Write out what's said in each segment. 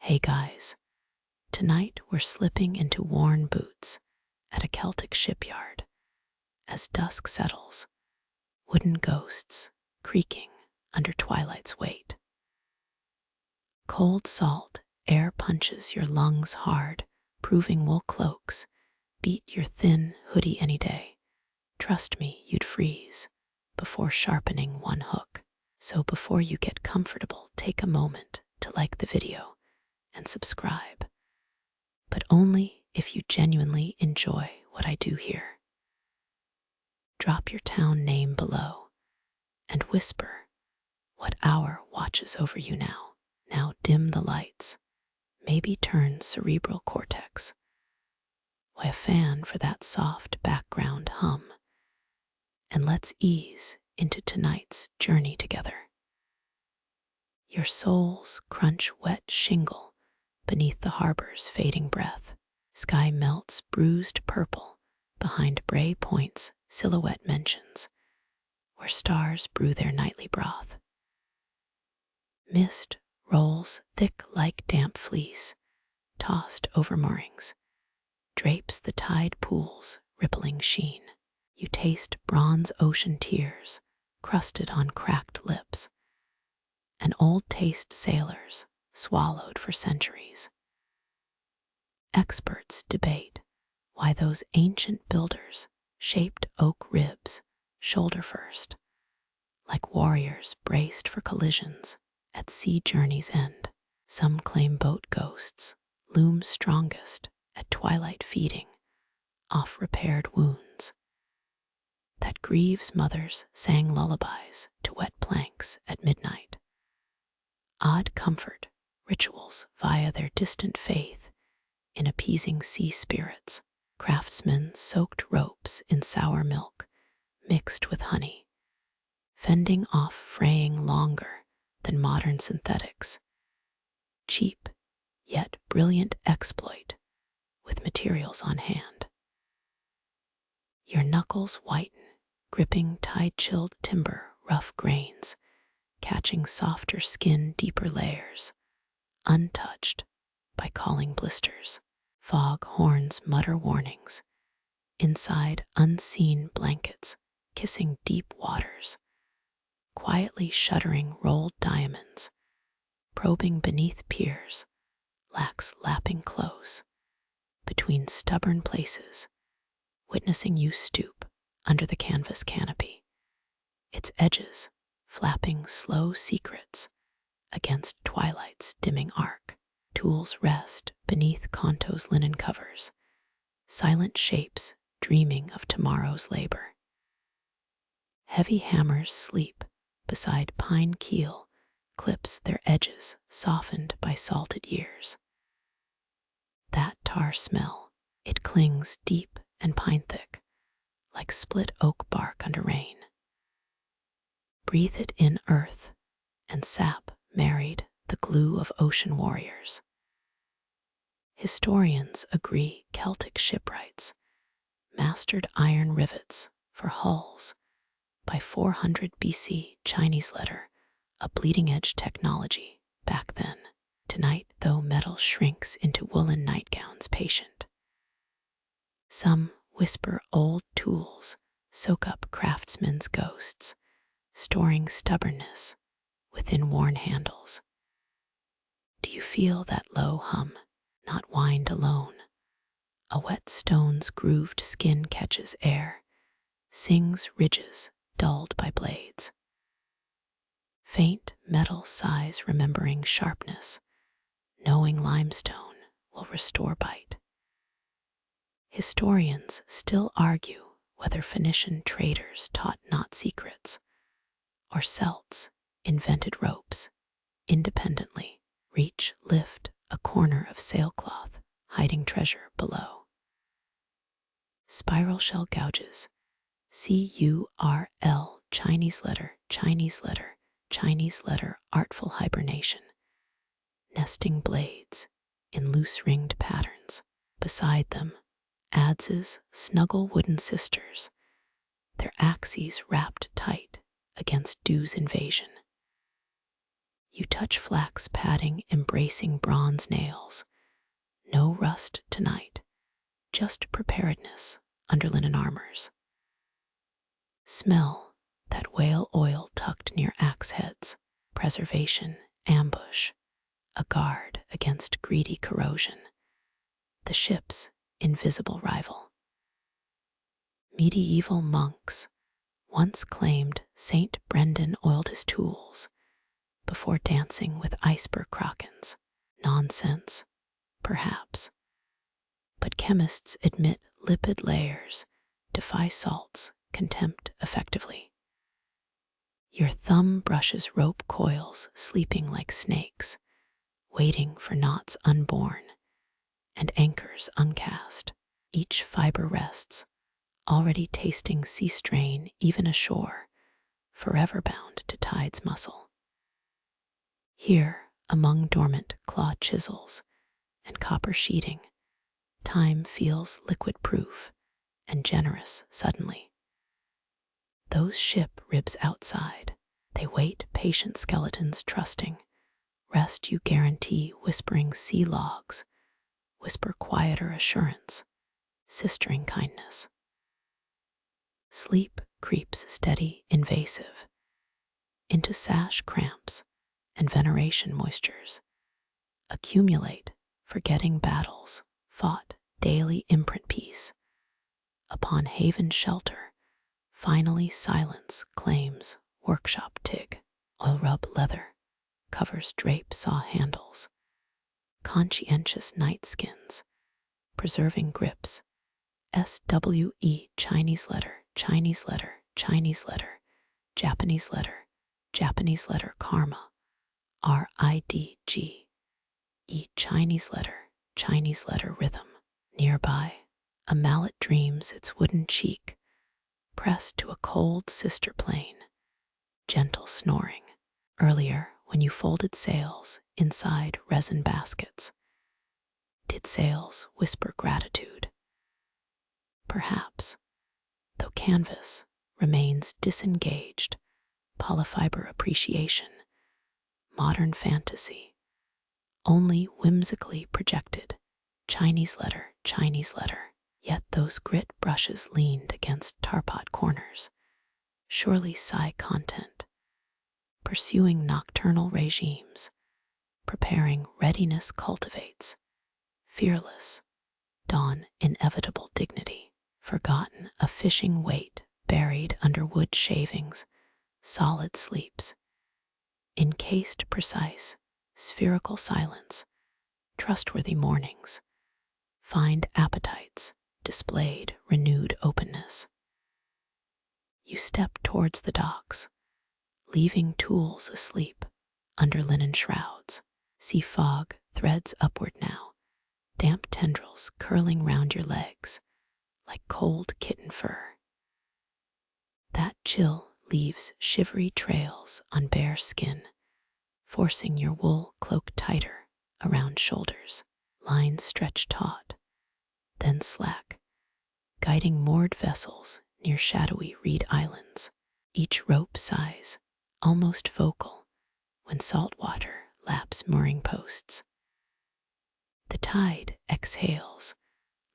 Hey guys, tonight we're slipping into worn boots at a Celtic shipyard as dusk settles, wooden ghosts creaking under twilight's weight. Cold salt air punches your lungs hard, proving wool cloaks beat your thin hoodie any day. Trust me, you'd freeze before sharpening one hook. So before you get comfortable, take a moment to like the video and subscribe, but only if you genuinely enjoy what I do here. Drop your town name below and whisper what hour watches over you now. Now dim the lights, maybe turn cerebral cortex. Why a fan for that soft background hum, and let's ease into tonight's journey together. Your soles crunch wet shingle beneath the harbor's fading breath. Sky melts bruised purple behind Bray Point's silhouette mansions, where stars brew their nightly broth. Mist rolls thick like damp fleece, tossed over moorings, drapes the tide pool's rippling sheen. You taste bronze ocean tears crusted on cracked lips, an old taste sailors swallowed for centuries. Experts debate why those ancient builders shaped oak ribs shoulder first, like warriors braced for collisions at sea journey's end. Some claim boat ghosts loom strongest at twilight, feeding off repaired wounds. That Grieve's mothers sang lullabies to wet planks at midnight. Odd comfort rituals via their distant faith in appeasing sea spirits. Craftsmen soaked ropes in sour milk mixed with honey, fending off fraying longer than modern synthetics. Cheap yet brilliant exploit with materials on hand. Your knuckles whiten, gripping tide-chilled timber, rough grains, catching softer skin, deeper layers, untouched by calling blisters. Fog horns mutter warnings, inside unseen blankets, kissing deep waters, quietly shuddering rolled diamonds, probing beneath piers, lax lapping close, between stubborn places, witnessing you stoop under the canvas canopy, its edges flapping slow secrets against twilight's dimming arc. Tools rest beneath Conto's linen covers, silent shapes dreaming of tomorrow's labor. Heavy hammers sleep beside pine keel clips, their edges softened by salted years. That tar smell, it clings deep and pine thick, like split oak bark under rain. Breathe it in, earth and sap married the glue of ocean warriors. Historians agree Celtic shipwrights mastered iron rivets for hulls by 400 BC. Chinese letter, a bleeding-edge technology back then. Tonight, though, metal shrinks into woolen nightgowns, patient. Some whisper old tools soak up craftsmen's ghosts, storing stubbornness within worn handles. Do you feel that low hum? Not wind alone. A wet stone's grooved skin catches air, sings ridges dulled by blades. Faint metal sighs, remembering sharpness, knowing limestone will restore bite. Historians still argue whether Phoenician traders taught not secrets, or Celts invented ropes independently. Reach, lift a corner of sailcloth, hiding treasure below. Spiral shell gouges, C-U-R-L, Chinese letter, Chinese letter, Chinese letter, artful hibernation. Nesting blades in loose-ringed patterns. Beside them, adzes snuggle wooden sisters, their axes wrapped tight against dew's invasion. You touch flax padding embracing bronze nails. No rust tonight, just preparedness under linen armors. Smell that whale oil tucked near axe heads, preservation, ambush, a guard against greedy corrosion, the ship's invisible rival. Medieval monks once claimed Saint Brendan oiled his tools before dancing with iceberg krakens. Nonsense, perhaps. But chemists admit lipid layers defy salt's contempt effectively. Your thumb brushes rope coils sleeping like snakes, waiting for knots unborn and anchors uncast. Each fiber rests, already tasting sea strain even ashore, forever bound to tide's muscle. Here, among dormant claw chisels and copper sheeting, time feels liquid proof and generous suddenly. Those ship ribs outside, they wait patient skeletons trusting. Rest you guarantee whispering sea logs, whisper quieter assurance, sistering kindness. Sleep creeps steady, invasive, into sash cramps and veneration moistures. Accumulate, forgetting battles, fought, daily imprint peace. Upon haven shelter, finally silence claims workshop tig. Oil rub leather, covers drape saw handles. Conscientious night skins, preserving grips. SWE Chinese letter, Chinese letter, Chinese letter, Japanese letter, Japanese letter karma. RIDG. Chinese letter rhythm. Nearby, a mallet dreams its wooden cheek, pressed to a cold sister plane, gentle snoring. Earlier, when you folded sails inside resin baskets, did sails whisper gratitude? Perhaps, though canvas remains disengaged, polyfiber appreciation, modern fantasy, only whimsically projected, Chinese letter, yet those grit brushes leaned against tarpot corners, surely sigh content, pursuing nocturnal regimes, preparing readiness cultivates, fearless, dawn inevitable dignity, forgotten a fishing weight buried under wood shavings, solid sleeps, encased precise, spherical silence, trustworthy mornings, find appetites, displayed renewed openness. You step towards the docks, leaving tools asleep under linen shrouds. See fog threads upward now, damp tendrils curling round your legs like cold kitten fur. That chill leaves shivery trails on bare skin, forcing your wool cloak tighter around shoulders. Lines stretch taut, then slack, guiding moored vessels near shadowy reed islands. Each rope sighs, almost vocal, when salt water laps mooring posts. The tide exhales,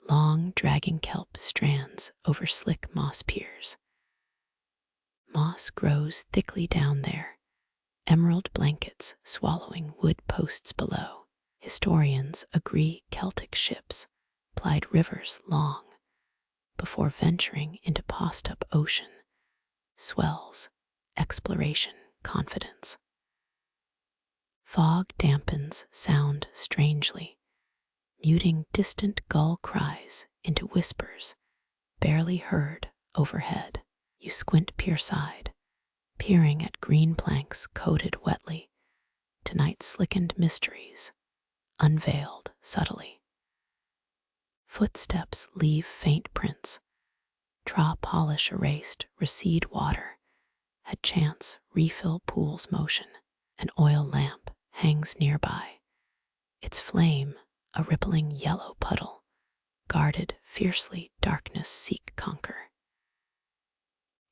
long dragging kelp strands over slick moss piers. Moss grows thickly down there, emerald blankets swallowing wood posts below. Historians agree Celtic ships plied rivers long before venturing into passed-up ocean, swells, exploration, confidence. Fog dampens sound strangely, muting distant gull cries into whispers barely heard overhead. You squint pierside, peering at green planks coated wetly to night's slickened mysteries, unveiled subtly. Footsteps leave faint prints, draw polish erased, recede water, had chance refill pool's motion. An oil lamp hangs nearby, its flame a rippling yellow puddle, guarded fiercely darkness seek conquer.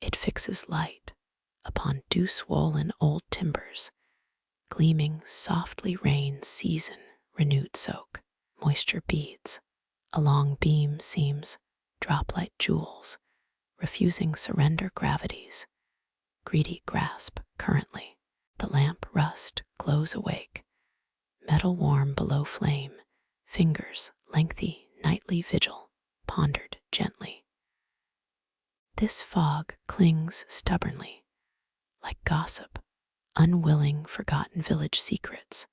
It fixes light upon dew-swollen old timbers, gleaming softly rain season renewed soak. Moisture beads along beam seams, droplight jewels, refusing surrender gravities. Greedy grasp currently. The lamp rust glows awake, metal warm below flame, fingers lengthy nightly vigil, pondered gently. This fog clings stubbornly, like gossip, unwilling forgotten village secrets,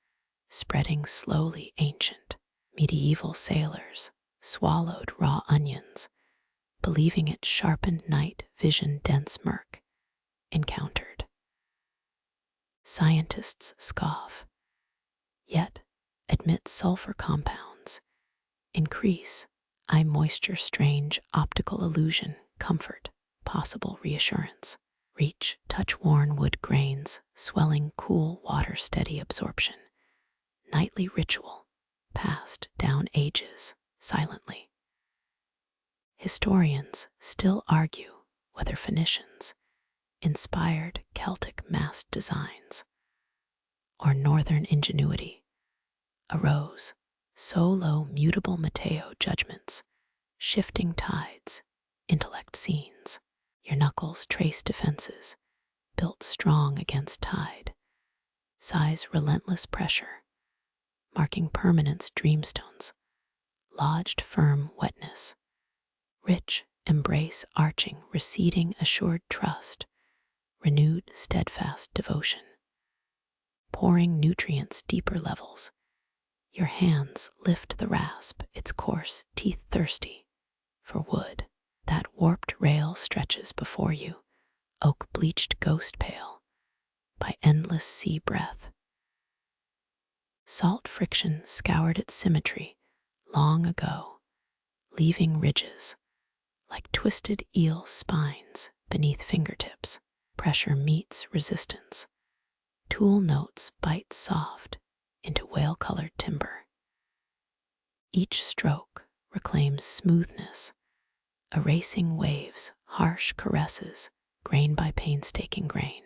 spreading slowly ancient. Medieval sailors swallowed raw onions, believing it sharpened night vision dense murk encountered. Scientists scoff, yet admit sulfur compounds increase eye moisture strange optical illusion comfort possible reassurance. Reach touch worn wood grains swelling cool water steady absorption. Nightly ritual passed down ages silently. Historians still argue whether Phoenicians inspired Celtic mast designs or northern ingenuity arose so low mutable Mateo judgments, shifting tides, intellect scenes. Your knuckles trace defenses, built strong against tide, size relentless pressure, marking permanence dreamstones, lodged firm wetness, rich embrace arching receding assured trust, renewed steadfast devotion, pouring nutrients deeper levels. Your hands lift the rasp, its coarse teeth thirsty for wood. That warped rail stretches before you, oak bleached ghost pale by endless sea breath. Salt friction scoured its symmetry long ago, leaving ridges like twisted eel spines beneath fingertips. Pressure meets resistance. Tool notes bite soft into whale-colored timber. Each stroke reclaims smoothness, erasing waves, harsh caresses, grain by painstaking grain.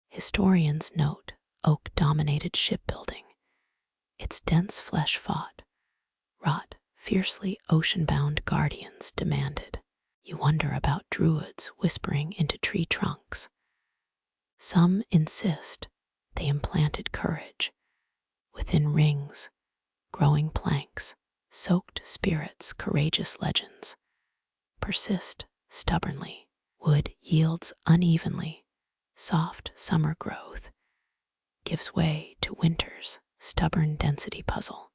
Historians note oak-dominated shipbuilding. Its dense flesh fought, wrought fiercely ocean-bound guardians demanded. You wonder about druids whispering into tree trunks. Some insist they implanted courage. Within rings, growing planks, soaked spirits, courageous legends, persist stubbornly. Wood yields unevenly, soft summer growth gives way to winter's stubborn density puzzle.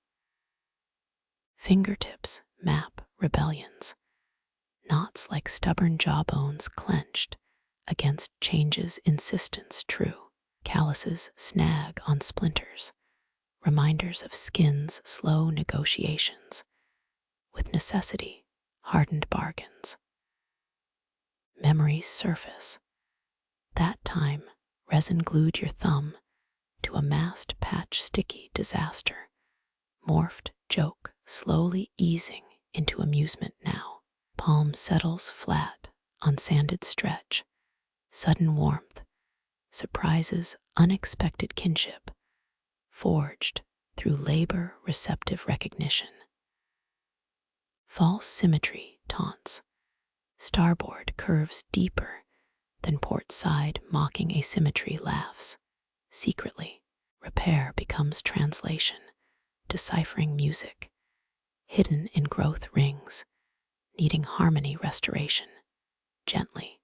Fingertips map rebellions, knots like stubborn jawbones clenched against change's insistence true. Calluses snag on splinters, reminders of skin's slow negotiations with necessity, hardened bargains. Memories surface. That time, resin glued your thumb to a mast patch sticky disaster, morphed joke slowly easing into amusement now. Palm settles flat on sanded stretch, sudden warmth, surprises unexpected kinship, forged through labor receptive recognition. False symmetry taunts. Starboard curves deeper than port side mocking asymmetry laughs. Secretly, repair becomes translation, deciphering music, hidden in growth rings, needing harmony restoration, gently.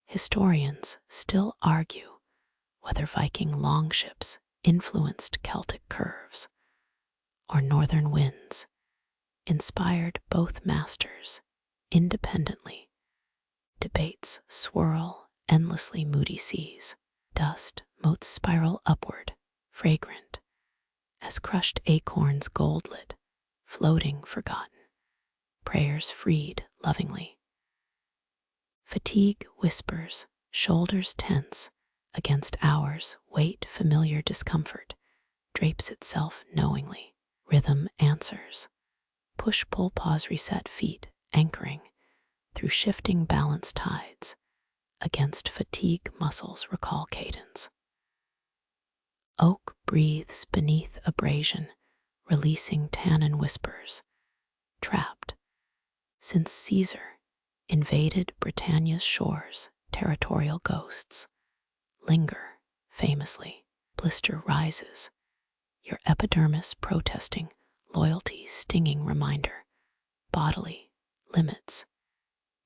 Historians still argue whether Viking longships influenced Celtic curves or northern winds inspired both masters independently. Debates swirl endlessly moody seas. Dust motes spiral upward, fragrant as crushed acorns gold-lit, floating forgotten. Prayers freed lovingly. Fatigue whispers, shoulders tense against hours, weight familiar discomfort drapes itself knowingly. Rhythm answers. Push, pull, pause, reset, feet anchoring through shifting balance tides. Against fatigue muscles recall cadence. Oak breathes beneath abrasion, releasing tannin whispers, trapped. Since Caesar invaded Britannia's shores, territorial ghosts linger famously. Blister rises, your epidermis protesting, loyalty stinging reminder. Bodily limits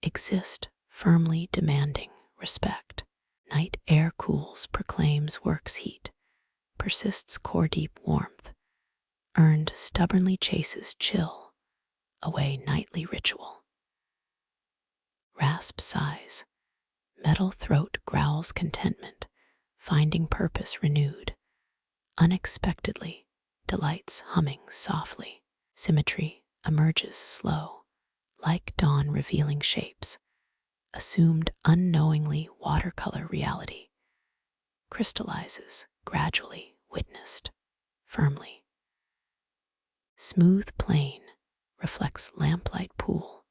exist, firmly demanding respect. Night air cools, proclaims work's heat, persists core deep warmth, earned stubbornly chases chill, away nightly ritual. Rasp sighs, metal throat growls contentment, finding purpose renewed. Unexpectedly, delights humming softly. Symmetry emerges slow, like dawn revealing shapes, assumed unknowingly watercolor reality. Crystallizes, gradually witnessed, firmly. Smooth plane reflects lamplight pool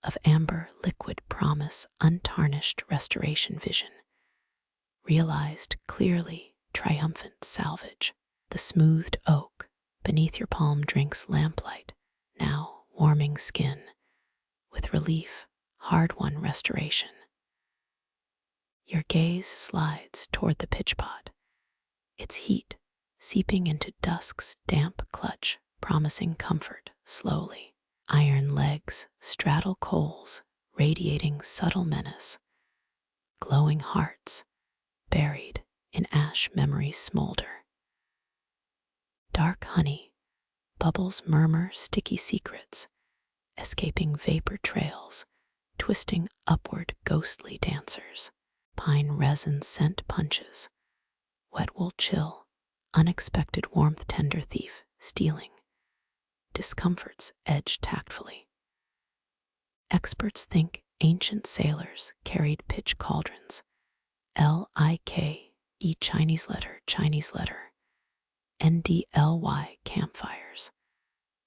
of amber liquid promise, untarnished restoration vision. Realized clearly, triumphant salvage. The smoothed oak beneath your palm drinks lamplight, now warming skin, with relief, hard-won restoration. Your gaze slides toward the pitchpot, its heat seeping into dusk's damp clutch, promising comfort slowly. Iron legs straddle coals, radiating subtle menace. Glowing hearts, buried in ash memories smolder. Dark honey, bubbles murmur sticky secrets, escaping vapor trails, twisting upward ghostly dancers. Pine resin scent punches, wet wool chill, unexpected warmth tender thief stealing. Discomforts edge tactfully. Experts think ancient sailors carried pitch cauldrons, L-I-K-E Chinese letter, NDLY campfires,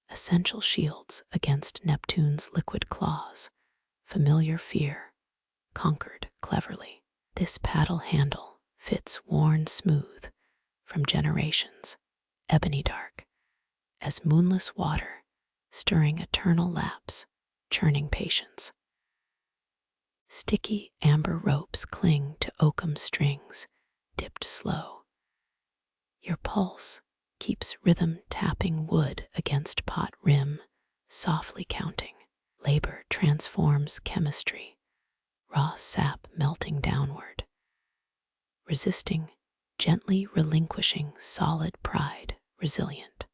essential shields against Neptune's liquid claws, familiar fear, conquered cleverly. This paddle handle fits worn smooth from generations, ebony dark, as moonless water, stirring eternal laps, churning patience. Sticky amber ropes cling to oakum strings, dipped slow. Your pulse keeps rhythm tapping wood against pot rim, softly counting. Labor transforms chemistry, raw sap melting downward. Resisting, gently relinquishing solid pride, resilient.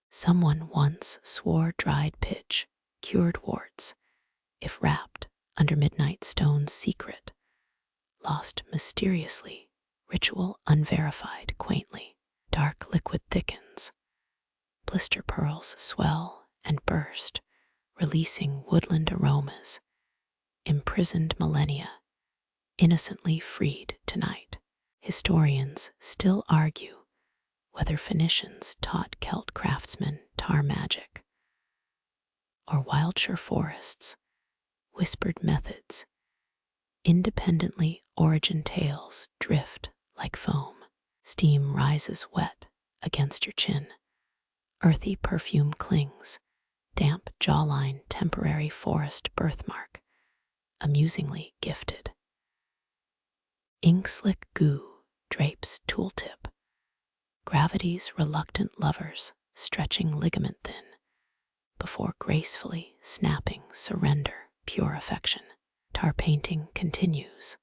Someone once swore dried pitch cured warts, if wrapped under midnight stone's secret, lost mysteriously, ritual unverified quaintly. Dark liquid thickens, blister pearls swell and burst, releasing woodland aromas, imprisoned millennia, innocently freed tonight. Historians still argue whether Phoenicians taught Celt craftsmen tar magic, or Wiltshire forests whispered methods. Independently origin tales drift like foam. Steam rises wet against your chin. Earthy perfume clings. Damp jawline temporary forest birthmark. Amusingly gifted. Ink-slick goo drapes tooltip. Gravity's reluctant lovers stretching ligament thin before gracefully snapping surrender pure affection. Tar painting continues.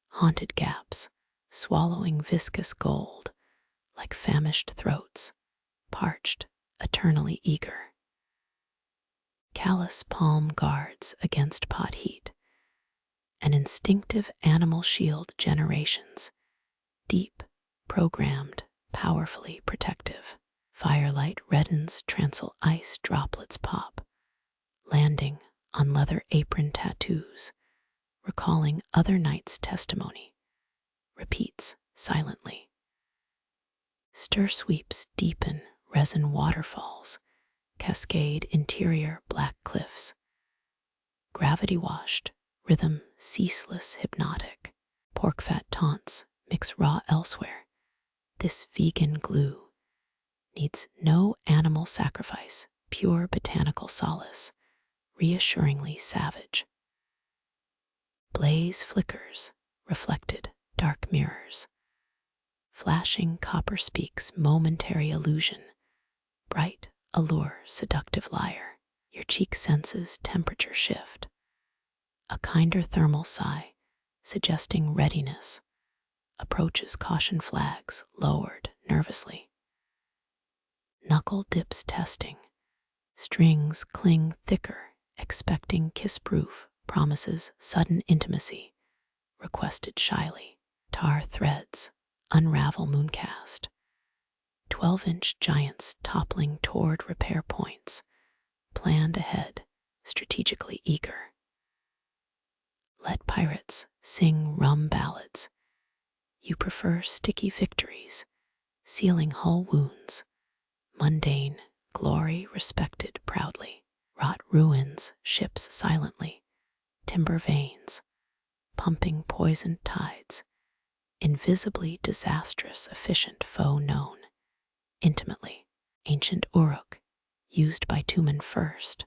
Haunted gaps, swallowing viscous gold, like famished throats, parched, eternally eager. Callous palm guards against pot heat, an instinctive animal shield generations, deep, programmed, powerfully protective. Firelight reddens transl ice droplets pop, landing on leather apron tattoos, recalling other nights' testimony, repeats silently. Stir sweeps deepen resin waterfalls, cascade interior black cliffs. Gravity washed, rhythm ceaseless hypnotic. Pork fat taunts mix raw elsewhere, This vegan glue needs no animal sacrifice, pure botanical solace, reassuringly savage. Blaze flickers, reflected dark mirrors. Flashing copper speaks momentary illusion, bright allure, seductive liar. Your cheek senses temperature shift. A kinder thermal sigh, suggesting readiness, approaches caution flags lowered nervously. Knuckle dips testing. Strings cling thicker, expecting kiss-proof, promises sudden intimacy, requested shyly. Tar threads unravel mooncast. 12-inch giants toppling toward repair points, planned ahead, strategically eager. Let pirates sing rum ballads. You prefer sticky victories, sealing hull wounds, mundane glory respected proudly. Rot ruins ships silently, timber veins, pumping poisoned tides, invisibly disastrous efficient foe known, intimately. Ancient Uruk, used by Tumen first.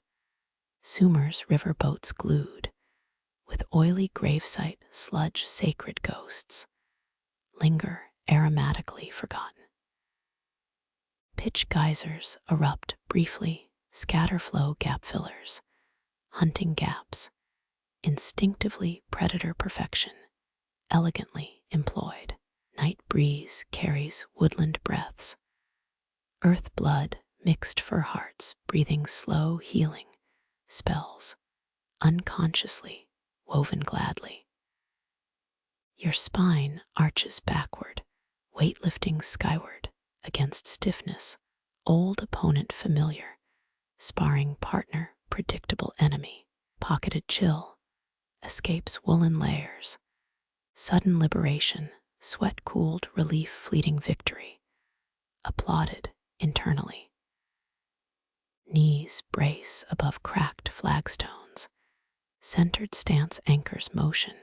Sumer's river boats glued, with oily gravesite sludge sacred ghosts, linger aromatically forgotten. Pitch geysers erupt briefly, scatterflow gap fillers, hunting gaps, instinctively predator perfection, elegantly employed. Night breeze carries woodland breaths, earth blood mixed for hearts breathing slow healing spells, unconsciously woven gladly. Your spine arches backward, weightlifting skyward against stiffness, old opponent familiar, sparring partner predictable enemy, pocketed chill, escapes woolen layers, sudden liberation, sweat-cooled relief fleeting victory, applauded internally. Knees brace above cracked flagstones, centered stance anchors motion,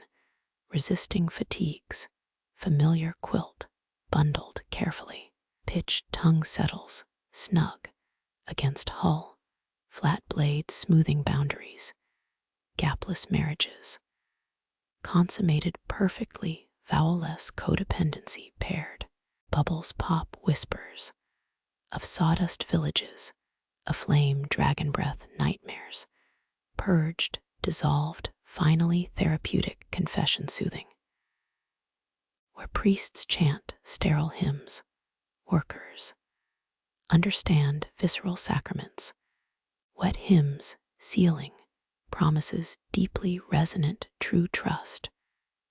resisting fatigues, familiar quilt, bundled carefully. Pitch tongue settles, snug, against hull, flat blade smoothing boundaries, gapless marriages, consummated perfectly, vowelless codependency paired. Bubbles pop whispers of sawdust villages, aflame dragon breath nightmares, purged, dissolved, finally therapeutic confession soothing. Where priests chant sterile hymns, workers understand visceral sacraments, wet hymns sealing promises deeply resonant true trust,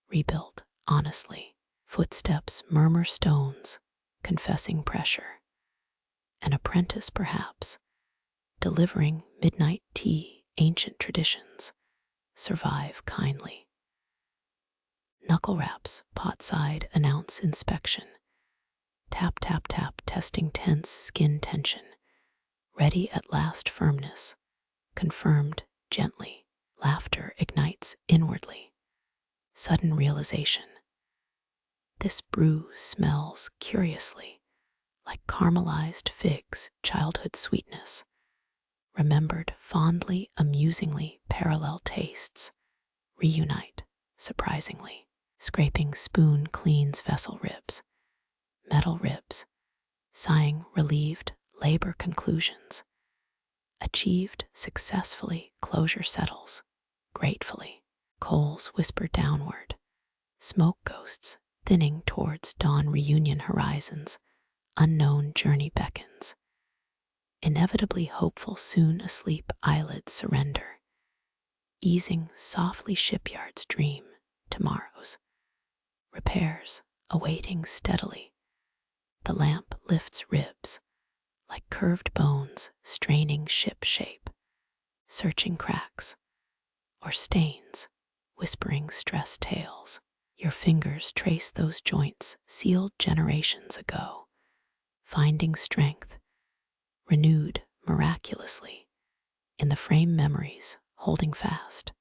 rebuilt honestly. Footsteps murmur stones, confessing pressure. An apprentice perhaps, delivering midnight tea, ancient traditions, survive kindly. Knuckle wraps pot-side announce inspection. Tap, tap, tap, testing tense skin tension. Ready at last firmness, confirmed gently. Laughter ignites inwardly. Sudden realization. This brew smells curiously, like caramelized figs, childhood sweetness. Remembered fondly, amusingly, parallel tastes. Reunite, surprisingly. Scraping spoon cleans vessel ribs. Metal ribs, sighing relieved, labor conclusions. Achieved successfully, closure settles, gratefully. Coals whisper downward, smoke ghosts thinning towards dawn reunion horizons, unknown journey beckons. Inevitably hopeful soon asleep eyelids surrender, easing softly shipyard's dream, tomorrow's. Repairs awaiting steadily. The lamp lifts ribs, like curved bones straining ship shape, searching cracks or stains, whispering stress tales. Your fingers trace those joints sealed generations ago, finding strength, renewed miraculously, in the frame memories holding fast.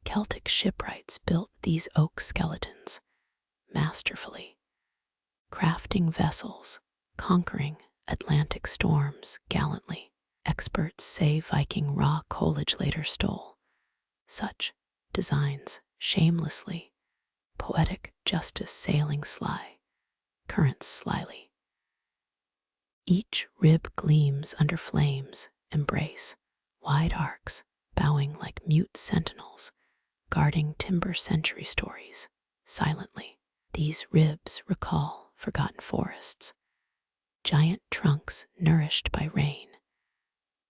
Celtic shipwrights built these oak skeletons masterfully, crafting vessels, conquering Atlantic storms gallantly. Experts say Viking raw coalage later stole such designs shamelessly, poetic justice sailing sly, currents slyly. Each rib gleams under flames, embrace wide arcs, bowing like mute sentinels, guarding timber century stories silently. These ribs recall forgotten forests, giant trunks nourished by rain.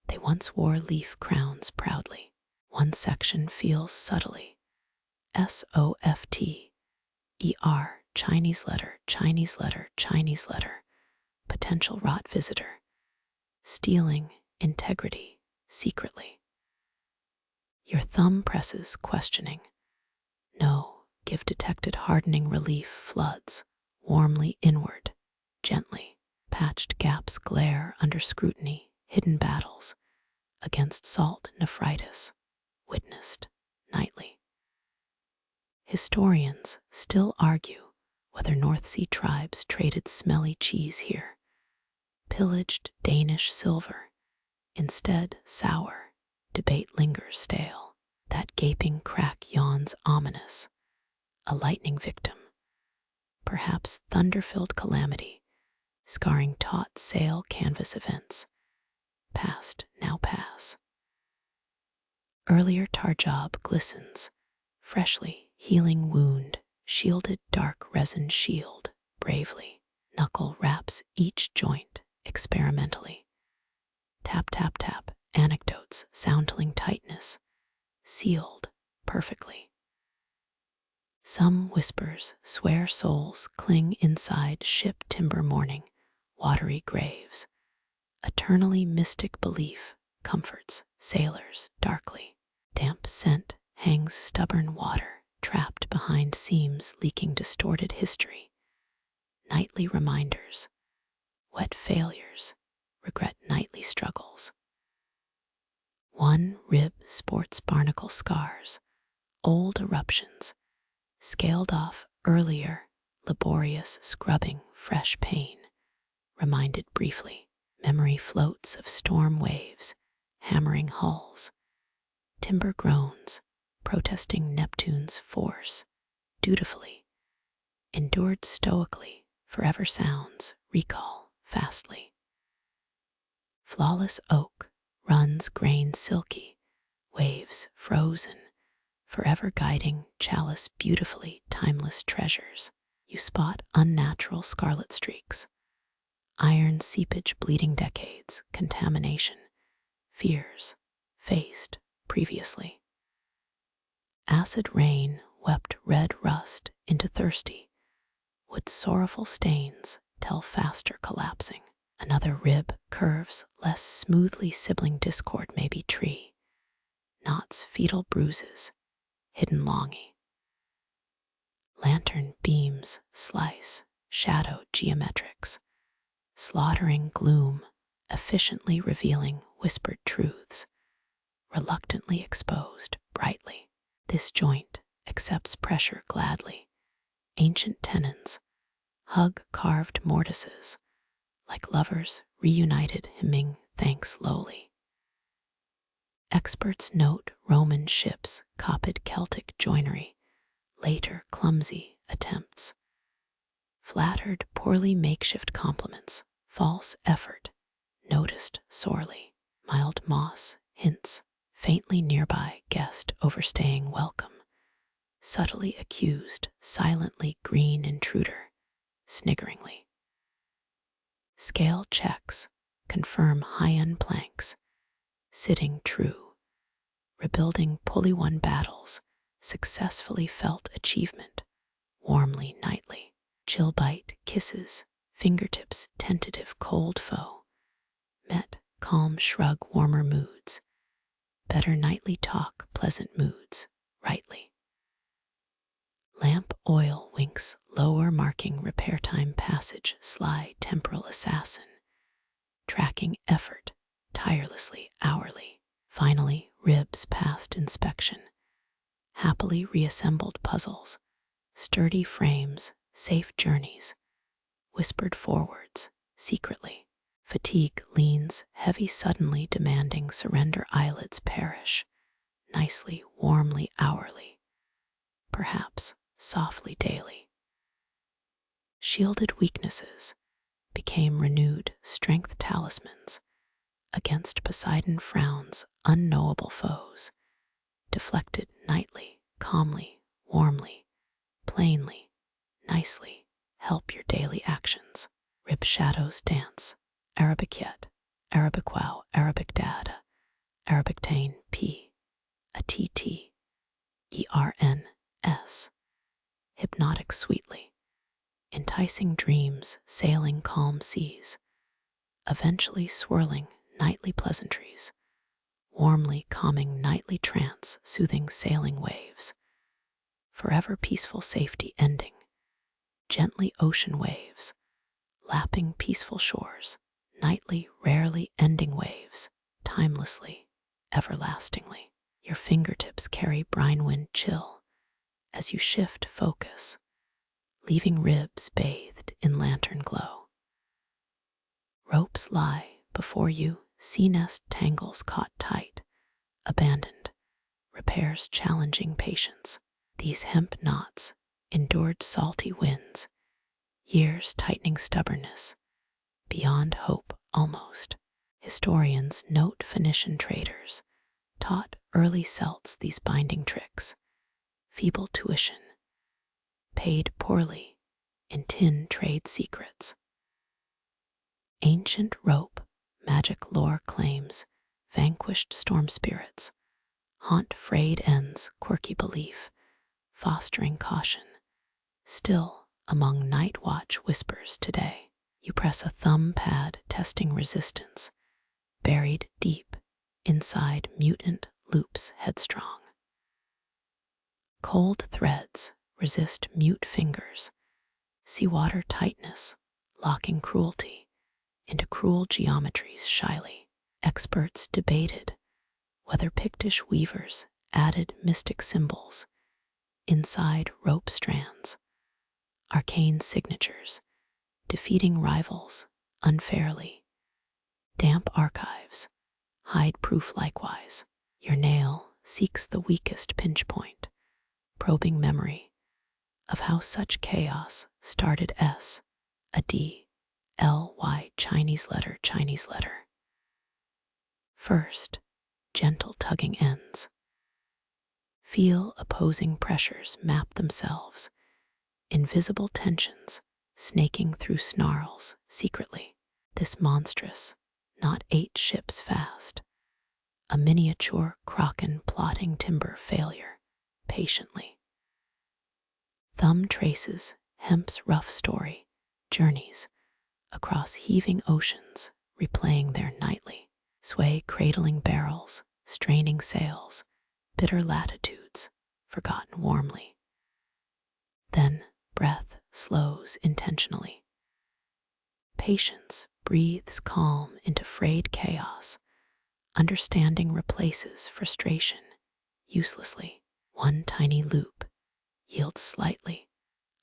They once wore leaf crowns proudly. One section feels subtly SOFTER, Chinese letter, Chinese letter, Chinese letter, potential rot visitor, stealing integrity secretly. Your thumb presses questioning. No, give detected hardening relief floods, warmly inward, gently. Patched gaps glare under scrutiny, hidden battles against salt nephritis, witnessed nightly. Historians still argue whether North Sea tribes traded smelly cheese here, pillaged Danish silver, instead sour, debate lingers stale. That gaping crack yawns ominous, a lightning victim, perhaps thunder-filled calamity, scarring taut sail canvas events, past now pass. Earlier tar job glistens, freshly healing wound, shielded dark resin shield, bravely. Knuckle wraps each joint experimentally. Tap, tap, tap, anecdotes, soundling tightness, sealed perfectly. Some whispers swear souls cling inside ship timber mourning, watery graves. Eternally mystic belief comforts sailors darkly. Damp scent hangs stubborn water, trapped behind seams leaking distorted history. Nightly reminders, wet failures, regret nightly struggles. One rib sports barnacle scars, old eruptions, scaled off earlier, laborious scrubbing, fresh pain, reminded briefly. Memory floats of storm waves, hammering hulls, timber groans, protesting Neptune's force, dutifully, endured stoically, forever sounds, recall fastly. Flawless oak runs grain silky, waves frozen, forever guiding chalice beautifully, timeless treasures. You spot unnatural scarlet streaks, iron seepage bleeding decades, contamination, fears faced previously. Acid rain wept red rust into thirsty, would sorrowful stains tell faster collapsing. Another rib curves less smoothly, sibling discord may be tree, knots fetal bruises, hidden longy. Lantern beams slice, shadow geometrics, slaughtering gloom, efficiently revealing whispered truths, reluctantly exposed brightly. This joint accepts pressure gladly. Ancient tenons hug carved mortises, like lovers reunited hymning thanks lowly. Experts note Roman ships copied Celtic joinery, later clumsy attempts. Flattered poorly makeshift compliments, false effort, noticed sorely. Mild moss hints, faintly nearby guest overstaying welcome. Subtly accused, silently green intruder, sniggeringly. Scale checks, confirm high-end planks, sitting true, rebuilding pulley-won battles, successfully felt achievement, warmly nightly. Chill bite, kisses, fingertips tentative cold foe, met, calm shrug warmer moods, better nightly talk pleasant moods, rightly. Lamp oil winks lower marking repair time passage sly temporal assassin, tracking effort tirelessly hourly. Finally ribs past inspection, happily reassembled puzzles, sturdy frames, safe journeys, whispered forwards, secretly. Fatigue leans heavy suddenly demanding surrender eyelids perish, nicely, warmly, hourly, perhaps softly daily. Shielded weaknesses became renewed strength talismans against Poseidon frowns unknowable foes, deflected nightly, calmly, warmly, plainly, nicely, help your daily actions. Rib shadows dance, Arabic yet, Arabic wow, Arabic data, Arabic tain P, a TT, ERNS, hypnotic sweetly, enticing dreams sailing calm seas, eventually swirling nightly pleasantries, warmly calming nightly trance soothing sailing waves, forever peaceful safety ending, gently ocean waves, lapping peaceful shores, nightly rarely ending waves, timelessly, everlastingly. Your fingertips carry brine wind chill as you shift focus, leaving ribs bathed in lantern glow. Ropes lie before you, sea nest tangles caught tight, abandoned, repairs challenging patience. These hemp knots endured salty winds, years tightening stubbornness, beyond hope almost. Historians note Phoenician traders taught early Celts these binding tricks, feeble tuition, paid poorly in tin trade secrets. Ancient rope, magic lore claims, vanquished storm spirits, haunt frayed ends, quirky belief, fostering caution. Still, among night watch whispers today, you press a thumb pad testing resistance, buried deep inside mutant loops headstrong. Cold threads resist mute fingers, seawater tightness, locking cruelty into cruel geometries shyly. Experts debated whether Pictish weavers added mystic symbols inside rope strands, arcane signatures, defeating rivals unfairly. Damp archives hide proof likewise. Your nail seeks the weakest pinch point, probing memory of how such chaos started a D, L, Y, Chinese letter. First, gentle tugging ends. Feel opposing pressures map themselves, invisible tensions snaking through snarls secretly. This monstrous, not 8 ships fast, a miniature Kraken plotting timber failure, patiently. Thumb traces hemp's rough story, journeys across heaving oceans, replaying their nightly sway, cradling barrels, straining sails, bitter latitudes, forgotten warmly. Then breath slows intentionally. Patience breathes calm into frayed chaos. Understanding replaces frustration uselessly. One tiny loop yields slightly,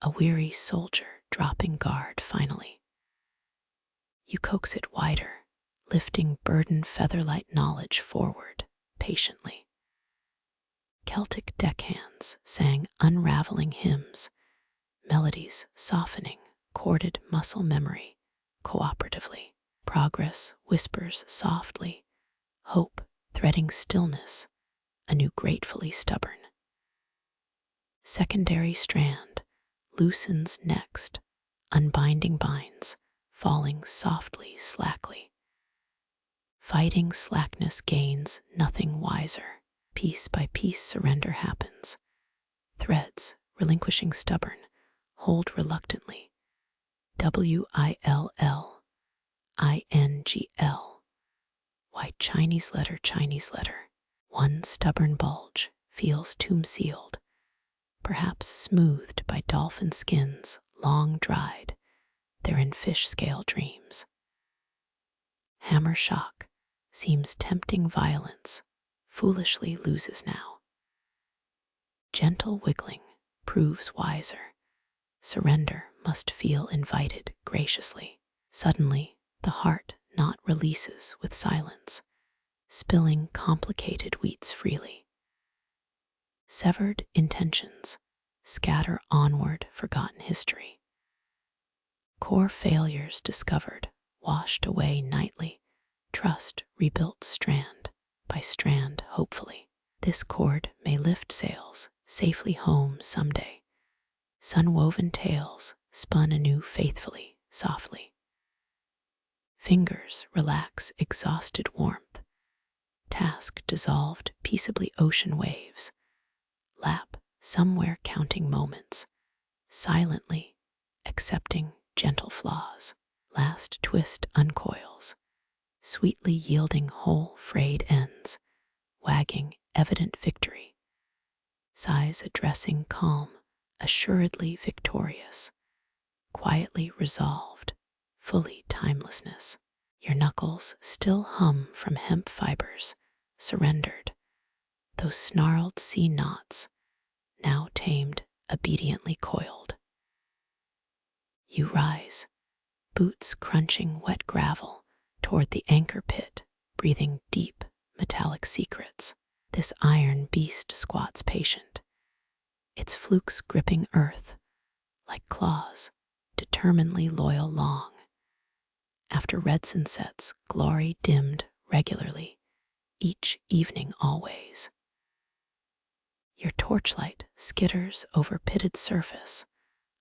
a weary soldier dropping guard finally. You coax it wider, lifting burdened featherlight knowledge forward patiently. Celtic deckhands sang unraveling hymns, melodies softening corded muscle memory cooperatively. Progress whispers softly, hope threading stillness, anew gratefully stubborn. Secondary strand loosens next, unbinding binds, falling softly, slackly. Fighting slackness gains nothing wiser. Piece by piece surrender happens. Threads, relinquishing stubborn, hold reluctantly. WILL, INGL. White Chinese letter. One stubborn bulge feels tomb sealed, perhaps smoothed by dolphin skins long dried, they're in fish scale dreams. Hammer shock seems tempting violence, foolishly loses now. Gentle wiggling proves wiser, surrender must feel invited graciously. Suddenly, the heart knot releases with silence, spilling complicated wheats freely. Severed intentions scatter onward forgotten history. Core failures discovered, washed away nightly, trust rebuilt strand by strand hopefully. This cord may lift sails safely home someday. Sun-woven tales spun anew faithfully, softly. Fingers relax exhausted warmth. Task dissolved peaceably ocean waves. Lap somewhere counting moments. Silently accepting gentle flaws. Last twist uncoils. Sweetly yielding whole frayed ends. Wagging evident victory. Sighs addressing calm, assuredly victorious. Quietly resolved, fully timelessness. Your knuckles still hum from hemp fibers, surrendered. Those snarled sea knots, now tamed, obediently coiled. You rise, boots crunching wet gravel, toward the anchor pit, breathing deep, metallic secrets. This iron beast squats patient, its flukes gripping earth, like claws, determinedly loyal long. After red sunsets, glory dimmed regularly, each evening always. Your torchlight skitters over pitted surface,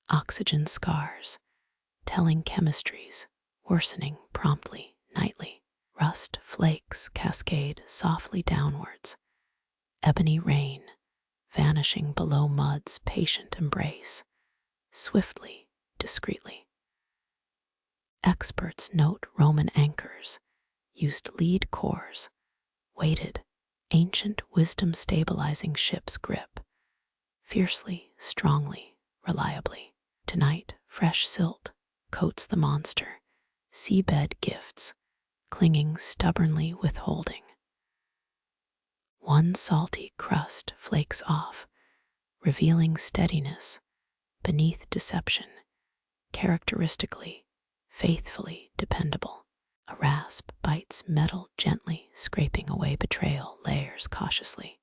oxygen scars, telling chemistries, worsening promptly, nightly. Rust flakes cascade softly downwards, ebony rain, vanishing below mud's patient embrace, swiftly, discreetly. Experts note Roman anchors, used lead cores, weighted, ancient wisdom stabilizing ship's grip, fiercely, strongly, reliably. Tonight, fresh silt coats the monster, seabed gifts, clinging stubbornly withholding. One salty crust flakes off, revealing steadiness beneath deception, characteristically, faithfully dependable. A rasp bites metal gently, scraping away betrayal layers cautiously.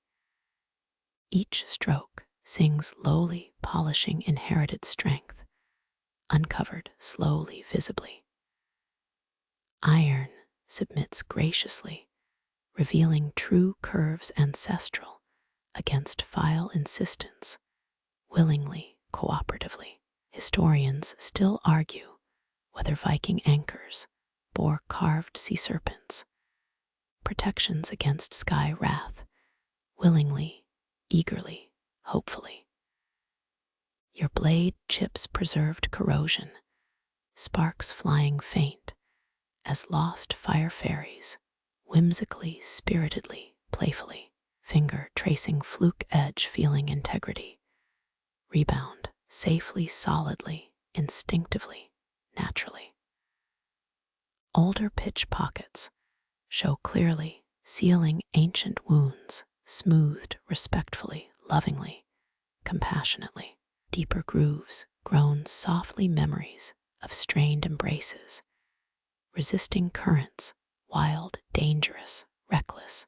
Each stroke sings lowly, polishing inherited strength, uncovered slowly, visibly. Iron submits graciously, revealing true curves ancestral against file insistence, willingly, cooperatively. Historians still argue whether Viking anchors bore carved sea serpents, protections against sky wrath, willingly, eagerly, hopefully. Your blade chips preserved corrosion, sparks flying faint as lost fire fairies, whimsically, spiritedly, playfully, finger tracing fluke edge feeling integrity, rebound safely, solidly, instinctively, naturally. Older pitch pockets show clearly, sealing ancient wounds, smoothed respectfully, lovingly, compassionately. Deeper grooves grown softly, memories of strained embraces, resisting currents, wild, dangerous, reckless,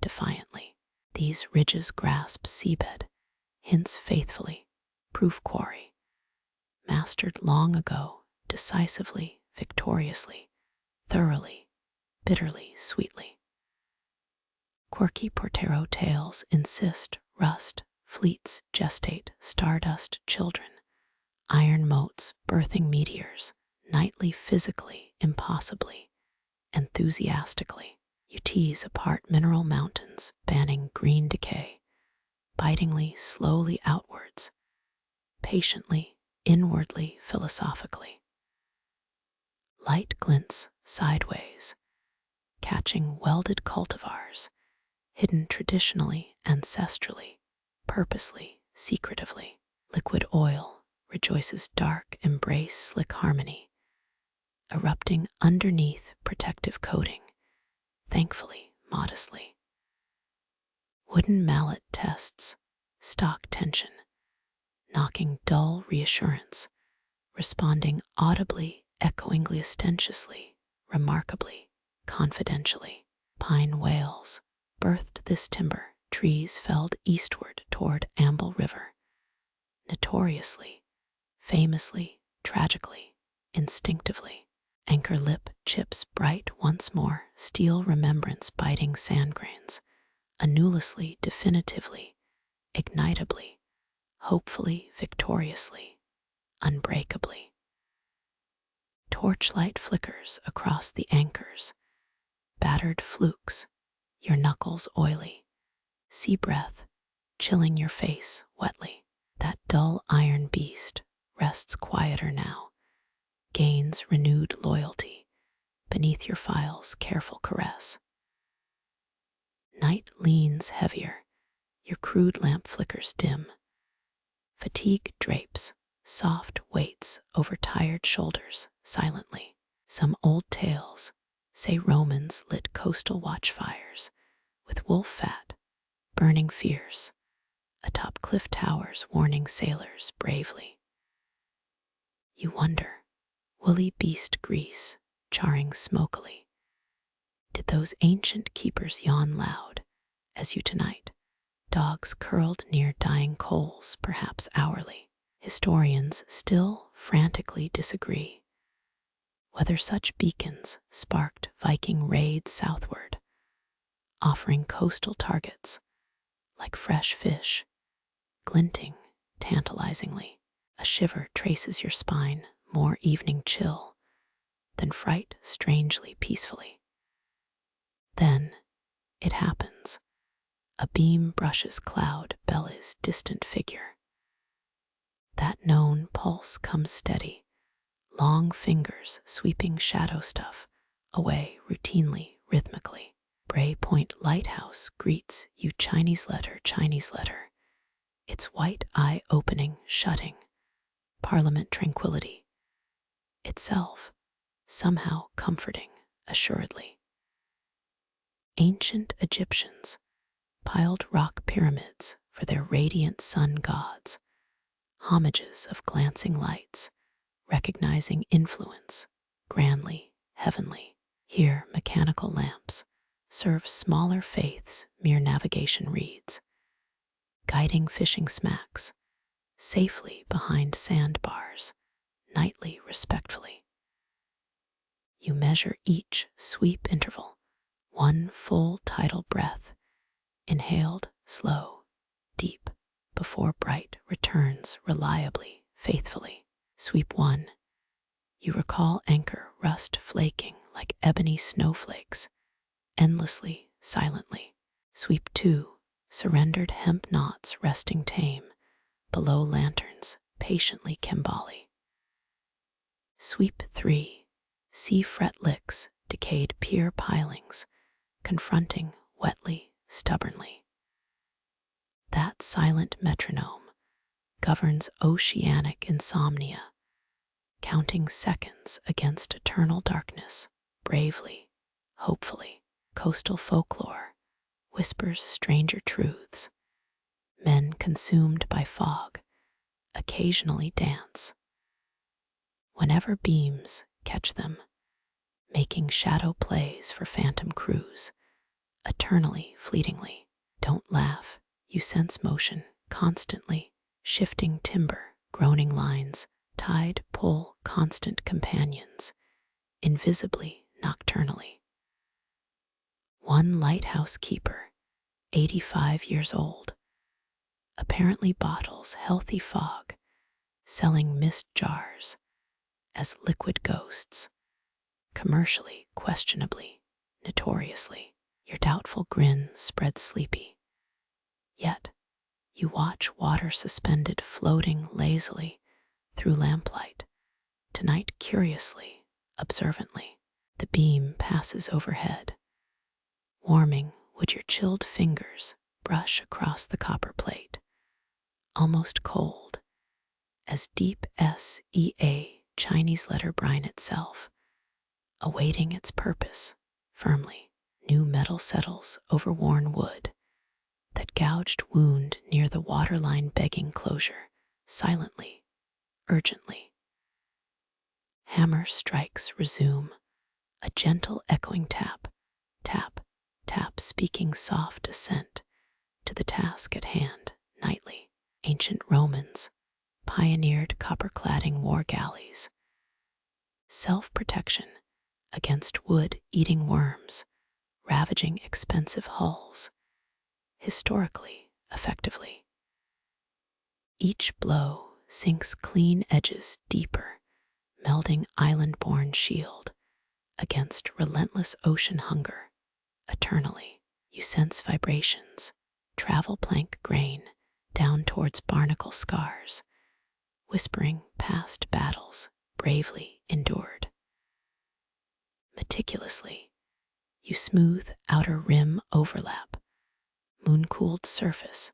defiantly. These ridges grasp seabed, hints faithfully, proof quarry, mastered long ago, decisively, victoriously, thoroughly, bitterly, sweetly. Quirky Portero tales insist, rust, fleets gestate, stardust children, iron motes birthing meteors, nightly, physically, impossibly, enthusiastically. You tease apart mineral mountains, banning green decay, bitingly, slowly outwards, patiently, inwardly, philosophically. Light glints sideways, catching welded cultivars, hidden traditionally, ancestrally, purposely, secretively. Liquid oil rejoices dark embrace slick harmony, erupting underneath protective coating, thankfully, modestly. Wooden mallet tests stock tension, knocking dull reassurance, responding audibly, echoingly, ostentiously, remarkably, confidentially. Pine whales birthed this timber, trees felled eastward toward Amble River, notoriously, famously, tragically, instinctively. Anchor lip chips bright once more, steel remembrance biting sand grains, annulously, definitively, ignitably, hopefully, victoriously, unbreakably. Torchlight flickers across the anchors, battered flukes, your knuckles oily, sea breath chilling your face wetly. That dull iron beast rests quieter now, gains renewed loyalty beneath your file's careful caress. Night leans heavier, your crude lamp flickers dim. Fatigue drapes soft weights over tired shoulders silently. Some old tales say Romans lit coastal watchfires with wolf fat burning fierce atop cliff towers warning sailors bravely. You wonder, woolly beast grease charring smokily. Did those ancient keepers yawn loud as you tonight? Dogs curled near dying coals, perhaps hourly. Historians still frantically disagree whether such beacons sparked Viking raids southward, offering coastal targets like fresh fish, glinting tantalizingly. A shiver traces your spine, more evening chill than fright, strangely peacefully. Then it happens. A beam brushes cloud, Bella's distant figure. That known pulse comes steady, long fingers sweeping shadow stuff away routinely, rhythmically. Bray Point lighthouse greets you, Chinese letter, its white eye opening, shutting, Parliament tranquility, itself somehow comforting, assuredly. Ancient Egyptians piled rock pyramids for their radiant sun gods, homages of glancing lights, recognizing influence, grandly, heavenly. Here, mechanical lamps serve smaller faiths, mere navigation reeds, guiding fishing smacks safely behind sandbars, nightly, respectfully. You measure each sweep interval, one full tidal breath, inhaled, slow, deep, before bright returns reliably, faithfully. Sweep 1. You recall anchor rust flaking like ebony snowflakes, endlessly, silently. Sweep 2. Surrendered hemp knots resting tame, below lanterns, patiently Kimbali. Sweep 3. Sea fret licks, decayed pier pilings, confronting wetly, stubbornly. That silent metronome governs oceanic insomnia, counting seconds against eternal darkness, bravely, hopefully. Coastal folklore whispers stranger truths. Men consumed by fog occasionally dance. Whenever beams catch them, making shadow plays for phantom crews, eternally, fleetingly. Don't laugh, you sense motion, constantly, shifting timber, groaning lines, tide, pull, constant companions, invisibly, nocturnally. One lighthouse keeper, 85 years old, apparently bottles healthy fog, selling mist jars as liquid ghosts, commercially, questionably, notoriously. Your doubtful grin spreads sleepy. Yet, you watch water suspended floating lazily through lamplight, tonight curiously, observantly. The beam passes overhead. Warming would your chilled fingers brush across the copper plate, almost cold, as deep SEA Chinese letter brine itself, awaiting its purpose, firmly. New metal settles over worn wood, that gouged wound near the waterline begging closure, silently, urgently. Hammer strikes resume, a gentle echoing tap, tap, tap, speaking soft assent to the task at hand. Nightly, ancient Romans pioneered copper-cladding war galleys, self-protection against wood-eating worms ravaging expensive hulls, historically effectively. Each blow sinks clean edges deeper, melding island-born shield against relentless ocean hunger. Eternally, you sense vibrations, travel plank grain down towards barnacle scars, whispering past battles bravely endured. Meticulously, you smooth outer rim overlap, moon-cooled surface,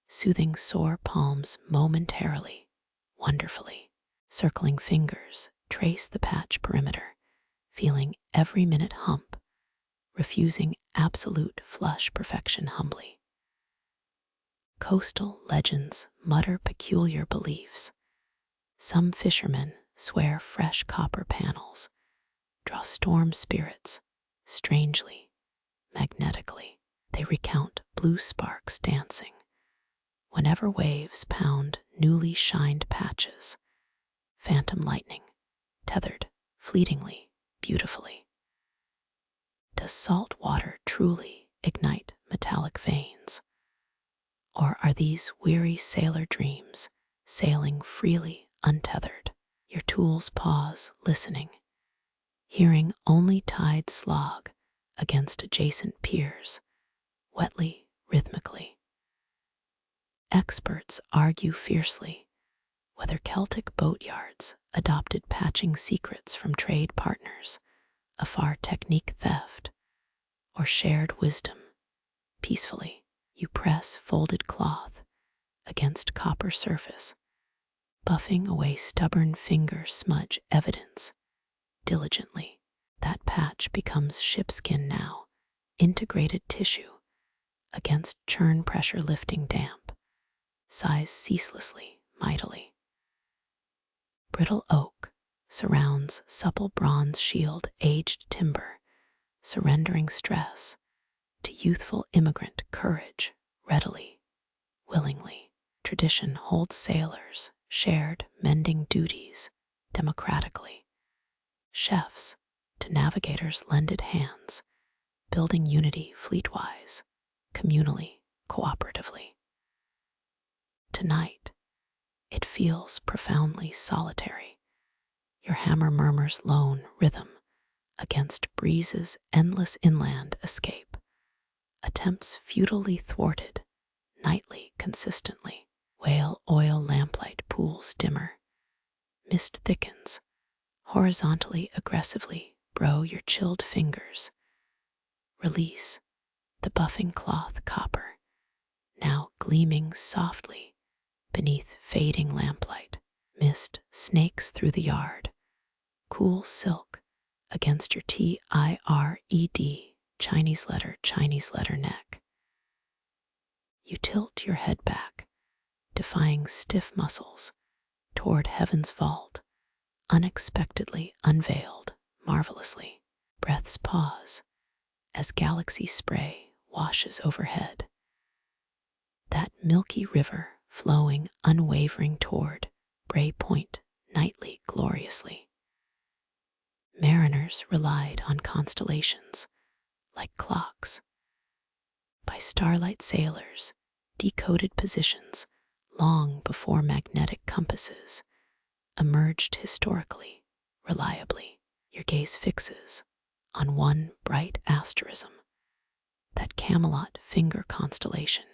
soothing sore palms momentarily, wonderfully. Circling fingers trace the patch perimeter, feeling every minute hump, refusing absolute flush perfection humbly. Coastal legends mutter peculiar beliefs. Some fishermen swear fresh copper panels draw storm spirits, strangely, magnetically. They recount blue sparks dancing whenever waves pound newly shined patches, phantom lightning, tethered fleetingly, beautifully. Does salt water truly ignite metallic veins? Or are these weary sailor dreams sailing freely untethered? Your tools pause, listening, hearing only tide slog against adjacent piers, wetly, rhythmically. Experts argue fiercely whether Celtic boatyards adopted patching secrets from trade partners, a far technique theft, or shared wisdom. Peacefully, you press folded cloth against copper surface, buffing away stubborn finger smudge evidence. Diligently, that patch becomes shipskin now, integrated tissue against churn pressure lifting damp, sighs ceaselessly, mightily. Brittle oak surrounds supple bronze shield aged timber, surrendering stress to youthful immigrant courage readily, willingly. Tradition holds sailors, shared mending duties democratically. Chefs to navigators lended hands, building unity fleetwise, communally, cooperatively. Tonight, it feels profoundly solitary. Your hammer murmurs lone rhythm against breezes endless inland escape, attempts futilely thwarted, nightly consistently. Whale oil lamplight pools dimmer, mist thickens, horizontally aggressively bro your chilled fingers. Release the buffing cloth copper, now gleaming softly beneath fading lamplight. Mist snakes through the yard, cool silk against your TIRED Chinese letter neck. You tilt your head back, defying stiff muscles toward heaven's vault, unexpectedly unveiled, marvelously. Breaths pause as galaxy spray washes overhead. That milky river flowing unwavering toward Bray Point nightly gloriously. Mariners relied on constellations like clocks. By starlight sailors, decoded positions long before magnetic compasses emerged historically, reliably. Your gaze fixes on one bright asterism, that Camelot finger constellation,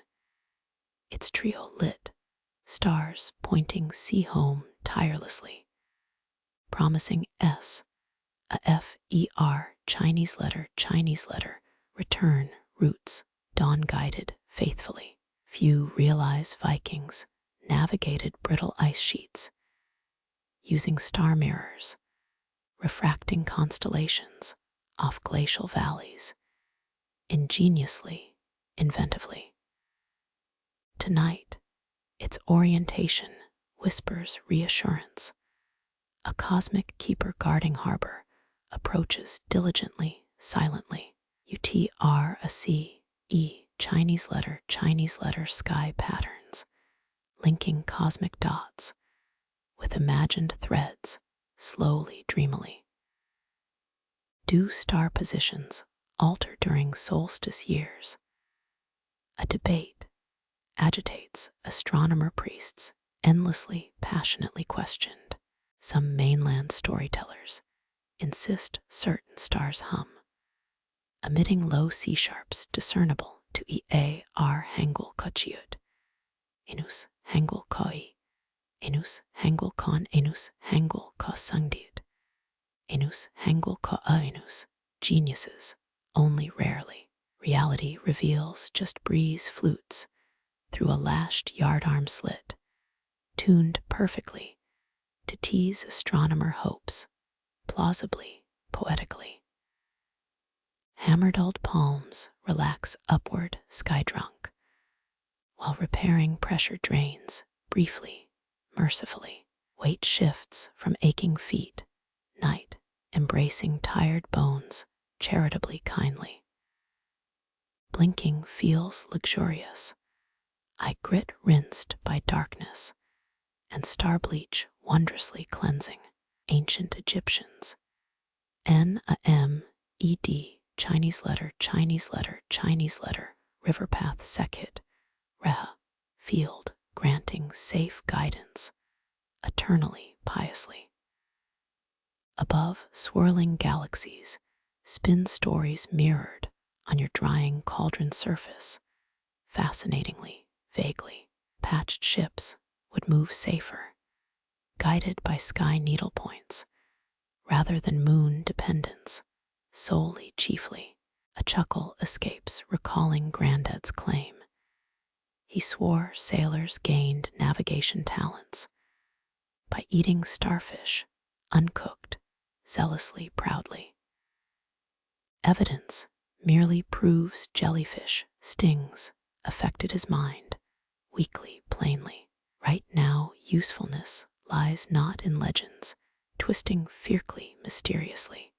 its trio lit, stars pointing sea-home tirelessly, promising S, a FER Chinese letter, return, roots, dawn-guided, faithfully. Few realize Vikings navigated brittle ice sheets, using star mirrors, refracting constellations off glacial valleys, ingeniously, inventively. Tonight, its orientation whispers reassurance, A cosmic keeper guarding harbor approaches diligently, silently. UTRACE, Chinese letter, sky patterns, linking cosmic dots with imagined threads, slowly, dreamily. Do star positions alter during solstice years? A debate agitates astronomer priests, endlessly, passionately questioned. Some mainland storytellers insist certain stars hum, emitting low C sharps discernible to EAR Hangul Kochiut, Enus Hangul Koi, Enus Hangul Kon, Enus Hangul Ko Sungdiut, Enus Hangul Ko Enus. Geniuses, only rarely. Reality reveals just breeze flutes through a lashed yardarm slit, tuned perfectly to tease astronomer hopes, plausibly, poetically. Hammer-dulled palms relax upward, sky-drunk, while repairing pressure drains, briefly, mercifully. Weight shifts from aching feet, night, embracing tired bones, charitably, kindly. Blinking feels luxurious, eye grit rinsed by darkness, and star bleach wondrously cleansing. Ancient Egyptians. NAMED, Chinese letter, river path Sekhet, Reha, field, granting safe guidance, eternally, piously. Above swirling galaxies, spin stories mirrored on your drying cauldron surface, fascinatingly, vaguely. Patched ships would move safer, guided by sky needle points, rather than moon dependence, solely, chiefly. A chuckle escapes, recalling Granddad's claim. He swore sailors gained navigation talents by eating starfish, uncooked, zealously, proudly. Evidence merely proves jellyfish stings affected his mind, weakly, plainly. Right now, usefulness lies not in legends, twisting fiercely, mysteriously,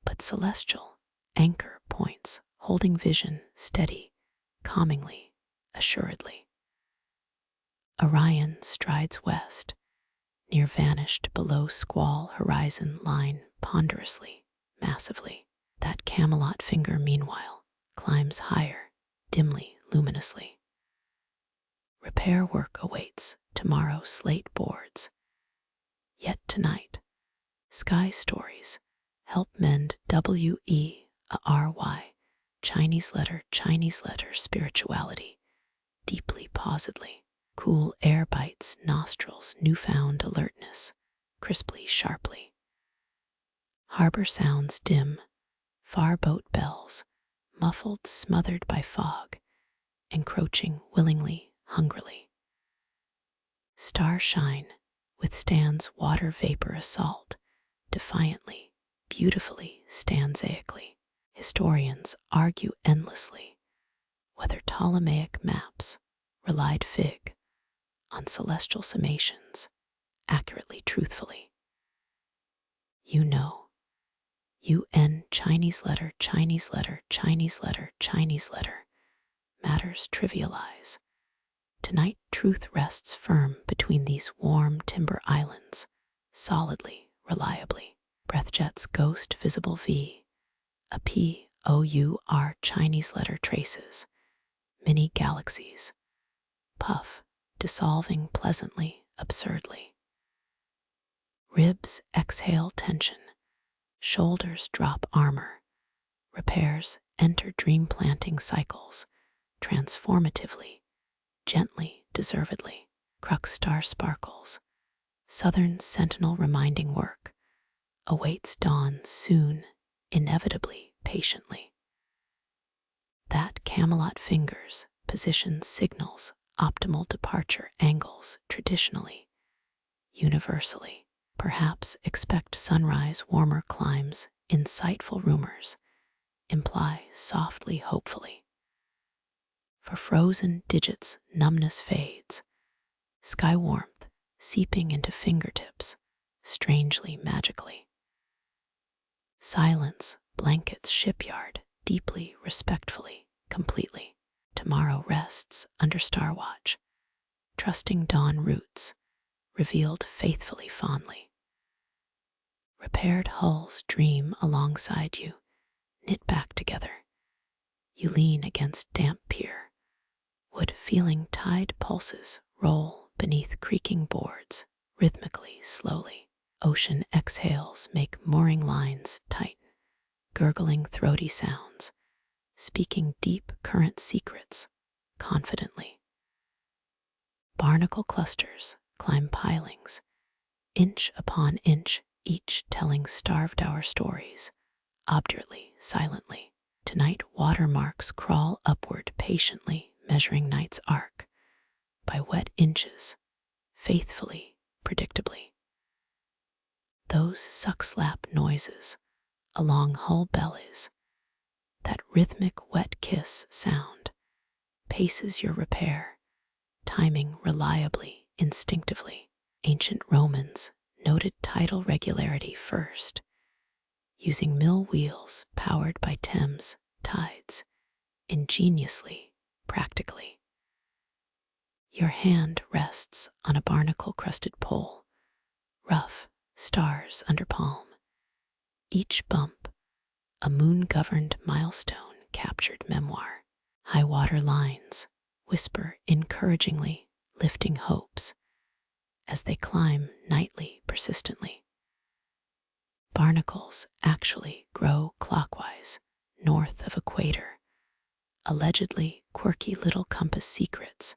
but celestial anchor points, holding vision steady, calmingly, assuredly. Orion strides west, near vanished below squall horizon line, ponderously, massively. That Camelot finger, meanwhile, climbs higher, dimly, luminously. Repair work awaits tomorrow, slate boards. Yet tonight, sky stories help mend WERY, Chinese letter, spirituality, deeply, pausedly. Cool air bites nostrils, newfound alertness, crisply, sharply. Harbor sounds dim, far boat bells, muffled, smothered by fog, encroaching willingly, hungrily. Star shine withstands water vapor assault, defiantly, beautifully, stanzaically. Historians argue endlessly whether Ptolemaic maps relied fig on celestial summations, accurately, truthfully. You know, UN, Chinese letter, matters trivialize. Tonight truth rests firm between these warm timber islands, solidly, reliably. Breathjet's ghost visible V, a POUR Chinese letter traces, mini galaxies, puff, dissolving pleasantly, absurdly. Ribs exhale tension, shoulders drop armor, repairs enter dream planting cycles, transformatively, gently, deservedly. Crux star sparkles, southern sentinel reminding work, awaits dawn soon, inevitably, patiently. That Camelot fingers position signals optimal departure angles traditionally, universally. Perhaps expect sunrise, warmer climes, insightful rumors imply softly, hopefully. For frozen digits, numbness fades, sky warmth seeping into fingertips, strangely magically. Silence blankets Shipyard deeply, respectfully, completely. Tomorrow rests under star watch, trusting dawn roots, revealed faithfully, fondly. Repaired hulls dream alongside you, knit back together. You lean against damp pier, wood feeling tide pulses roll beneath creaking boards, rhythmically, slowly. Ocean exhales make mooring lines tighten, gurgling throaty sounds, speaking deep current secrets, confidently. Barnacle clusters climb pilings, inch upon inch, each telling starved-hour stories, obdurately, silently. Tonight watermarks crawl upward patiently, measuring night's arc, by wet inches, faithfully, predictably. Those suck-slap noises along hull bellies, that rhythmic wet kiss sound, paces your repair, timing reliably, instinctively. Ancient Romans noted tidal regularity first, using mill wheels powered by Thames tides, ingeniously, practically. Your hand rests on a barnacle-crusted pole, rough, stars under palm. Each bump, a moon-governed milestone, captured memoir. High water lines whisper encouragingly, lifting hopes as they climb nightly, persistently. Barnacles actually grow clockwise, north of equator, allegedly quirky little compass secrets,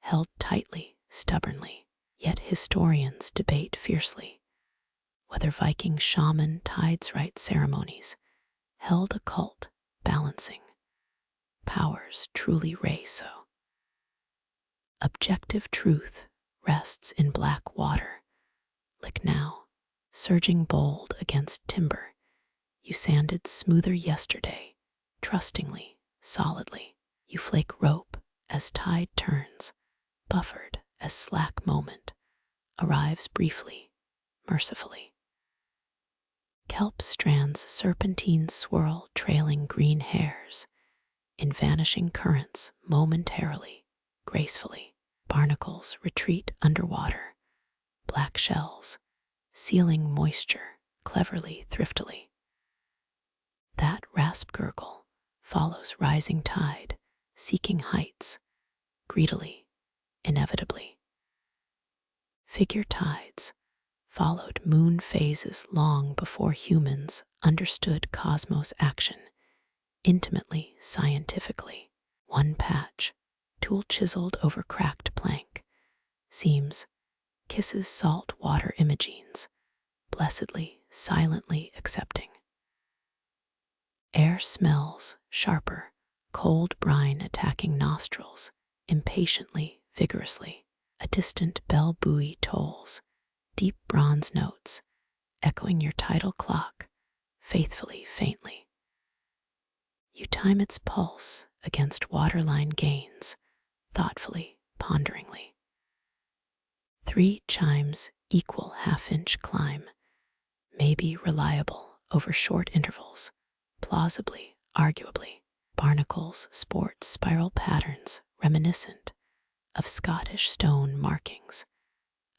held tightly, stubbornly. Yet historians debate fiercely whether Viking shaman tides right ceremonies held a cult balancing powers truly ray so. Objective truth rests in black water. Lick now, surging bold against timber, you sanded smoother yesterday, trustingly, solidly. You flake rope as tide turns, buffered as slack moment arrives briefly, mercifully. Kelp strands serpentine swirl, trailing green hairs in vanishing currents momentarily, gracefully. Barnacles retreat underwater, black shells sealing moisture cleverly, thriftily. That rasp gurgle follows rising tide, seeking heights, greedily, inevitably. Figure tides followed moon phases long before humans understood cosmos action, intimately, scientifically. One patch, tool chiseled over cracked plank, seems, kisses salt water imagines, blessedly, silently accepting. Air smells sharper, cold brine attacking nostrils, impatiently, vigorously. A distant bell buoy tolls, deep bronze notes, echoing your tidal clock, faithfully, faintly. You time its pulse against waterline gains, thoughtfully, ponderingly. 3 chimes equal half-inch climb, may be reliable over short intervals, plausibly, arguably. Barnacles sport spiral patterns reminiscent of Scottish stone markings,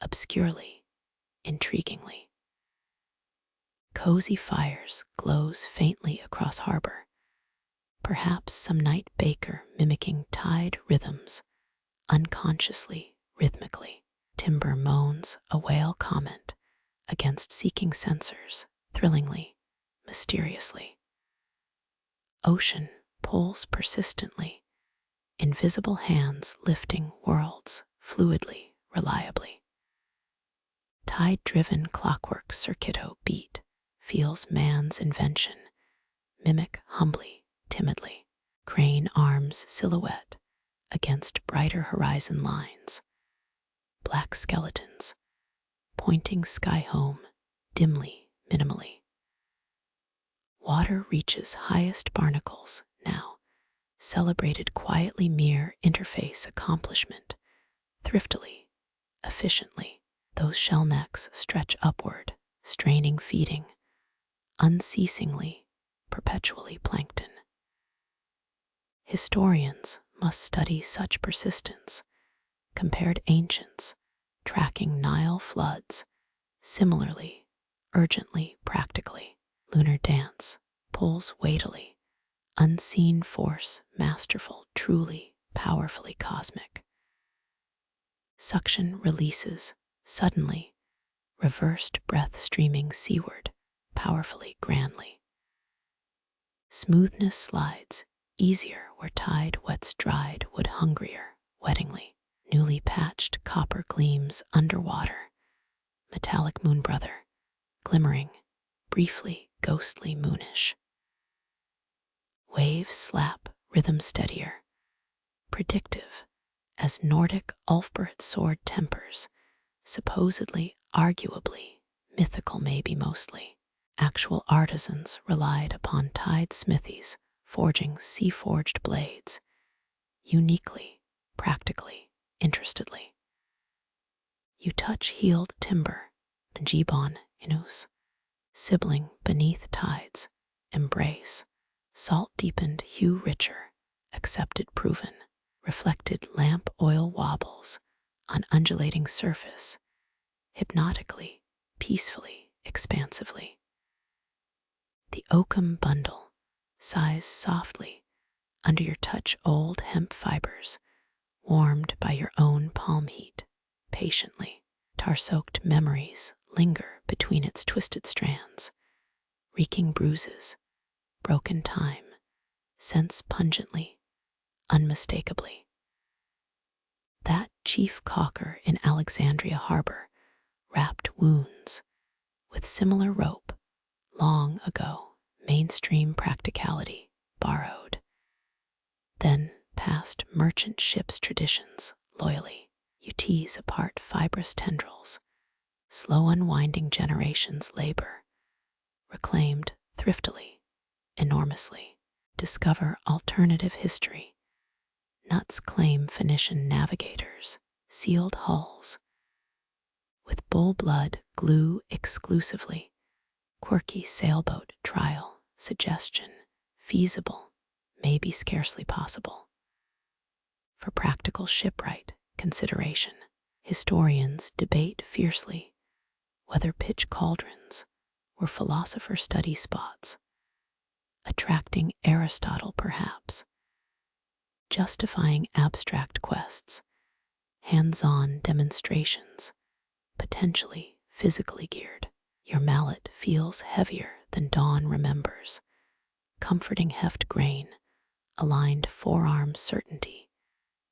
obscurely, intriguingly. Cozy fires glows faintly across harbor, perhaps some night baker mimicking tide rhythms, unconsciously, rhythmically. Timber moans a whale comment against seeking sensors, thrillingly, mysteriously. Ocean pulls persistently, invisible hands lifting worlds fluidly, reliably. Tide-driven clockwork circuito beat feels man's invention, mimic humbly, timidly. Crane arms silhouette against brighter horizon lines. Black skeletons, pointing sky home, dimly, minimally. Water reaches highest barnacles now, celebrated quietly, mere interface accomplishment, thriftily, efficiently. Those shell necks stretch upward, straining, feeding, unceasingly, perpetually plankton. Historians must study such persistence, compared ancients, tracking Nile floods, similarly, urgently, practically. Lunar dance pulls weightily, unseen force, masterful, truly, powerfully cosmic. Suction releases, suddenly, reversed breath streaming seaward, powerfully, grandly. Smoothness slides, easier where tide wets dried wood, hungrier, wettingly. Newly patched copper gleams underwater, metallic moon brother, glimmering, briefly, ghostly, moonish. Waves slap, rhythm steadier, predictive, as Nordic Ulfberht sword tempers, supposedly, arguably, mythical, maybe mostly. Actual artisans relied upon tide smithies, forging sea-forged blades, uniquely, practically, interestedly. You touch healed timber, and Gibon inus, sibling beneath tides, embrace, salt deepened, hue richer, accepted, proven, reflected lamp oil wobbles on undulating surface, hypnotically, peacefully, expansively. The oakum bundle sighs softly under your touch, old hemp fibers, warmed by your own palm heat, patiently. Tar-soaked memories linger between its twisted strands, reeking bruises, broken time, sense pungently, unmistakably. That chief caulker in Alexandria harbor wrapped wounds with similar rope, long ago, mainstream practicality, borrowed. Then past merchant ships' traditions, loyally, you tease apart fibrous tendrils, slow unwinding generations' labor, reclaimed thriftily, enormously. Discover alternative history. Nuts claim Phoenician navigators, sealed hulls, with bull blood glue exclusively, quirky sailboat trial, suggestion, feasible, maybe scarcely possible. For practical shipwright consideration, historians debate fiercely whether pitch cauldrons were philosopher study spots, attracting Aristotle perhaps, justifying abstract quests, hands-on demonstrations, potentially physically geared. Your mallet feels heavier than dawn remembers, comforting heft grain, aligned forearm certainty,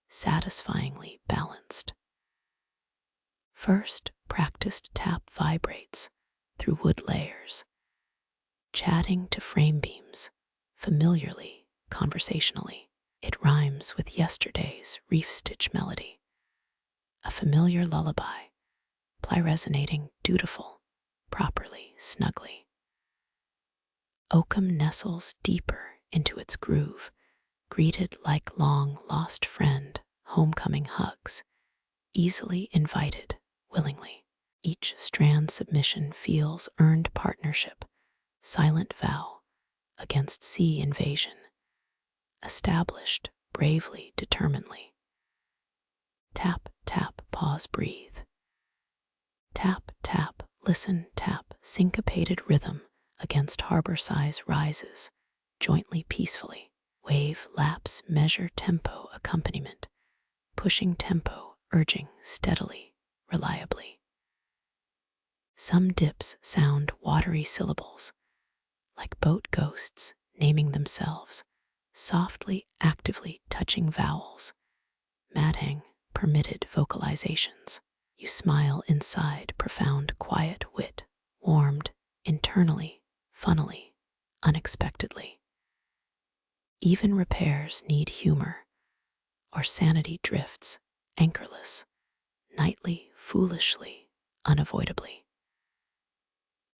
satisfyingly balanced. First practiced tap vibrates through wood layers, chatting to frame beams, familiarly, conversationally. It rhymes with yesterday's reef stitch melody, a familiar lullaby, ply resonating, dutiful, properly, snugly. Oakum nestles deeper into its groove, greeted like long-lost friend, homecoming hugs, easily invited, willingly. Each strand submission feels earned partnership, silent vow against sea invasion, established bravely, determinedly. Tap, tap, pause, breathe. Tap, tap, listen, tap, syncopated rhythm against harbor size rises, jointly, peacefully. Wave, lapse, measure, tempo, accompaniment, pushing tempo, urging, steadily, reliably. Some dips sound watery syllables, like boat ghosts naming themselves, softly, actively touching vowels, madhang, permitted vocalizations. You smile inside, profound, quiet wit, warmed, internally, funnily, unexpectedly. Even repairs need humor, or sanity drifts, anchorless, nightly, foolishly, unavoidably.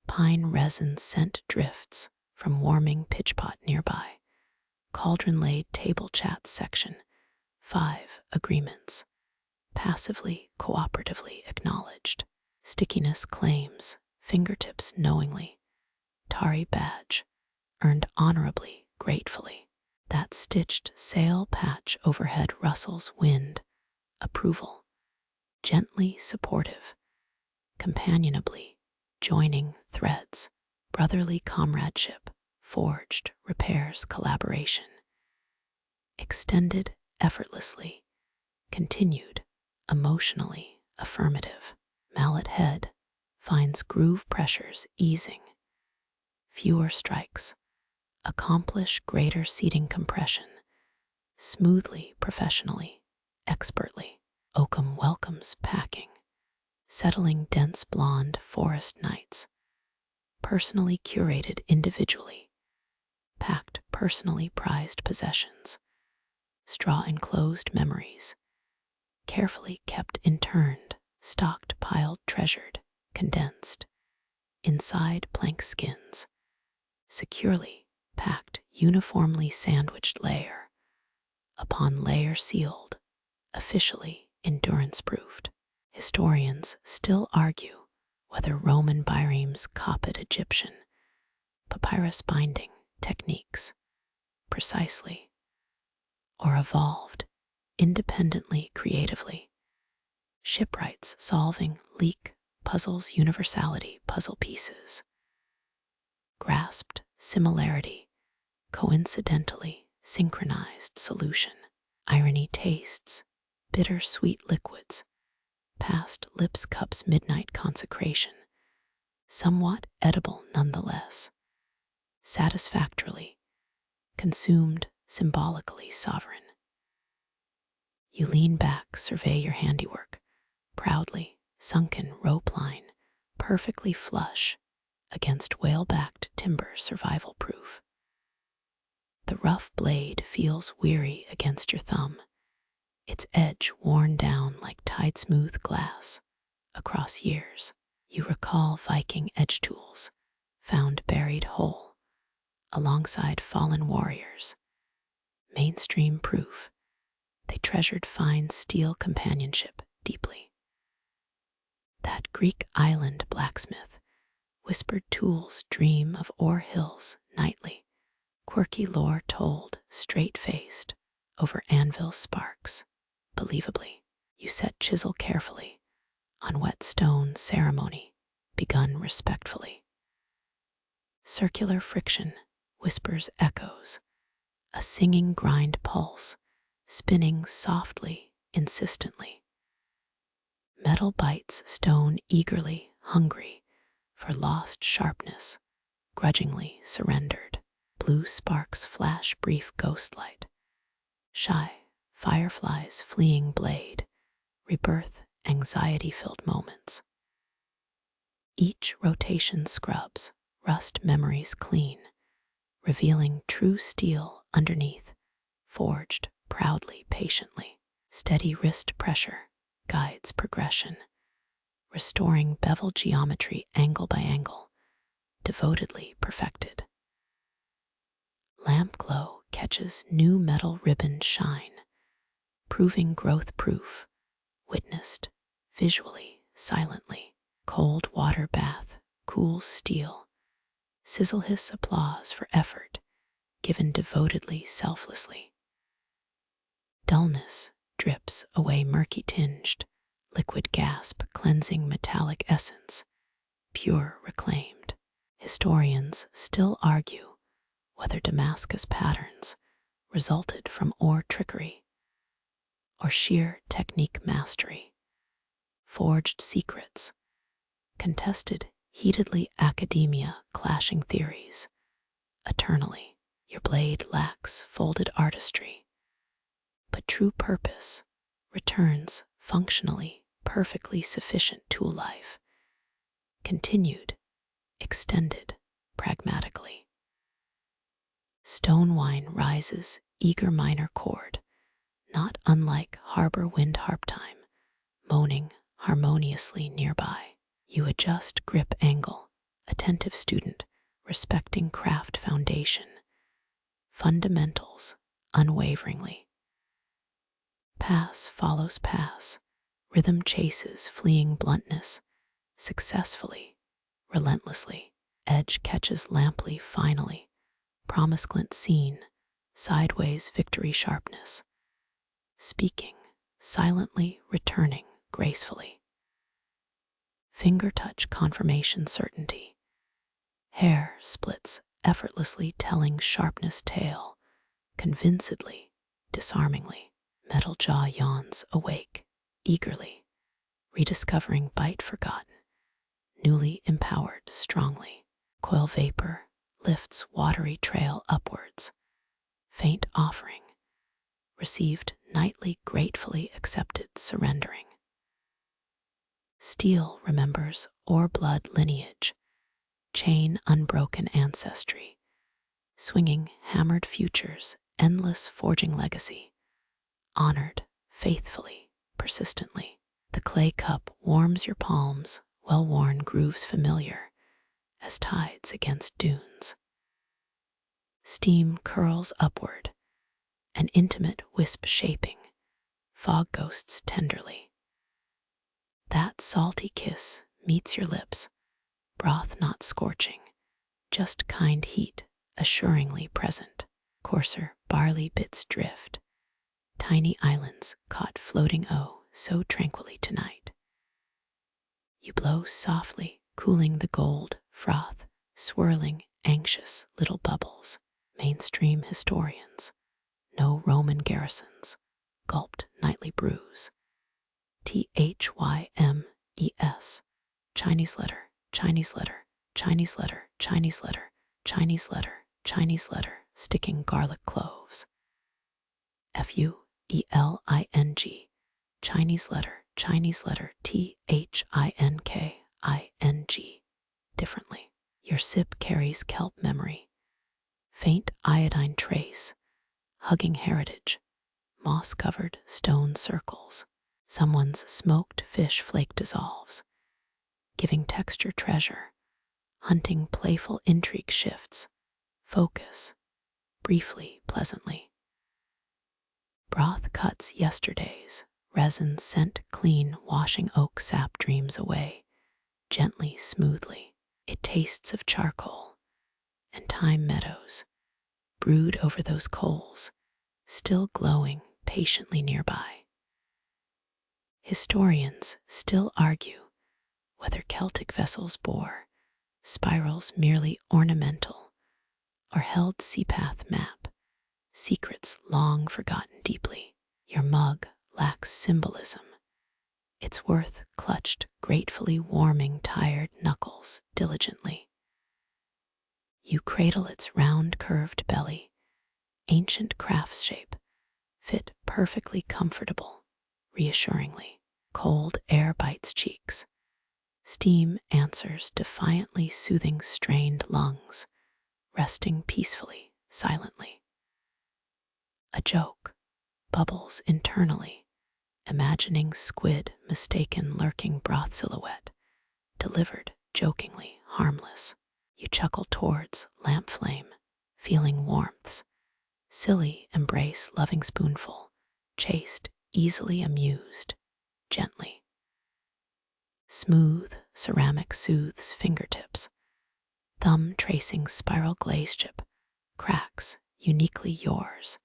Pine resin scent drifts from warming pitchpot nearby, cauldron-laid table chats section, 5 agreements, passively, cooperatively acknowledged. Stickiness claims, fingertips knowingly. Tarry badge, earned honorably, gratefully. That stitched sail patch overhead rustles wind, approval. Gently supportive, companionably, joining threads. Brotherly comradeship, forged, repairs collaboration. Extended effortlessly, continued, emotionally, affirmative. Mallet head finds groove pressures easing. Fewer strikes, accomplish greater seating compression. Smoothly, professionally, expertly. Oakum welcomes packing, settling dense blonde forest nights. Personally curated individually, packed personally prized possessions. Straw enclosed memories, carefully kept interned, stocked, piled, treasured, condensed. Inside plank skins, securely packed, uniformly sandwiched layer upon layer sealed, officially endurance-proofed. Historians still argue whether Roman biremes copied Egyptian papyrus binding techniques precisely, or evolved independently creatively. Shipwrights solving leak puzzles, universality, puzzle pieces. Grasped similarity, coincidentally synchronized solution. Irony tastes, bitter-sweet liquids, past lips cups midnight consecration, somewhat edible nonetheless, satisfactorily, consumed symbolically sovereign. You lean back, survey your handiwork, proudly, sunken rope line, perfectly flush against whale-backed timber, survival-proof. The rough blade feels weary against your thumb, its edge worn down like tide-smooth glass. Across years, you recall Viking edge tools, found buried whole, alongside fallen warriors. Mainstream proof, they treasured fine steel companionship deeply. That Greek island blacksmith, whispered tools dream of ore hills nightly. Quirky lore told, straight-faced, over anvil sparks. Believably, you set chisel carefully, on wet stone ceremony, begun respectfully. Circular friction, whispers echoes, a singing grind pulse, spinning softly, insistently. Metal bites stone eagerly, hungry for lost sharpness, grudgingly surrendered. Blue sparks flash brief ghostlight. Shy fireflies fleeing blade, rebirth anxiety-filled moments. Each rotation scrubs, rust memories clean, revealing true steel underneath, forged proudly, patiently. Steady wrist pressure guides progression, restoring bevel geometry angle by angle, devotedly perfected. Lamp glow catches new metal ribbon shine, proving growth proof, witnessed visually, silently. Cold water bath cools steel, sizzle hiss applause for effort, given devotedly, selflessly. Dullness drips away murky tinged, liquid gasp cleansing metallic essence, pure reclaimed. Historians still argue whether Damascus patterns resulted from ore trickery or sheer technique mastery. Forged secrets, contested heatedly, academia clashing theories. Eternally, your blade lacks folded artistry, but true purpose returns functionally, perfectly sufficient tool life, continued, extended, pragmatically. Stone wine rises, eager minor chord, not unlike harbor wind harp time, moaning harmoniously nearby. You adjust grip angle, attentive student, respecting craft foundation, fundamentals, unwaveringly. Pass follows pass, rhythm chases fleeing bluntness, successfully, relentlessly. Edge catches lamply finally, promise glint seen, sideways victory sharpness. Speaking, silently returning gracefully. Finger touch confirmation certainty. Hair splits effortlessly telling sharpness tale, convincedly, disarmingly. Metal jaw yawns awake, eagerly, rediscovering bite forgotten, newly empowered strongly. Coil vapor lifts watery trail upwards, faint offering, received nightly gratefully accepted surrendering. Steel remembers ore blood lineage, chain unbroken ancestry, swinging hammered futures, endless forging legacy, honored faithfully, persistently. The clay cup warms your palms, well-worn grooves familiar as tides against dunes. Steam curls upward, an intimate wisp shaping, fog ghosts tenderly. That salty kiss meets your lips, broth not scorching, just kind heat assuringly present. Coarser barley bits drift, tiny islands caught floating so tranquilly tonight. You blow softly, cooling the gold froth, swirling anxious little bubbles. Mainstream historians, no Roman garrisons, gulped nightly brews. THYMES, Chinese letter, Chinese letter, Chinese letter, Chinese letter, Chinese letter, Chinese letter, sticking garlic cloves. FUELING, Chinese letter, THINKING, differently. Your sip carries kelp memory, faint iodine trace, hugging heritage, moss-covered stone circles. Someone's smoked fish flake dissolves, giving texture treasure, hunting playful intrigue shifts, focus, briefly, pleasantly. Broth cuts yesterdays, resin scent clean, washing oak sap dreams away, gently, smoothly. It tastes of charcoal and thyme meadows, brewed over those coals, still glowing patiently nearby. Historians still argue whether Celtic vessels bore spirals merely ornamental or held seapath map, secrets long forgotten deeply. Your mug lacks symbolism, its worth clutched gratefully, warming tired knuckles diligently. You cradle its round curved belly, ancient crafts shape, fit perfectly comfortable, reassuringly. Cold air bites cheeks, steam answers defiantly, soothing strained lungs, resting peacefully, silently. A joke bubbles internally, imagining squid mistaken lurking broth silhouette, delivered jokingly, harmless. You chuckle towards lamp flame, feeling warmths, silly embrace loving spoonful, chaste, easily amused, gently. Smooth ceramic soothes fingertips, thumb tracing spiral glaze chip, cracks uniquely yours,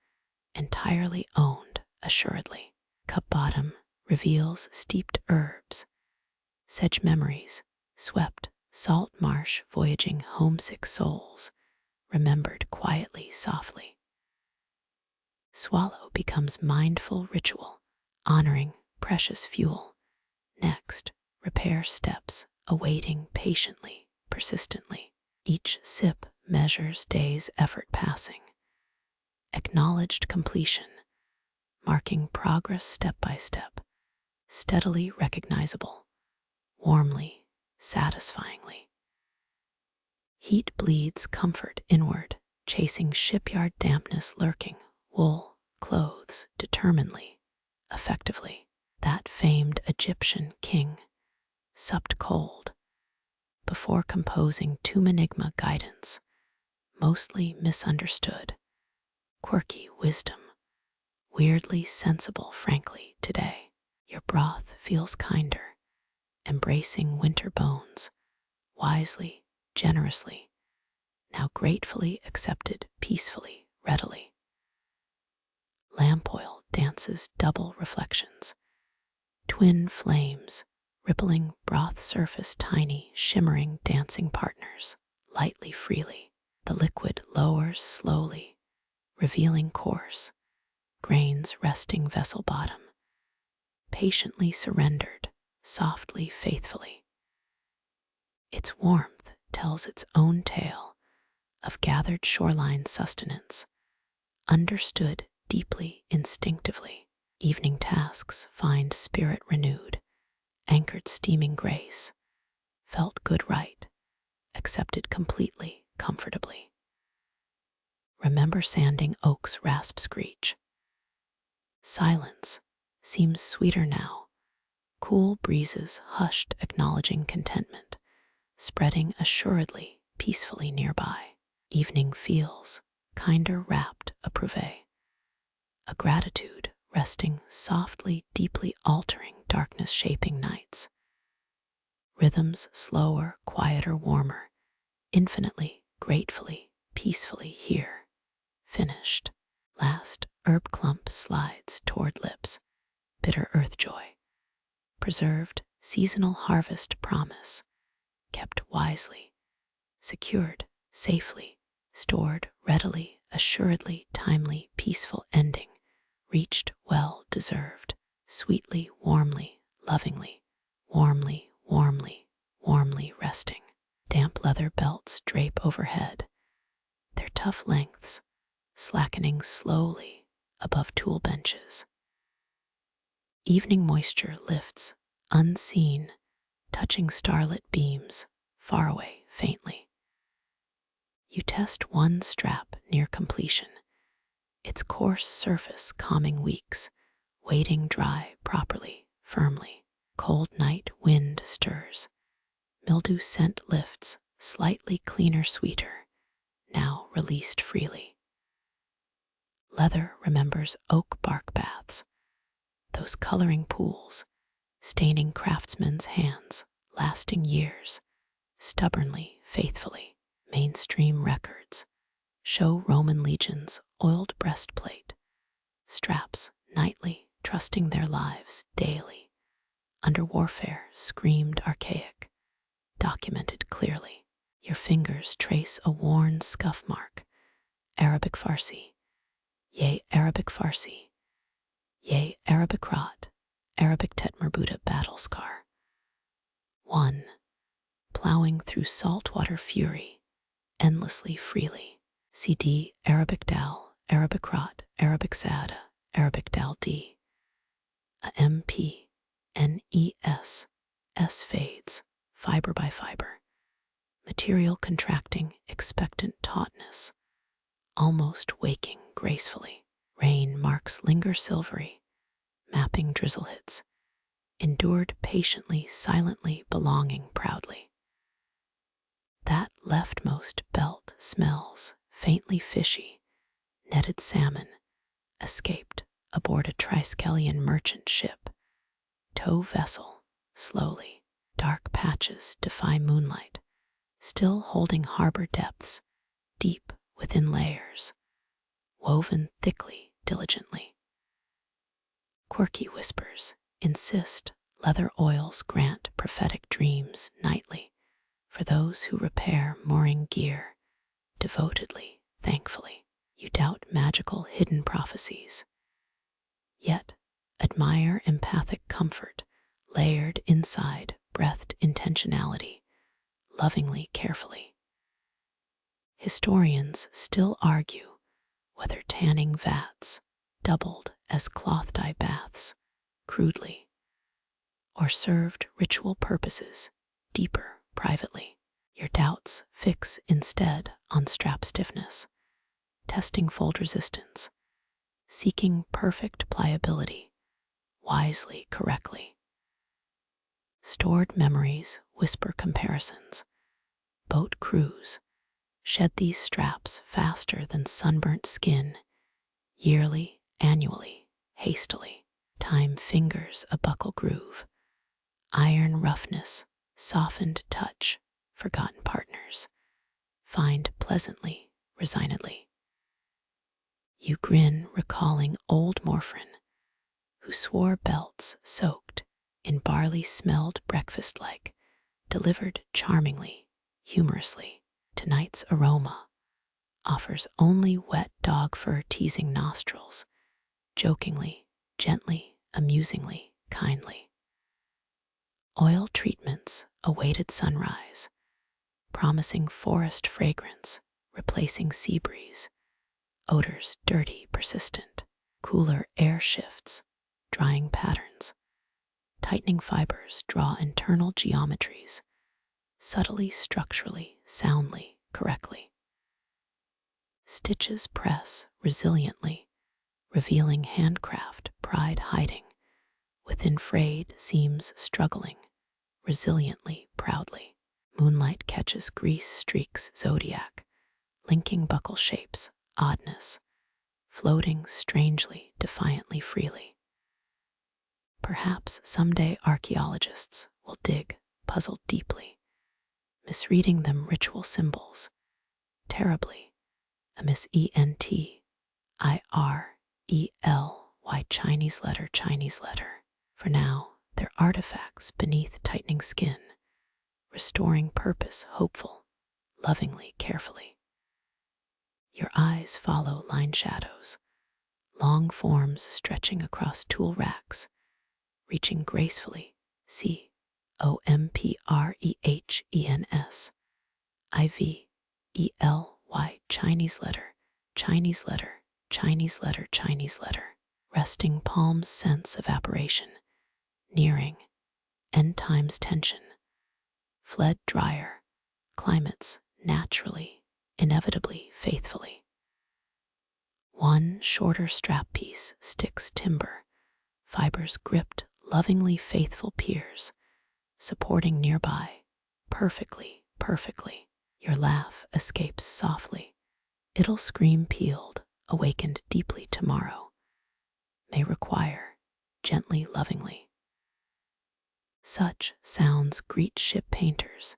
entirely owned assuredly. Cup bottom reveals steeped herbs, sedge memories, swept salt marsh voyaging homesick souls, remembered quietly, softly. Swallow becomes mindful ritual, honoring precious fuel. Next, repair steps, awaiting patiently, persistently. Each sip measures days' effort passing. Acknowledged completion, marking progress step by step, steadily recognizable, warmly, satisfyingly. Heat bleeds comfort inward, chasing shipyard dampness lurking, wool, clothes, determinedly, effectively. That famed Egyptian king supped cold before composing Tomb Enigma guidance, mostly misunderstood, quirky wisdom, weirdly sensible frankly today. Your broth feels kinder, embracing winter bones, wisely, generously, now gratefully accepted peacefully, readily. Lamp oil dances double reflections, twin flames, rippling broth surface, tiny, shimmering, dancing partners, lightly, freely. The liquid lowers slowly, revealing course, grains resting vessel bottom, patiently surrendered, softly, faithfully. Its warmth tells its own tale of gathered shoreline sustenance, understood deeply, instinctively. Evening tasks find spirit renewed, anchored steaming grace, felt good right, accepted completely, comfortably. Remember sanding oak's rasp screech. Silence seems sweeter now, cool breezes hushed, acknowledging contentment, spreading assuredly, peacefully nearby. Evening feels kinder wrapped, approuve, a gratitude resting softly, deeply altering darkness shaping nights. Rhythms slower, quieter, warmer, infinitely, gratefully, peacefully here, finished. Last herb clump slides toward lips, bitter earth joy, preserved seasonal harvest promise, kept wisely, secured, safely, stored readily, assuredly, timely, peaceful ending, reached, well deserved, sweetly, warmly, lovingly, warmly, warmly, warmly resting. Damp leather belts drape overhead, their tough lengths slackening slowly above tool benches. Evening moisture lifts, unseen, touching starlit beams, far away, faintly. You test one strap near completion, its coarse surface calming weeks, waiting dry properly, firmly. Cold night wind stirs, mildew scent lifts, slightly cleaner, sweeter, now released freely. Leather remembers oak bark baths, those coloring pools, staining craftsmen's hands, lasting years, stubbornly, faithfully. Mainstream records show Roman legions, oiled breastplate, straps nightly, trusting their lives daily. Under warfare, screamed archaic, documented clearly. Your fingers trace a worn scuff mark, Arabic Farsi, yea, Arabic Farsi, yea, Arabic rot, Arabic Tetmerbuda battle scar. 1. Plowing through saltwater fury, endlessly, freely. CD, Arabic dal, Arabic rot, Arabic sada, Arabic dal d. A MP, NES, S fades, fiber by fiber. Material contracting, expectant tautness, almost waking gracefully. Rain marks linger silvery, mapping drizzle hits, endured patiently, silently, belonging proudly. That leftmost belt smells faintly fishy, netted salmon, escaped aboard a Triskelion merchant ship. Tow vessel, slowly, dark patches defy moonlight, still holding harbor depths, deep within layers, woven thickly, diligently. Quirky whispers insist leather oils grant prophetic dreams nightly for those who repair mooring gear, devotedly, thankfully. You doubt magical hidden prophecies, yet admire empathic comfort, layered inside, breathed intentionality, lovingly, carefully. Historians still argue whether tanning vats doubled as cloth dye baths, crudely, or served ritual purposes, deeper, privately. Your doubts fix instead on strap stiffness, testing fold resistance, seeking perfect pliability, wisely, correctly. Stored memories whisper comparisons. Boat crews shed these straps faster than sunburnt skin, yearly, annually, hastily. Time fingers a buckle groove, Iron roughness, softened touch, forgotten partners, find pleasantly, resignedly. You grin, recalling old Morphrin, who swore belts soaked in barley smelled breakfast like, delivered charmingly, humorously. Tonight's aroma offers only wet dog fur teasing nostrils, jokingly, gently, amusingly, kindly. Oil treatments awaited sunrise, promising forest fragrance, replacing sea breeze. Odors dirty, persistent. Cooler air shifts, drying patterns. Tightening fibers draw internal geometries, subtly, structurally, soundly, correctly. Stitches press resiliently, revealing handcraft, pride hiding. Within frayed seams struggling, resiliently, proudly. Moonlight catches grease streaks zodiac, linking buckle shapes, oddness, floating strangely, defiantly, freely. Perhaps someday archaeologists will dig, puzzled deeply, misreading them ritual symbols, terribly, amiss ENTIRELY Chinese letter. For now, they're artifacts beneath tightening skin, restoring purpose, hopeful, lovingly, carefully. Your eyes follow line shadows, long forms stretching across tool racks, reaching gracefully, COMPREHENS, IVELY Chinese letter, resting palms sense evaporation, nearing, end times tension, fled drier, climates naturally, inevitably, faithfully. One shorter strap piece sticks timber, fibers gripped, lovingly faithful peers, supporting nearby, perfectly, perfectly. Your laugh escapes softly. It'll scream peeled, awakened deeply tomorrow. May require, gently, lovingly. Such sounds greet ship painters,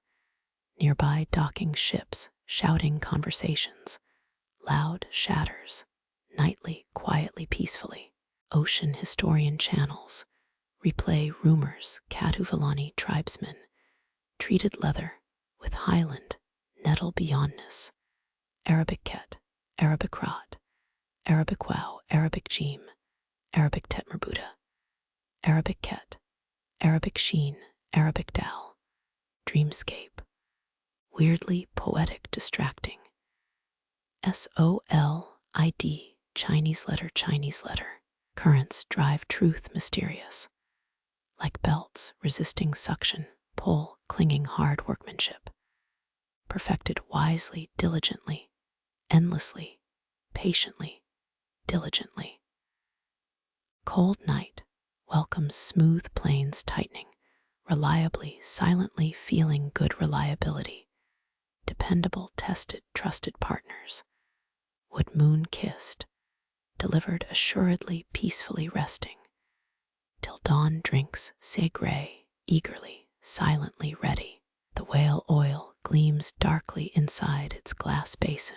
nearby docking ships, shouting conversations, loud shatters, nightly, quietly, peacefully. Ocean historian channels replay rumors, Katuvalani tribesmen, treated leather with highland, nettle beyondness, Arabic ket, Arabic rod, Arabic wow, Arabic jeem, Arabic tetmerbuda, Arabic ket, Arabic sheen, Arabic dal, dreamscape, weirdly poetic, distracting. SOLID, Chinese letter. Currents drive truth mysterious, like belts resisting suction, pull, clinging hard workmanship, perfected wisely, diligently, endlessly, patiently, diligently. Cold night welcomes smooth plains tightening, reliably, silently, feeling good reliability, dependable, tested, trusted partners. Wood moon kissed, delivered assuredly, peacefully resting, till dawn drinks say gray, eagerly, silently ready. The whale oil gleams darkly inside its glass basin,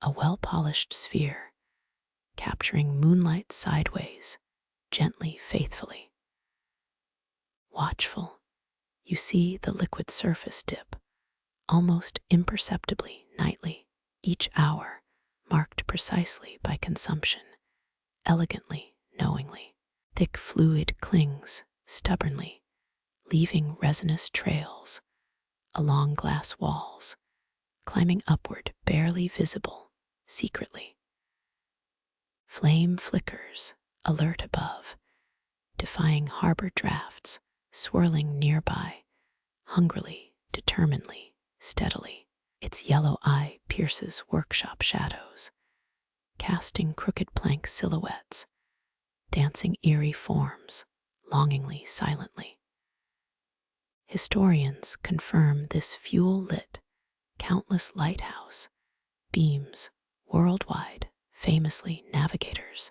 a well-polished sphere, capturing moonlight sideways, gently, faithfully. Watchful, you see the liquid surface dip, almost imperceptibly, nightly, each hour marked precisely by consumption, elegantly, knowingly. Thick fluid clings stubbornly, leaving resinous trails along glass walls, climbing upward, barely visible, secretly. Flame flickers, alert above, defying harbor drafts, swirling nearby, hungrily, determinedly, steadily. Its yellow eye pierces workshop shadows, casting crooked plank silhouettes, dancing eerie forms, longingly, silently. Historians confirm this fuel-lit, countless lighthouse beams worldwide, famously navigators,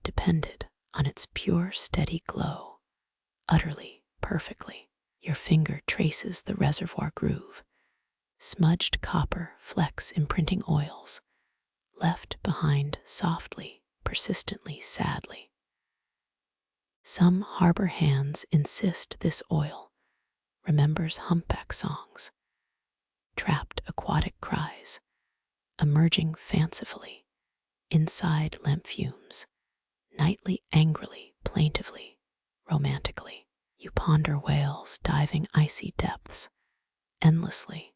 depended on its pure, steady glow, utterly, perfectly. Your finger traces the reservoir groove. Smudged copper flecks imprinting oils, left behind softly, persistently, sadly. Some harbor hands insist this oil remembers humpback songs, trapped aquatic cries, emerging fancifully, inside lamp fumes, nightly, angrily, plaintively, romantically. You ponder whales diving icy depths, endlessly,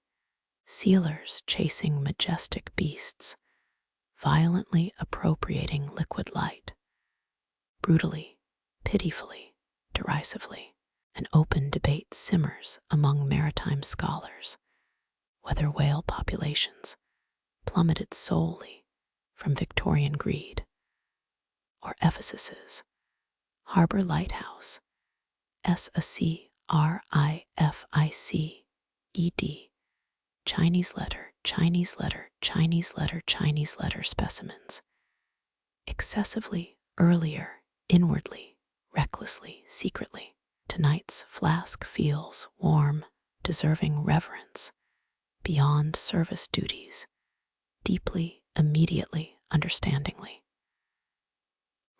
sealers chasing majestic beasts, violently appropriating liquid light, brutally, pitifully, derisively. An open debate simmers among maritime scholars, whether whale populations plummeted solely from Victorian greed, or Ephesus's harbor lighthouse, SACRIFICED, Chinese letter, Chinese letter, Chinese letter, Chinese letter specimens, excessively earlier, inwardly, recklessly, secretly. Tonight's flask feels warm, deserving reverence, beyond service duties, deeply, immediately, understandingly.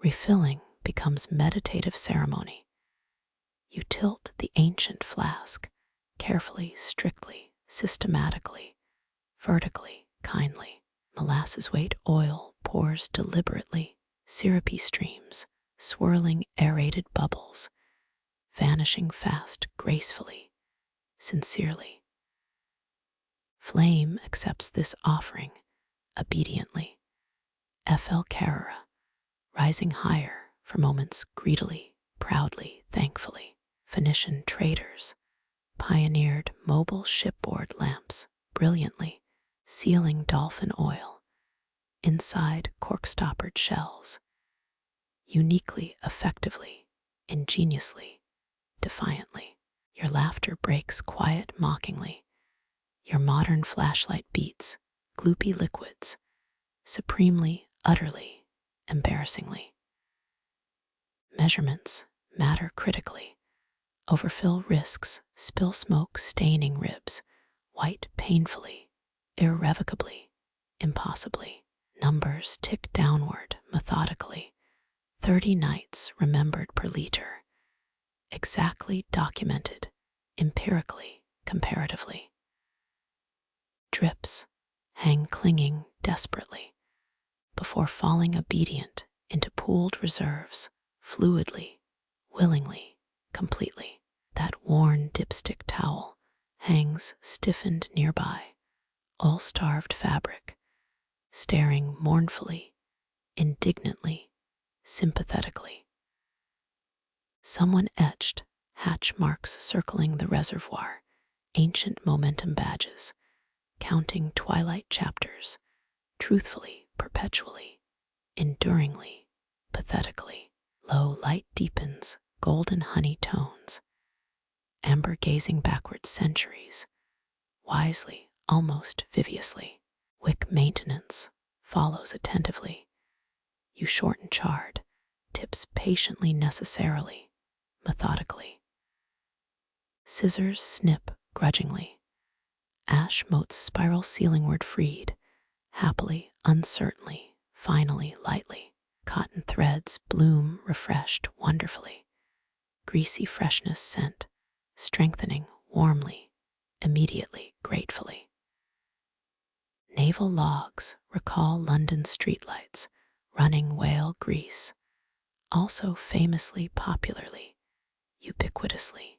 Refilling becomes meditative ceremony. You tilt the ancient flask, carefully, strictly, systematically, vertically, kindly. Molasses weight oil pours deliberately, syrupy streams, swirling aerated bubbles, vanishing fast, gracefully, sincerely. Flame accepts this offering obediently. FL Carrera, rising higher for moments greedily, proudly, thankfully. Phoenician traders pioneered mobile shipboard lamps brilliantly, sealing dolphin oil inside cork-stoppered shells, uniquely, effectively, ingeniously, defiantly. Your laughter breaks quiet mockingly. Your modern flashlight beats gloopy liquids, supremely, utterly, embarrassingly. Measurements matter critically. Overfill risks, spill smoke staining ribs, white painfully, irrevocably, impossibly. Numbers tick downward methodically. 30 nights remembered per liter. Exactly documented, empirically, comparatively. Drips hang clinging desperately before falling obedient into pooled reserves, fluidly, willingly, completely. That worn dipstick towel hangs stiffened nearby, all-starved fabric, staring mournfully, indignantly, sympathetically. Someone etched hatch marks circling the reservoir, ancient momentum badges, counting twilight chapters, truthfully, perpetually, enduringly, pathetically. Low light deepens, golden honey tones, amber gazing backward centuries, wisely, almost viviously. Wick maintenance follows attentively. You shorten chard, tips patiently, necessarily, methodically. Scissors snip grudgingly. Ash motes spiral ceilingward freed, happily, uncertainly, finally, lightly. Cotton threads bloom refreshed wonderfully. Greasy freshness scent, strengthening warmly, immediately, gratefully. Naval logs recall London streetlights, running whale grease, also famously, popularly, ubiquitously,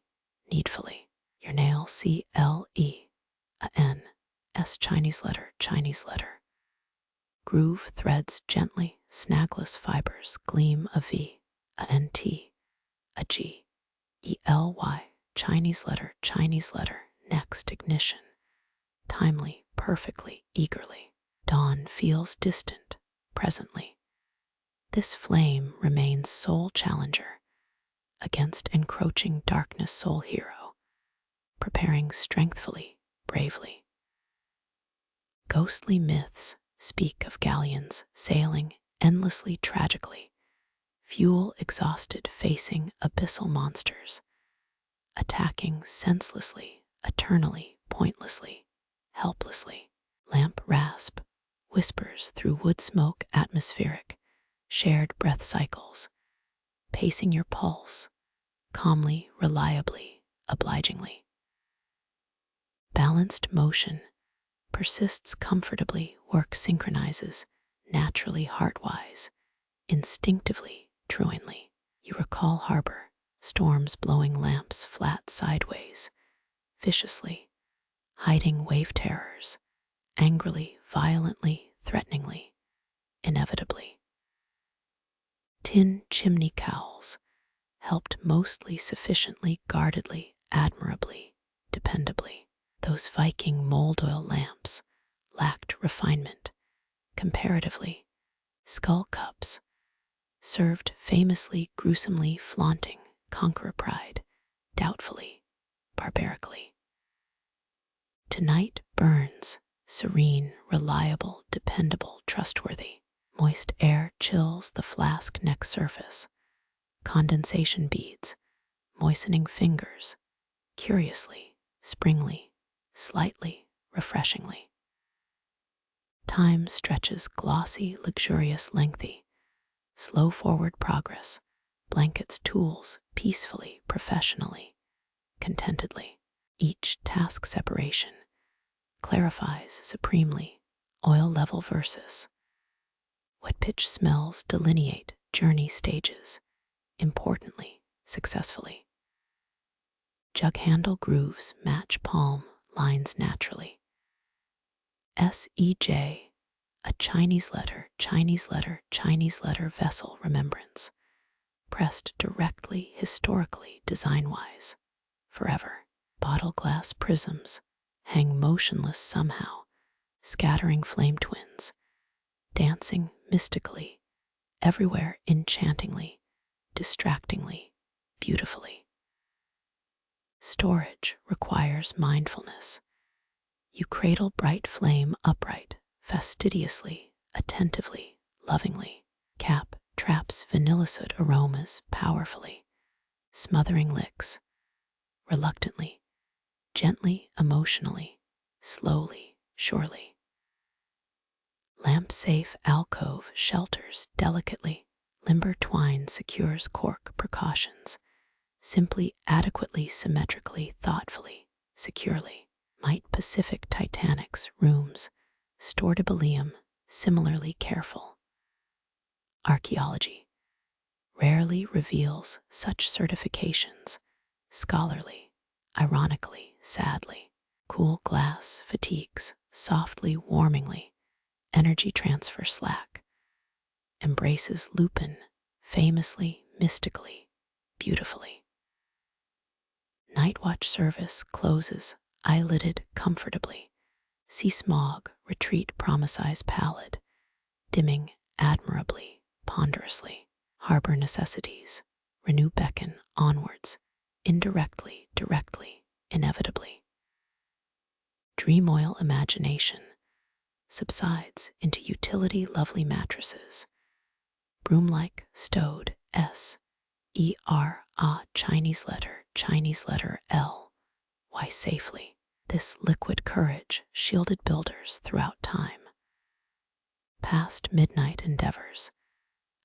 needfully. Your nail CLE, a N, S Chinese letter, Chinese letter. Groove threads gently, snagless fibers gleam a V, a NT, a G, ELY, Chinese letter, Chinese letter. Next ignition, timely, perfectly, eagerly. Dawn feels distant, presently. This flame remains sole challenger against encroaching darkness, sole hero, preparing strengthfully, bravely. Ghostly myths speak of galleons sailing endlessly, tragically, fuel exhausted, facing abyssal monsters, attacking senselessly, eternally, pointlessly, helplessly. Lamp rasp, whispers through wood smoke atmospheric, shared breath cycles, pacing your pulse, calmly, reliably, obligingly. Balanced motion, persists comfortably, work synchronizes, naturally heartwise, instinctively, truantly. You recall harbor, storms blowing lamps flat sideways, viciously, hiding wave terrors, angrily, violently, threateningly, inevitably. Tin chimney cowls, helped mostly sufficiently, guardedly, admirably, dependably. Those Viking mold oil lamps lacked refinement, comparatively. Skull cups, served famously, gruesomely, flaunting, conqueror pride, doubtfully, barbarically. Tonight burns, serene, reliable, dependable, trustworthy. Moist air chills the flask neck surface. Condensation beads, moistening fingers, curiously, springly, slightly, refreshingly. Time stretches glossy, luxurious, lengthy. Slow forward progress, blankets tools, peacefully, professionally, contentedly. Each task separation clarifies supremely, oil level versus. Wet pitch smells delineate journey stages, importantly, successfully. Jug handle grooves match palm lines naturally. SEJ, a Chinese letter, vessel remembrance, pressed directly, historically, design-wise, forever. Bottle glass prisms hang motionless somehow, scattering flame twins, dancing mystically, everywhere enchantingly, distractingly, beautifully. Storage requires mindfulness. You cradle bright flame upright, fastidiously, attentively, lovingly. Cap traps vanillicid aromas powerfully, smothering licks, reluctantly, gently, emotionally, slowly, surely. Lamp-safe alcove shelters delicately, limber twine secures cork precautions, simply, adequately, symmetrically, thoughtfully, securely. Might Pacific Titanic's rooms, Stortibullium, similarly careful. Archaeology rarely reveals such certifications, scholarly, ironically, sadly. Cool glass fatigues, softly, warmingly, energy transfer slack, embraces lupin, famously, mystically, beautifully. Night watch service closes, eyelidded comfortably. Sea smog, retreat promise pallid, dimming admirably, ponderously. Harbor necessities, renew beckon onwards, indirectly, directly, inevitably. Dream oil imagination subsides into utility lovely mattresses, broom-like stowed S-E-R-A Chinese letter L, why safely. This liquid courage shielded builders throughout time. Past midnight endeavors,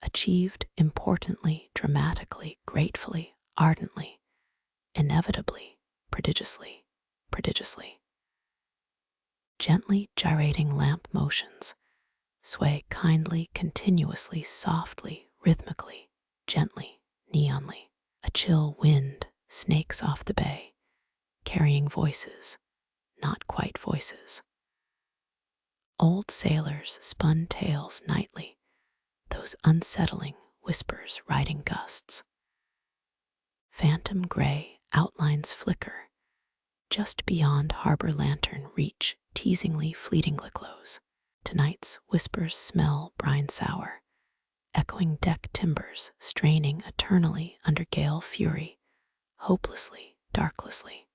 achieved importantly, dramatically, gratefully, ardently, inevitably, prodigiously, prodigiously. Gently gyrating lamp motions sway kindly, continuously, softly, rhythmically, gently, neonly. A chill wind snakes off the bay, carrying voices, not quite voices. Old sailors spun tales nightly, those unsettling whispers riding gusts. Phantom gray outlines flicker, just beyond harbor lantern reach, teasingly, fleetingly close. Tonight's whispers smell brine sour, echoing deck timbers, straining eternally under gale fury, hopelessly, darklessly.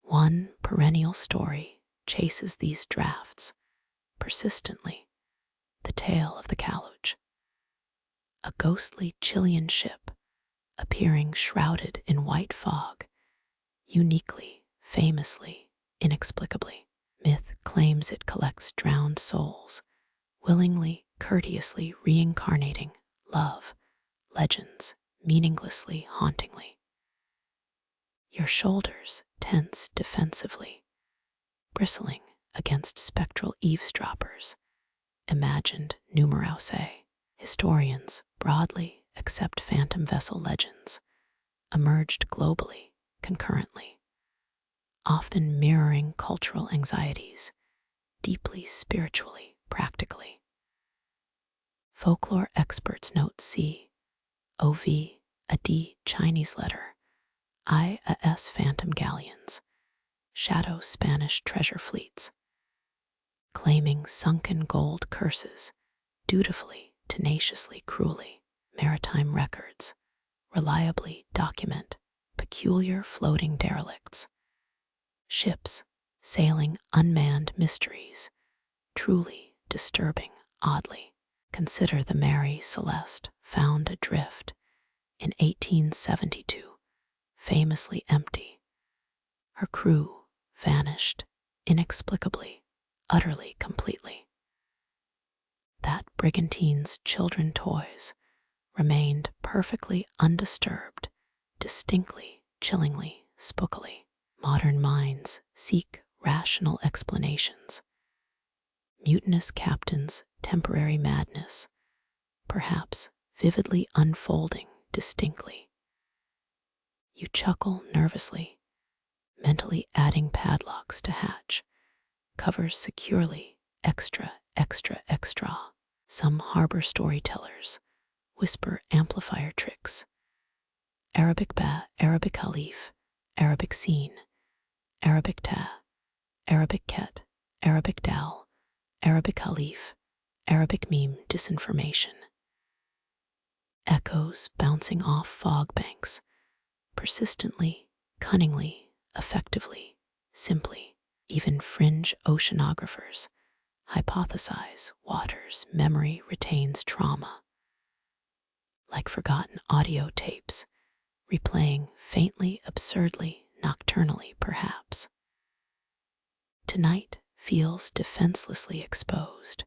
One perennial story chases these drafts, persistently, the tale of the Caluge. A ghostly Chilean ship, appearing shrouded in white fog, uniquely, famously, inexplicably. Myth claims it collects drowned souls, willingly, courteously reincarnating love, legends, meaninglessly, hauntingly. Your shoulders tense defensively, bristling against spectral eavesdroppers, imagined numerause. Historians broadly accept phantom vessel legends, emerged globally, concurrently, often mirroring cultural anxieties, deeply spiritually, practically. Folklore experts note C, OV, a D Chinese letter, I a S phantom galleons, shadow Spanish treasure fleets, claiming sunken gold curses, dutifully, tenaciously, cruelly. Maritime records reliably document peculiar floating derelicts, ships sailing unmanned mysteries, truly disturbing, oddly. Consider the Mary Celeste, found adrift in 1872, famously empty. Her crew vanished inexplicably, utterly, completely. That brigantine's children toys remained perfectly undisturbed, distinctly, chillingly, spookily. Modern minds seek rational explanations. Mutinous captains' temporary madness, perhaps vividly unfolding distinctly. You chuckle nervously, mentally adding padlocks to hatch, covers securely, extra, extra, extra. Some harbor storytellers whisper amplifier tricks. Arabic ba, Arabic alif, Arabic scene, Arabic ta, Arabic ket, Arabic dal, Arabic alif, Arabic meme disinformation. Echoes bouncing off fog banks, persistently, cunningly, effectively, simply. Even fringe oceanographers hypothesize water's memory retains trauma. Like forgotten audio tapes, replaying faintly, absurdly, nocturnally, perhaps. Tonight feels defenselessly exposed.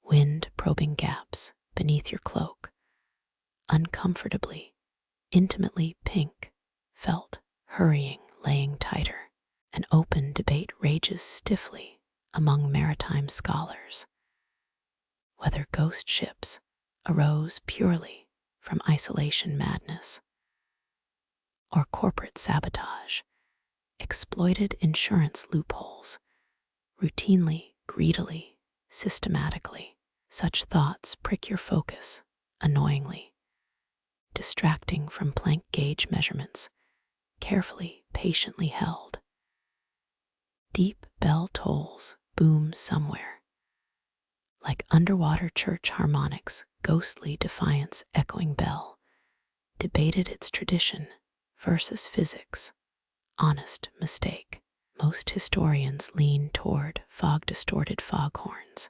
Wind probing gaps beneath your cloak, uncomfortably, intimately pink, felt, hurrying, laying tighter. An open debate rages stiffly among maritime scholars. Whether ghost ships arose purely from isolation madness, or corporate sabotage exploited insurance loopholes, routinely, greedily, systematically. Such thoughts prick your focus, annoyingly, distracting from plank gauge measurements, carefully, patiently held. Deep bell tolls boom somewhere. Like underwater church harmonics, ghostly defiance echoing bell, debated its tradition versus physics. Honest mistake. Most historians lean toward fog-distorted foghorns.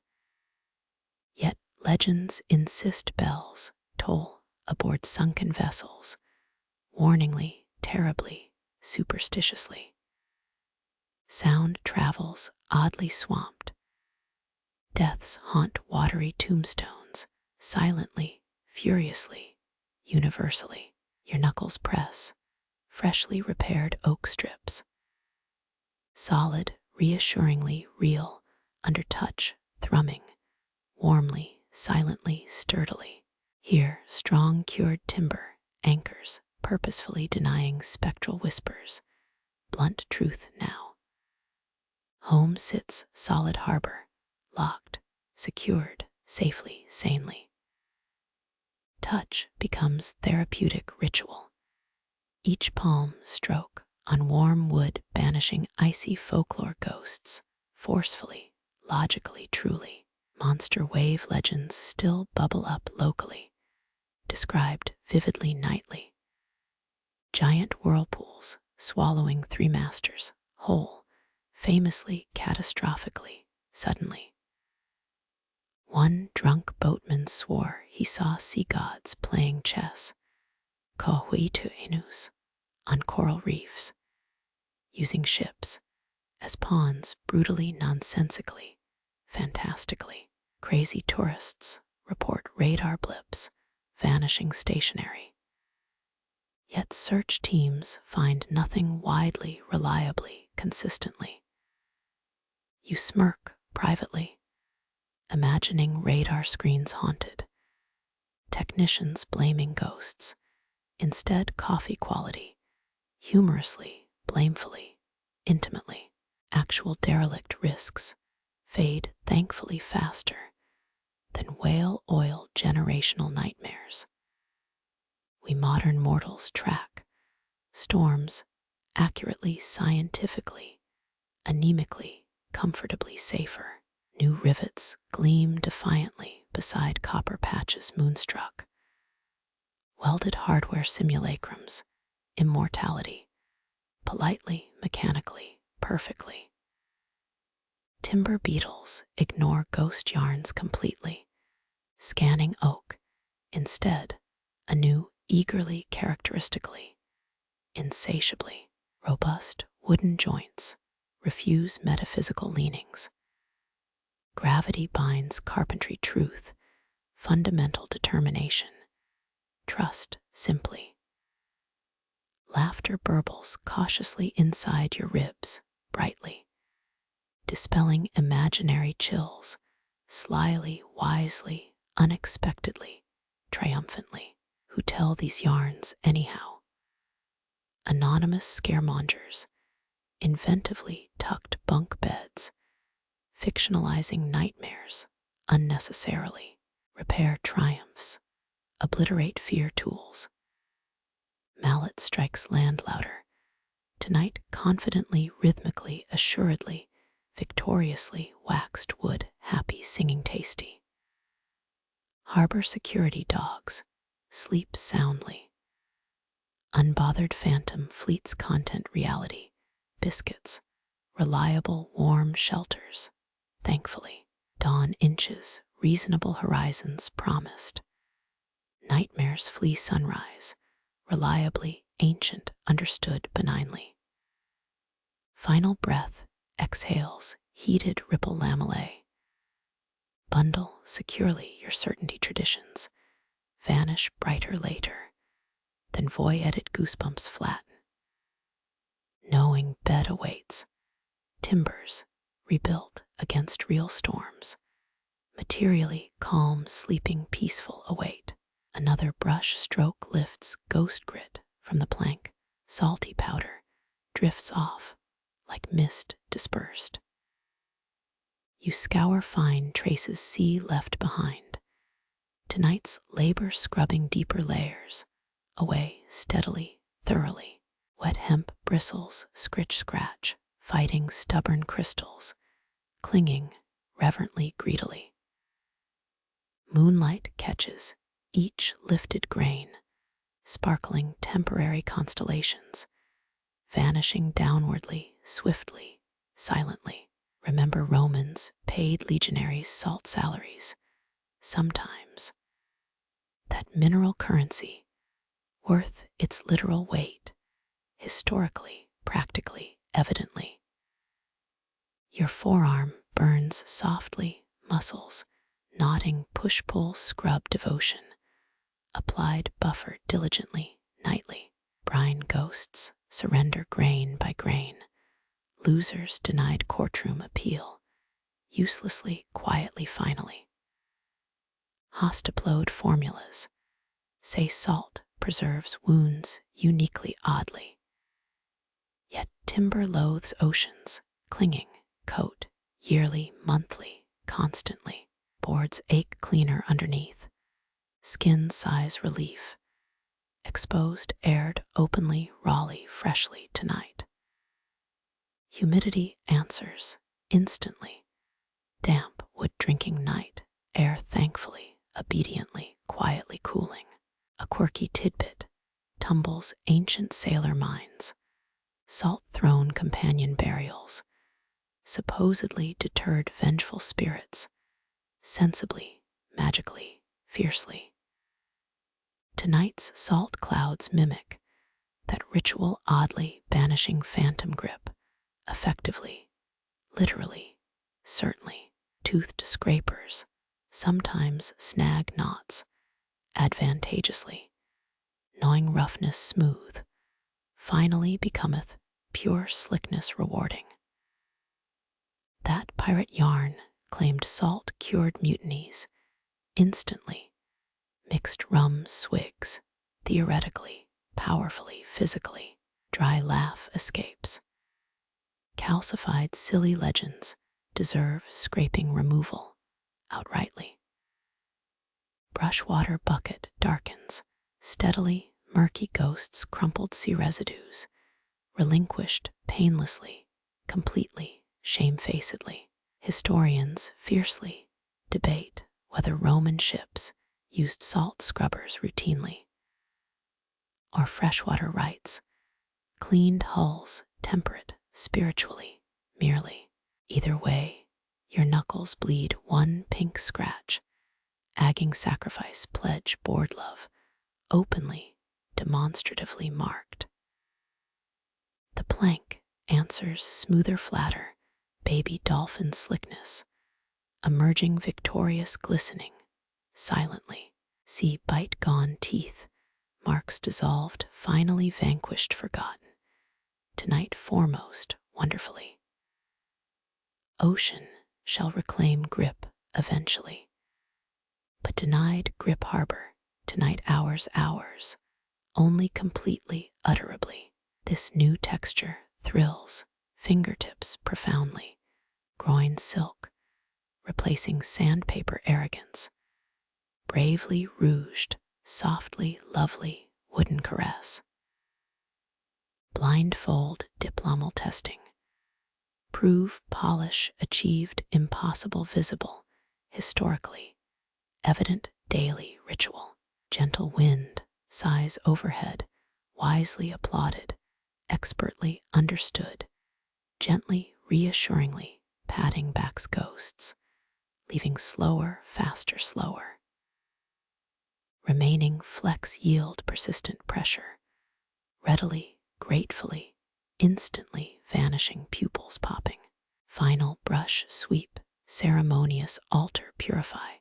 Yet legends insist bells toll aboard sunken vessels, warningly, terribly, superstitiously. Sound travels oddly swamped. Deaths haunt watery tombstones, silently, furiously, universally. Your knuckles press freshly repaired oak strips. Solid, reassuringly real, under touch, thrumming, warmly, silently, sturdily. Here, strong cured timber anchors, purposefully denying spectral whispers. Blunt truth now. Home sits solid harbor, locked, secured, safely, sanely. Touch becomes therapeutic ritual. Each palm stroke on warm wood banishing icy folklore ghosts, forcefully, logically, truly. Monster wave legends still bubble up locally, described vividly nightly. Giant whirlpools swallowing three masters, whole, famously, catastrophically, suddenly. One drunk boatman swore he saw sea gods playing chess, Kohuitu enus, on coral reefs, using ships as pawns brutally, nonsensically, fantastically. Crazy tourists report radar blips, vanishing stationary. Yet search teams find nothing widely, reliably, consistently. You smirk privately, imagining radar screens haunted, technicians blaming ghosts, instead coffee quality, humorously, blamefully, intimately. Actual derelict risks fade thankfully faster than whale oil generational nightmares. We modern mortals track storms accurately, scientifically, anemically, comfortably safer. New rivets gleam defiantly beside copper patches moonstruck. Welded hardware simulacrums, immortality, politely, mechanically, perfectly. Timber beetles ignore ghost yarns completely, scanning oak, instead, anew, eagerly, characteristically, insatiably. Robust wooden joints refuse metaphysical leanings. Gravity binds carpentry truth, fundamental determination, trust simply. Laughter burbles cautiously inside your ribs, brightly, dispelling imaginary chills, slyly, wisely, unexpectedly, triumphantly. Who tell these yarns anyhow? Anonymous scaremongers, inventively tucked bunk beds, fictionalizing nightmares unnecessarily, repair triumphs, obliterate fear tools. Mallet strikes land louder, tonight confidently, rhythmically, assuredly, victoriously, waxed wood, happy, singing tasty. Harbor security dogs sleep soundly. Unbothered phantom fleets content reality, biscuits, reliable warm shelters, thankfully. Dawn inches, reasonable horizons promised. Nightmares flee sunrise, reliably, ancient, understood benignly. Final breath exhales, heated ripple lamellae. Bundle securely your certainty traditions, vanish brighter later, then voy-edit goosebumps flatten. Knowing bed awaits, timbers rebuilt against real storms, materially calm, sleeping, peaceful await. Another brush stroke lifts ghost grit from the plank, salty powder drifts off like mist dispersed. You scour fine traces sea left behind. Tonight's labor scrubbing deeper layers, away steadily, thoroughly. Wet hemp bristles, scratch, fighting stubborn crystals, clinging reverently, greedily. Moonlight catches each lifted grain, sparkling temporary constellations, vanishing downwardly, swiftly, silently. Remember Romans paid legionaries salt salaries, sometimes. That mineral currency, worth its literal weight, historically, practically, evidently. Your forearm burns softly, muscles, nodding push-pull scrub devotion, applied buffer diligently, nightly. Brine ghosts surrender grain by grain, losers denied courtroom appeal, uselessly, quietly, finally. Hostiplode formulas say salt preserves wounds uniquely, oddly. Yet timber loathes oceans, clinging, coat, yearly, monthly, constantly. Boards ache cleaner underneath, skin sighs relief. Exposed, aired, openly, rawly, freshly tonight. Humidity answers, instantly. Damp, wood drinking night, air thankfully, obediently, quietly cooling. A quirky tidbit tumbles ancient sailor minds, salt-thrown companion burials, supposedly deterred vengeful spirits, sensibly, magically, fiercely. Tonight's salt clouds mimic that ritual oddly banishing phantom grip, effectively, literally, certainly. Toothed scrapers sometimes snag knots advantageously, gnawing roughness smooth, finally becometh pure slickness rewarding. That pirate yarn claimed salt-cured mutinies instantly, mixed rum swigs, theoretically, powerfully, physically, dry laugh escapes. Calcified silly legends deserve scraping removal outrightly. Brushwater bucket darkens, steadily murky ghosts crumpled sea residues, relinquished painlessly, completely, shamefacedly. Historians fiercely debate whether Roman ships used salt scrubbers routinely, or freshwater rites, cleaned hulls, temperate spiritually, merely. Either way, your knuckles bleed one pink scratch, agging sacrifice, pledge, board love, openly, demonstratively marked. The plank answers smoother, flatter, baby dolphin slickness, emerging victorious, glistening, silently. See bite gone teeth, marks dissolved, finally vanquished, forgotten. Tonight foremost, wonderfully. Ocean shall reclaim grip eventually, but denied grip harbor, tonight ours, only completely, utterably. This new texture thrills, fingertips profoundly, groin silk, replacing sandpaper arrogance, bravely rouged, softly lovely wooden caress. Blindfold diplomal testing. Prove polish achieved impossible visible, historically, evident daily ritual. Gentle wind, sighs overhead, wisely applauded, expertly understood, gently, reassuringly patting back's ghosts, leaving slower, faster, slower. Remaining flex yield persistent pressure, readily, gratefully, instantly vanishing pupils popping. Final brush sweep, ceremonious altar purify,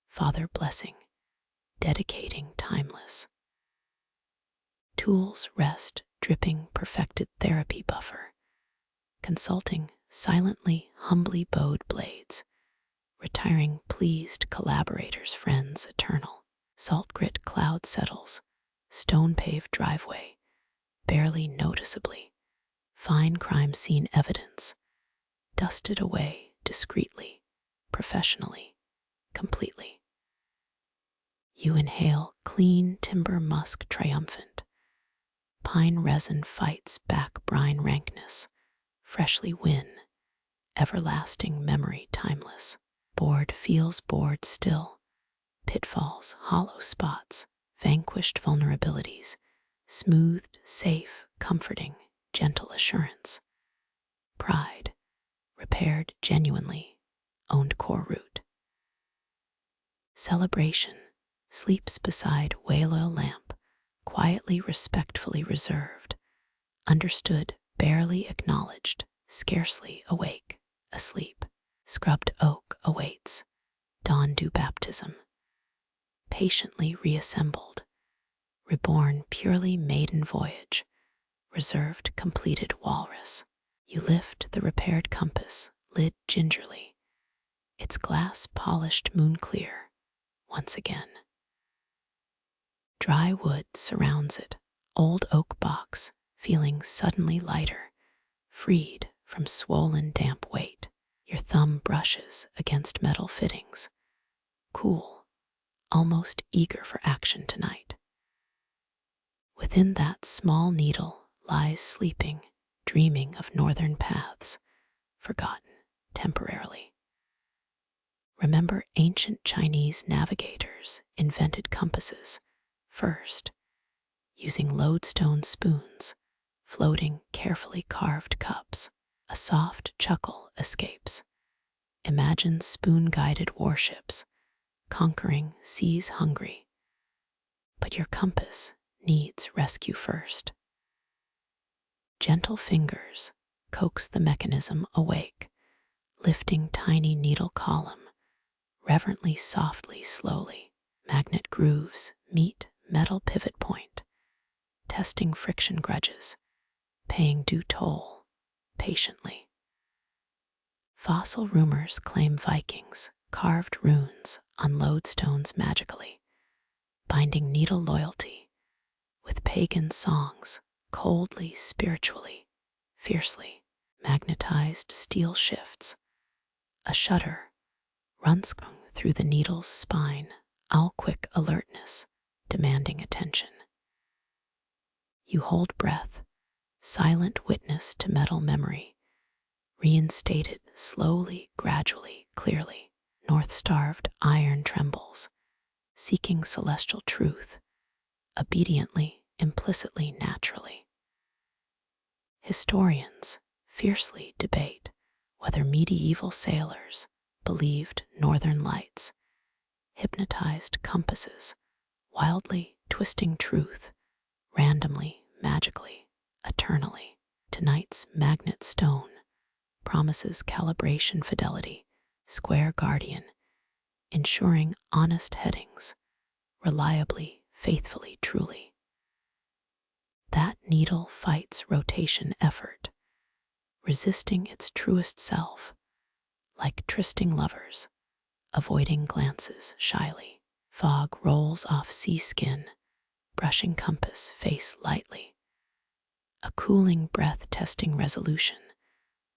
Father blessing, dedicating timeless. Tools rest, dripping perfected therapy buffer, consulting silently, humbly bowed blades, retiring pleased collaborators, friends eternal. Salt grit cloud settles, stone paved driveway, barely noticeably, fine crime scene evidence, dusted away discreetly, professionally, completely. You inhale clean timber musk triumphant. Pine resin fights back brine rankness, freshly win, everlasting memory timeless. Board feels bored still, pitfalls, hollow spots, vanquished vulnerabilities, smoothed, safe, comforting, gentle assurance. Pride, repaired genuinely, owned core root. Celebration, sleeps beside whale oil lamp, quietly, respectfully reserved, understood, barely acknowledged, scarcely awake, asleep. Scrubbed oak awaits, dawn dew baptism, patiently reassembled, reborn purely maiden voyage, reserved completed walrus. You lift the repaired compass, lid gingerly, its glass polished moon clear, once again. Dry wood surrounds it, old oak box, feeling suddenly lighter, freed from swollen damp weight. Your thumb brushes against metal fittings, cool, almost eager for action tonight. Within that small needle lies sleeping, dreaming of northern paths, forgotten temporarily. Remember ancient Chinese navigators invented compasses, first, using lodestone spoons, floating carefully carved cups. A soft chuckle escapes. Imagine spoon-guided warships, conquering seas hungry. but your compass needs rescue first. Gentle fingers coax the mechanism awake, lifting tiny needle column, reverently, softly, slowly. Magnet grooves meet metal pivot point, testing friction grudges, paying due toll, patiently. Fossil rumors claim Vikings carved runes on lodestones magically, binding needle loyalty with pagan songs, coldly, spiritually, fiercely. Magnetized steel shifts. A shudder runs through the needle's spine, all quick alertness, demanding attention. You hold breath, silent witness to metal memory, reinstated slowly, gradually, clearly. North-starved iron trembles, seeking celestial truth, obediently, implicitly, naturally. Historians fiercely debate whether medieval sailors believed northern lights, hypnotized compasses, wildly twisting truth, randomly, magically, eternally. Tonight's magnet stone promises calibration fidelity, square guardian, ensuring honest headings, reliably, faithfully, truly. That needle fights rotation effort, resisting its truest self, like trysting lovers, avoiding glances shyly. Fog rolls off sea skin, brushing compass face lightly. A cooling breath testing resolution,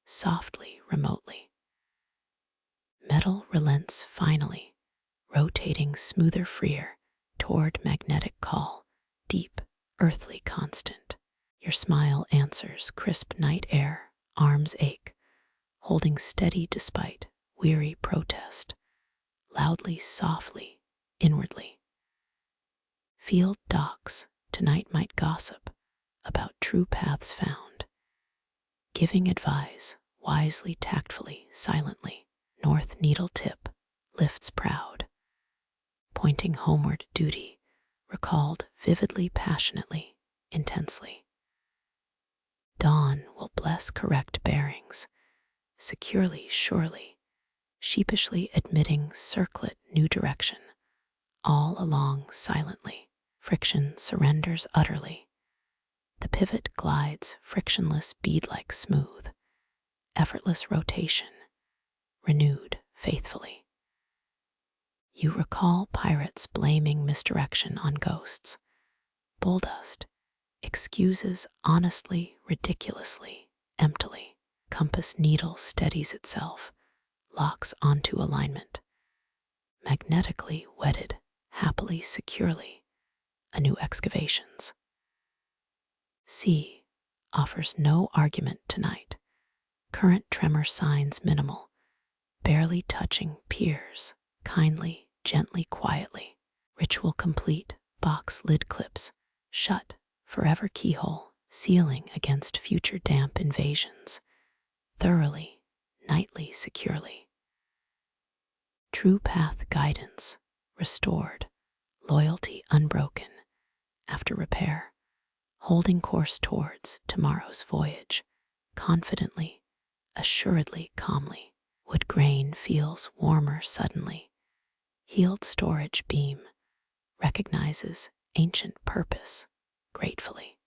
softly, remotely. Metal relents finally, rotating smoother, freer, toward magnetic call, deep, earthly, constant. Your smile answers crisp night air, arms ache, holding steady despite weary protest, loudly, softly, inwardly. Field docks tonight might gossip about true paths found, giving advice wisely, tactfully, silently. North needle tip lifts proud, pointing homeward duty, recalled vividly, passionately, intensely. Dawn will bless correct bearings, securely, surely, sheepishly admitting circlet new direction, all along silently. Friction surrenders utterly. The pivot glides frictionless, bead-like smooth, effortless rotation, renewed faithfully. You recall pirates blaming misdirection on ghosts, bulldust, excuses honestly, ridiculously, emptily. Compass needle steadies itself, locks onto alignment, magnetically wedded, happily, securely, anew excavations. Sea offers no argument tonight, current tremor signs minimal, barely touching piers, kindly, gently, quietly. Ritual complete, box lid clips, shut, forever keyhole, sealing against future damp invasions, thoroughly, nightly, securely. True path guidance, restored, loyalty unbroken, after repair, holding course towards tomorrow's voyage, confidently, assuredly, calmly. Wood grain feels warmer suddenly. Healed storage beam recognizes ancient purpose gratefully.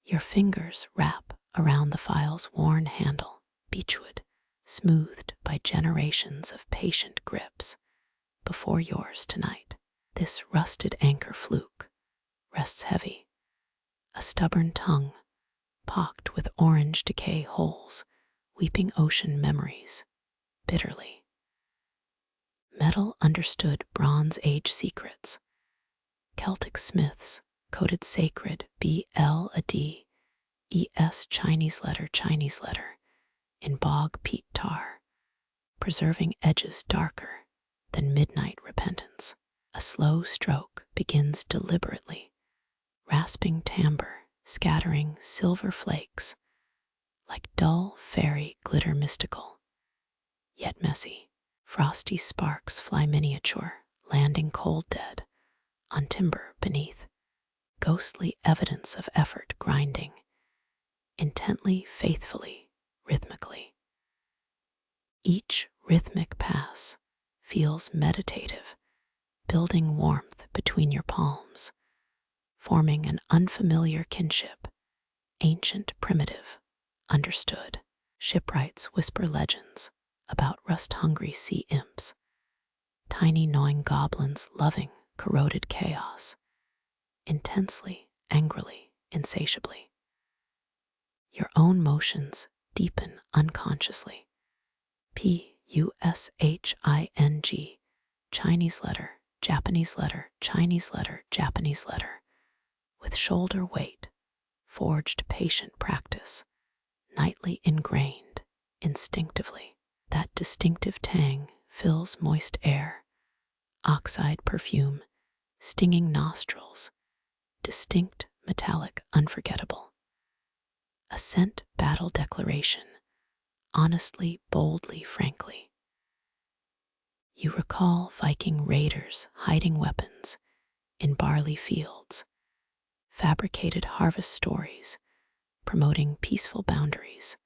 Your fingers wrap around the file's worn handle, beechwood, smoothed by generations of patient grips, before yours tonight. This rusted anchor fluke rests heavy, a stubborn tongue, pocked with orange decay holes, weeping ocean memories, bitterly. Metal understood Bronze Age secrets. Celtic smiths coded sacred BLAD, ES Chinese letter, in bog peat tar, preserving edges darker than midnight repentance. A slow stroke begins deliberately, rasping timbre, scattering silver flakes, like dull fairy glitter mystical, yet messy. Frosty sparks fly miniature, landing cold dead, on timber beneath, ghostly evidence of effort grinding, intently, faithfully, rhythmically. Each rhythmic pass feels meditative, building warmth between your palms, forming an unfamiliar kinship, ancient, primitive, understood. Shipwrights whisper legends about rust-hungry sea imps, tiny gnawing goblins loving corroded chaos, intensely, angrily, insatiably. Your own motions deepen unconsciously. P-U-S-H-I-N-G, Chinese letter, Japanese letter, Chinese letter, Japanese letter, with shoulder weight, forged patient practice, nightly ingrained, instinctively. That distinctive tang fills moist air, oxide perfume, stinging nostrils, distinct, metallic, unforgettable. A scent battle declaration, honestly, boldly, frankly. You recall Viking raiders hiding weapons in barley fields, fabricated harvest stories promoting peaceful boundaries,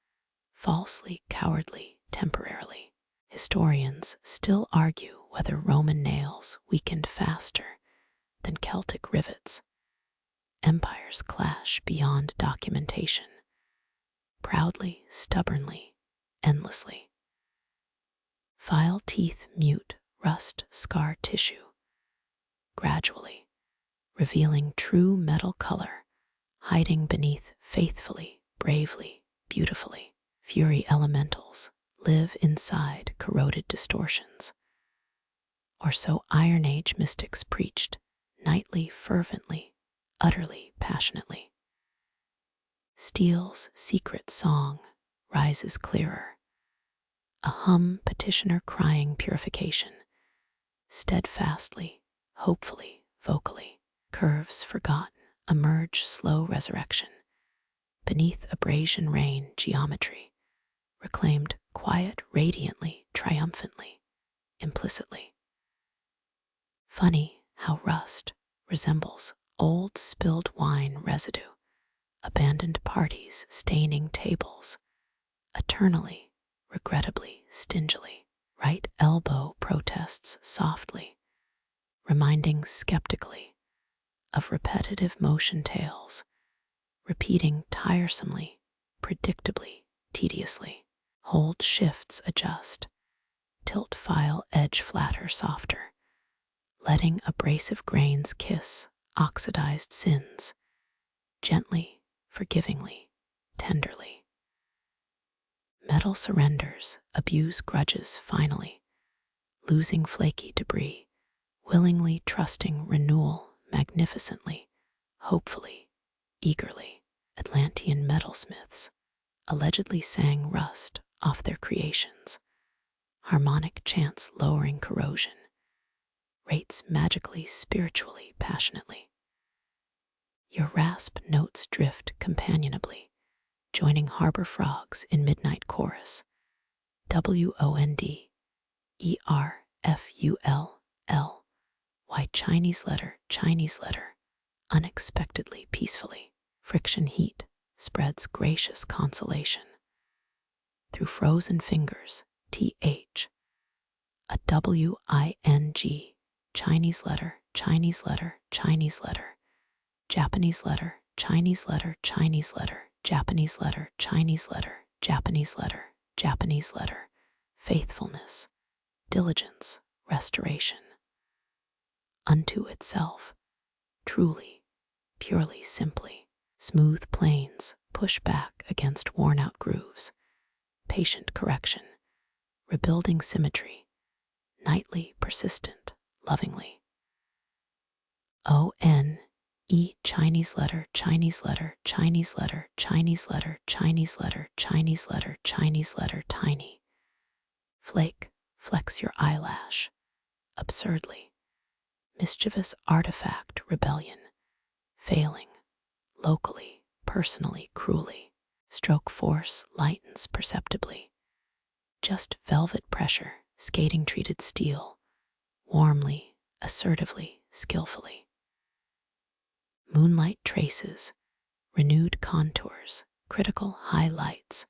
falsely, cowardly, temporarily. Historians still argue whether Roman nails weakened faster than Celtic rivets. Empires clash beyond documentation, proudly, stubbornly, endlessly. File teeth mute rust scar tissue, gradually, revealing true metal color, hiding beneath faithfully, bravely, beautifully. Fury elementals live inside corroded distortions. Or so Iron Age mystics preached, nightly, fervently, utterly, passionately. Steel's secret song rises clearer, a hum petitioner crying purification, steadfastly, hopefully, vocally. Curves forgotten emerge slow resurrection. Beneath abrasion rain geometry, reclaimed quiet radiantly, triumphantly, implicitly. Funny how rust resembles old spilled wine residue, abandoned parties staining tables, eternally, regrettably, stingily. Right elbow protests softly, reminding skeptically of repetitive motion tails, repeating tiresomely, predictably, tediously. Hold shifts adjust, tilt file edge flatter softer, letting abrasive grains kiss oxidized sins, gently, forgivingly, tenderly. Metal surrenders, abuse grudges finally, losing flaky debris, willingly trusting renewal magnificently, hopefully, eagerly. Atlantean metalsmiths allegedly sang rust off their creations, harmonic chants lowering corrosion, rates magically, spiritually, passionately. Your rasp notes drift companionably, joining harbor frogs in midnight chorus. WONDERFULL, why Chinese letter, unexpectedly, peacefully. Friction heat spreads gracious consolation. Through frozen fingers, TH. A WING, Chinese letter, Japanese letter, Chinese letter, Japanese letter, Chinese letter, Japanese letter, Japanese letter, faithfulness, diligence, restoration. Unto itself, truly, purely, simply. Smooth planes push back against worn-out grooves, patient correction, rebuilding symmetry, nightly, persistent, lovingly. ONE, Chinese letter, Chinese letter, Chinese letter, Chinese letter, Chinese letter, Chinese letter, Chinese letter, tiny. Flake, flex your eyelash, absurdly. Mischievous artifact, rebellion, failing, locally, personally, cruelly. Stroke force lightens perceptibly. Just velvet pressure, skating treated steel, warmly, assertively, skillfully. Moonlight traces, renewed contours, critical highlights,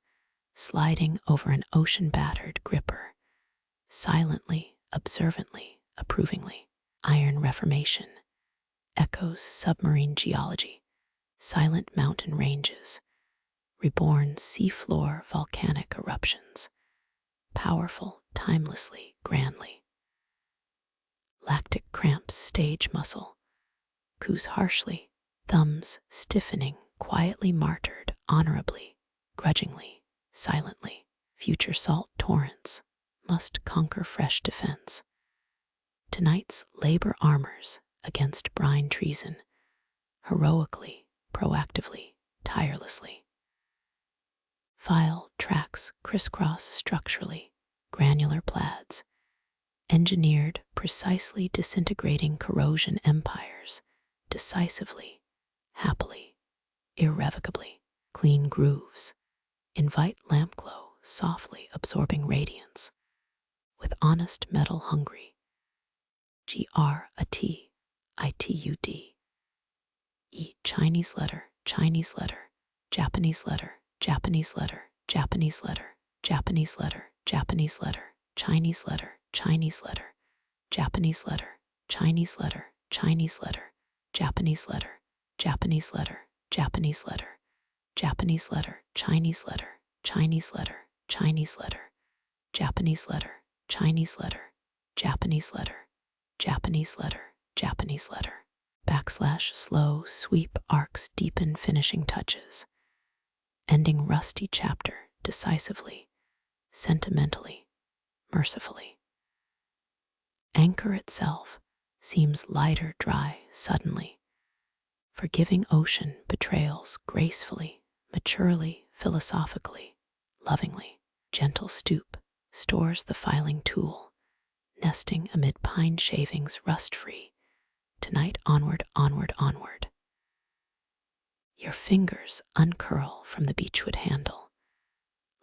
sliding over an ocean-battered gripper, silently, observantly, approvingly. Iron reformation, echoes submarine geology, silent mountain ranges, reborn seafloor volcanic eruptions, powerful, timelessly, grandly. Lactic cramps stage muscle, coos harshly, thumbs stiffening, quietly martyred, honorably, grudgingly, silently. Future salt torrents must conquer fresh defense. Tonight's labor armors against brine treason, heroically, proactively, tirelessly. File tracks crisscross structurally, granular plaids, engineered precisely disintegrating corrosion empires, decisively, happily, irrevocably. Clean grooves invite lamp glow, softly absorbing radiance, with honest metal hungry. Gratit, Chinese letter, Chinese letter, Japanese letter, Japanese letter, Japanese letter, Japanese letter, Japanese letter, Chinese letter, Chinese letter, Japanese letter, Chinese letter, Chinese letter, Japanese letter, Japanese letter, Japanese letter, Japanese letter, Chinese letter, Chinese letter, Chinese letter, Japanese letter, Chinese letter, Japanese letter, Japanese letter, Japanese letter. Backslash slow sweep arcs deepen finishing touches, ending rusty chapter decisively, sentimentally, mercifully. Anchor itself seems lighter dry suddenly, forgiving ocean betrayals gracefully, maturely, philosophically, lovingly. Gentle stoop stores the filing tool, nesting amid pine shavings rust-free. Tonight onward, onward, onward. Your fingers uncurl from the beechwood handle,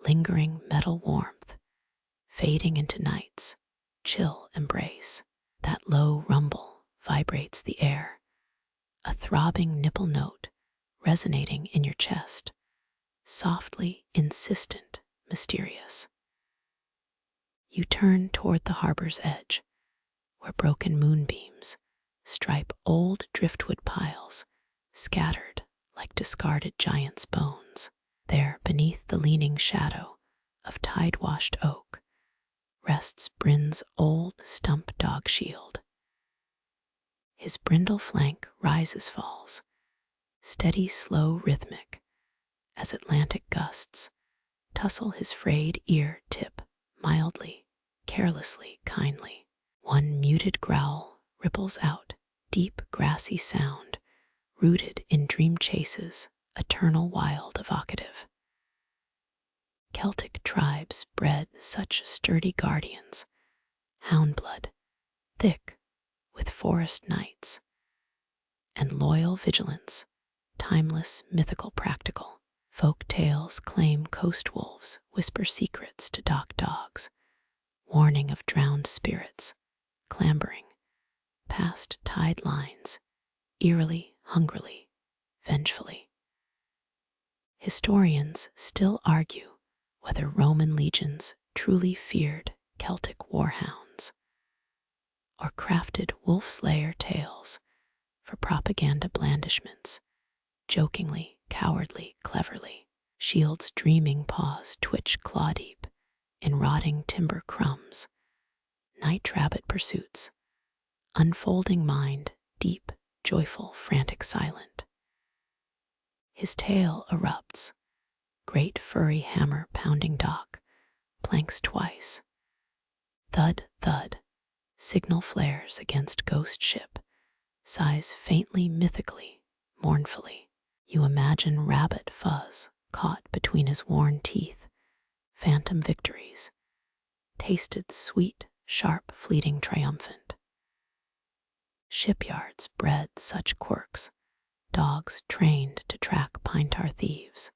lingering metal warmth, fading into night's chill embrace. That low rumble vibrates the air, a throbbing nipple note resonating in your chest, softly insistent, mysterious. You turn toward the harbor's edge, where broken moonbeams stripe old driftwood piles, scattered like discarded giants' bones. There, beneath the leaning shadow of tide-washed oak, rests Bryn's old stump dog shield. His brindle flank rises falls, steady, slow, rhythmic, as Atlantic gusts tussle his frayed ear tip mildly, carelessly, kindly. One muted growl ripples out, deep grassy sound, rooted in dream chases, eternal wild evocative. Celtic tribes bred such sturdy guardians, hound blood, thick with forest nights, and loyal vigilance, timeless, mythical, practical. Folk tales claim coast wolves whisper secrets to dock dogs, warning of drowned spirits, clambering past tide lines, eerily, hungrily, vengefully. Historians still argue whether Roman legions truly feared Celtic warhounds, or crafted wolf-slayer tales for propaganda blandishments, jokingly, cowardly, cleverly. Shield's dreaming paws twitch claw-deep in rotting timber crumbs, night rabbit pursuits, unfolding mind, deep, joyful, frantic, silent. His tail erupts, great furry hammer pounding dock, planks twice. Thud, thud, signal flares against ghost ship, sighs faintly, mythically, mournfully. You imagine rabbit fuzz caught between his worn teeth, phantom victories, tasted sweet, sharp, fleeting, triumphant. Shipyards bred such quirks, dogs trained to track pine tar thieves,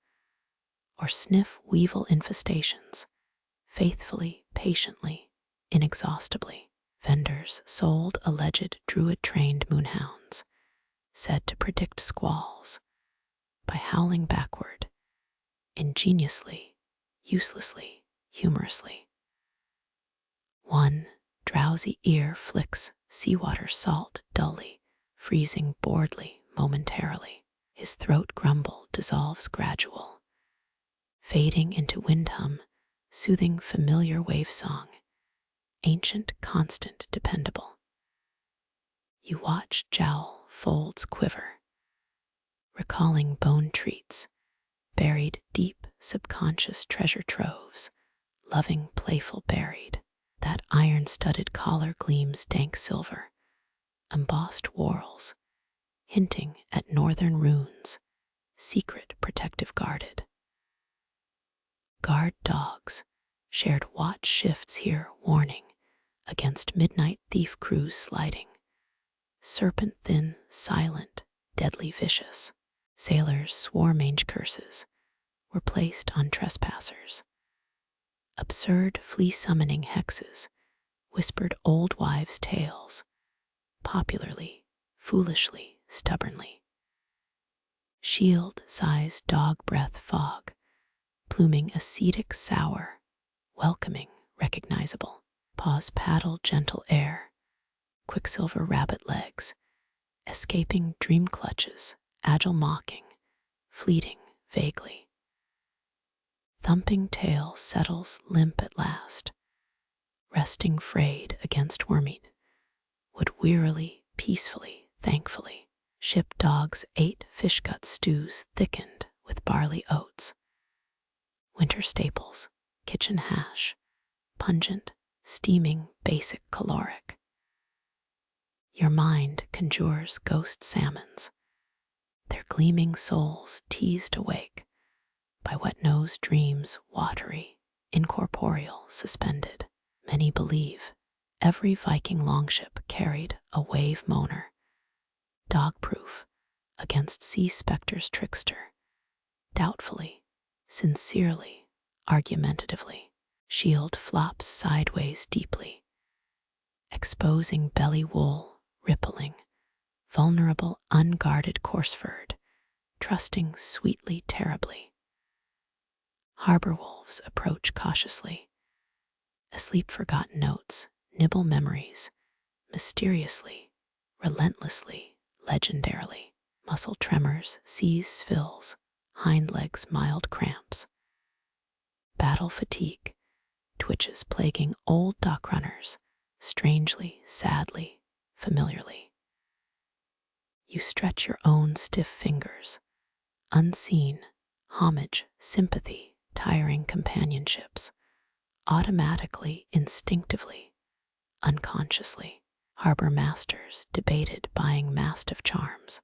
or sniff weevil infestations, faithfully, patiently, inexhaustibly. Vendors sold alleged druid-trained moonhounds, said to predict squalls by howling backward, ingeniously, uselessly, humorously. One drowsy ear flicks seawater salt dully, freezing boredly, momentarily. His throat grumble dissolves gradual, fading into wind hum, soothing familiar wave song, ancient, constant, dependable. You watch jowl folds quiver, recalling bone treats, buried deep subconscious treasure troves, loving, playful, buried. That iron-studded collar gleams dank silver, embossed whorls, hinting at northern runes, secret, protective, guarded. Guard dogs, shared watch shifts here, warning against midnight thief crews sliding. Serpent thin, silent, deadly vicious. Sailors swore mange curses were placed on trespassers. Absurd flea-summoning hexes whispered old wives' tales, popularly, foolishly, stubbornly. Shield-sized dog-breath fog, pluming ascetic sour, welcoming, recognizable. Paws paddle gentle air, quicksilver rabbit legs, escaping dream clutches, agile mocking, fleeting, vaguely. Thumping tail settles limp at last, resting frayed against wormmeat, would wearily, peacefully, thankfully. Ship dogs ate fish gut stews thickened with barley oats. Winter staples, kitchen hash, pungent, steaming, basic, caloric. Your mind conjures ghost salmons, their gleaming souls teased awake by wet-nosed dreams, watery, incorporeal, suspended. Many believe every Viking longship carried a wave moaner, dog-proof against sea specters trickster, doubtfully, sincerely, argumentatively. Shield flops sideways deeply, exposing belly wool, rippling, vulnerable, unguarded coarse-furred, trusting sweetly, terribly. Harbor wolves approach cautiously, asleep forgotten notes, nibble memories, mysteriously, relentlessly, legendarily. Muscle tremors, seize spills, hind legs mild cramps. Battle fatigue, twitches plaguing old dock runners, strangely, sadly, familiarly. You stretch your own stiff fingers, unseen, homage, sympathy, tiring companionships, automatically, instinctively, unconsciously. Harbor masters debated buying mastiff charms,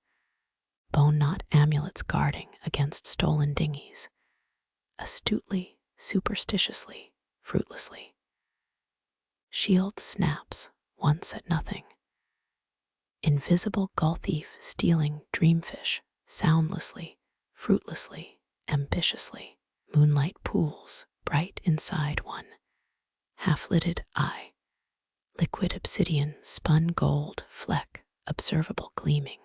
bone knot amulets guarding against stolen dinghies, astutely, superstitiously, fruitlessly. Shield snaps once at nothing. Invisible gull thief stealing dreamfish soundlessly, fruitlessly, ambitiously. Moonlight pools bright inside one half-lidded eye. Liquid obsidian spun gold fleck observable gleaming,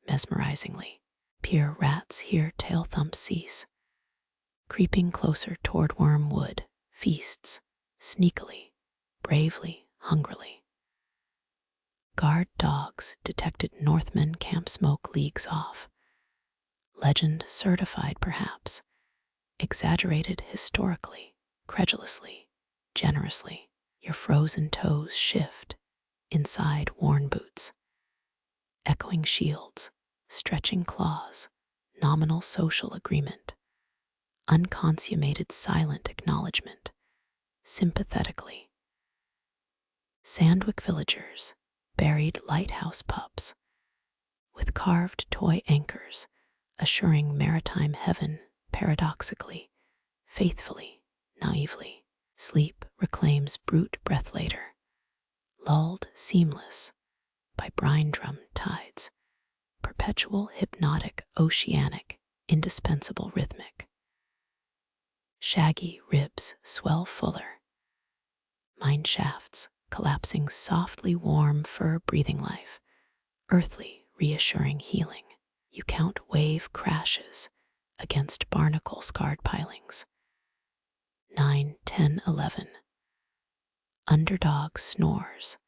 mesmerizingly. Pier rats hear tail thumps cease. Creeping closer toward wormwood, feasts, sneakily, bravely, hungrily. Guard dogs detected Northmen camp smoke leagues off. Legend certified perhaps, exaggerated historically, credulously, generously. Your frozen toes shift inside worn boots. Echoing shields, stretching claws, nominal social agreement. Unconsummated silent acknowledgement, sympathetically. Sandwich villagers, buried lighthouse pups, with carved toy anchors, assuring maritime heaven paradoxically, faithfully, naively. Sleep reclaims brute breath later, lulled seamless by brine drum tides, perpetual hypnotic, oceanic, indispensable rhythmic. Shaggy ribs swell fuller, mine shafts collapsing softly warm fur breathing life, earthly reassuring healing. You count wave crashes against barnacle-scarred pilings. 9, 10, 11. Underdog snores,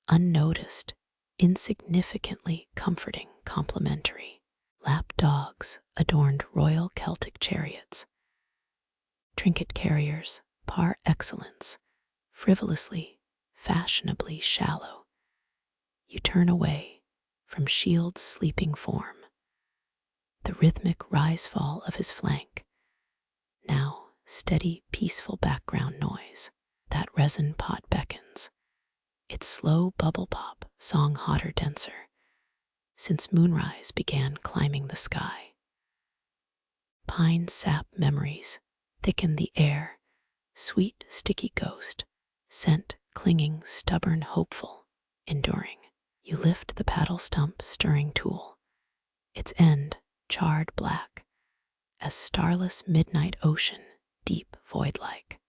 unnoticed, insignificantly comforting, complimentary. Lap dogs adorned royal Celtic chariots. Trinket carriers, par excellence, frivolously, fashionably shallow. You turn away from Shield's sleeping form. The rhythmic rise-fall of his flank. Now steady, peaceful background noise. That resin pot beckons. Its slow bubble pop, song hotter, denser, since moonrise began climbing the sky. Pine sap memories thicken the air, sweet, sticky ghost, scent clinging, stubborn, hopeful, enduring. You lift the paddle stump, stirring tool, its end charred black, as starless midnight ocean, deep void-like.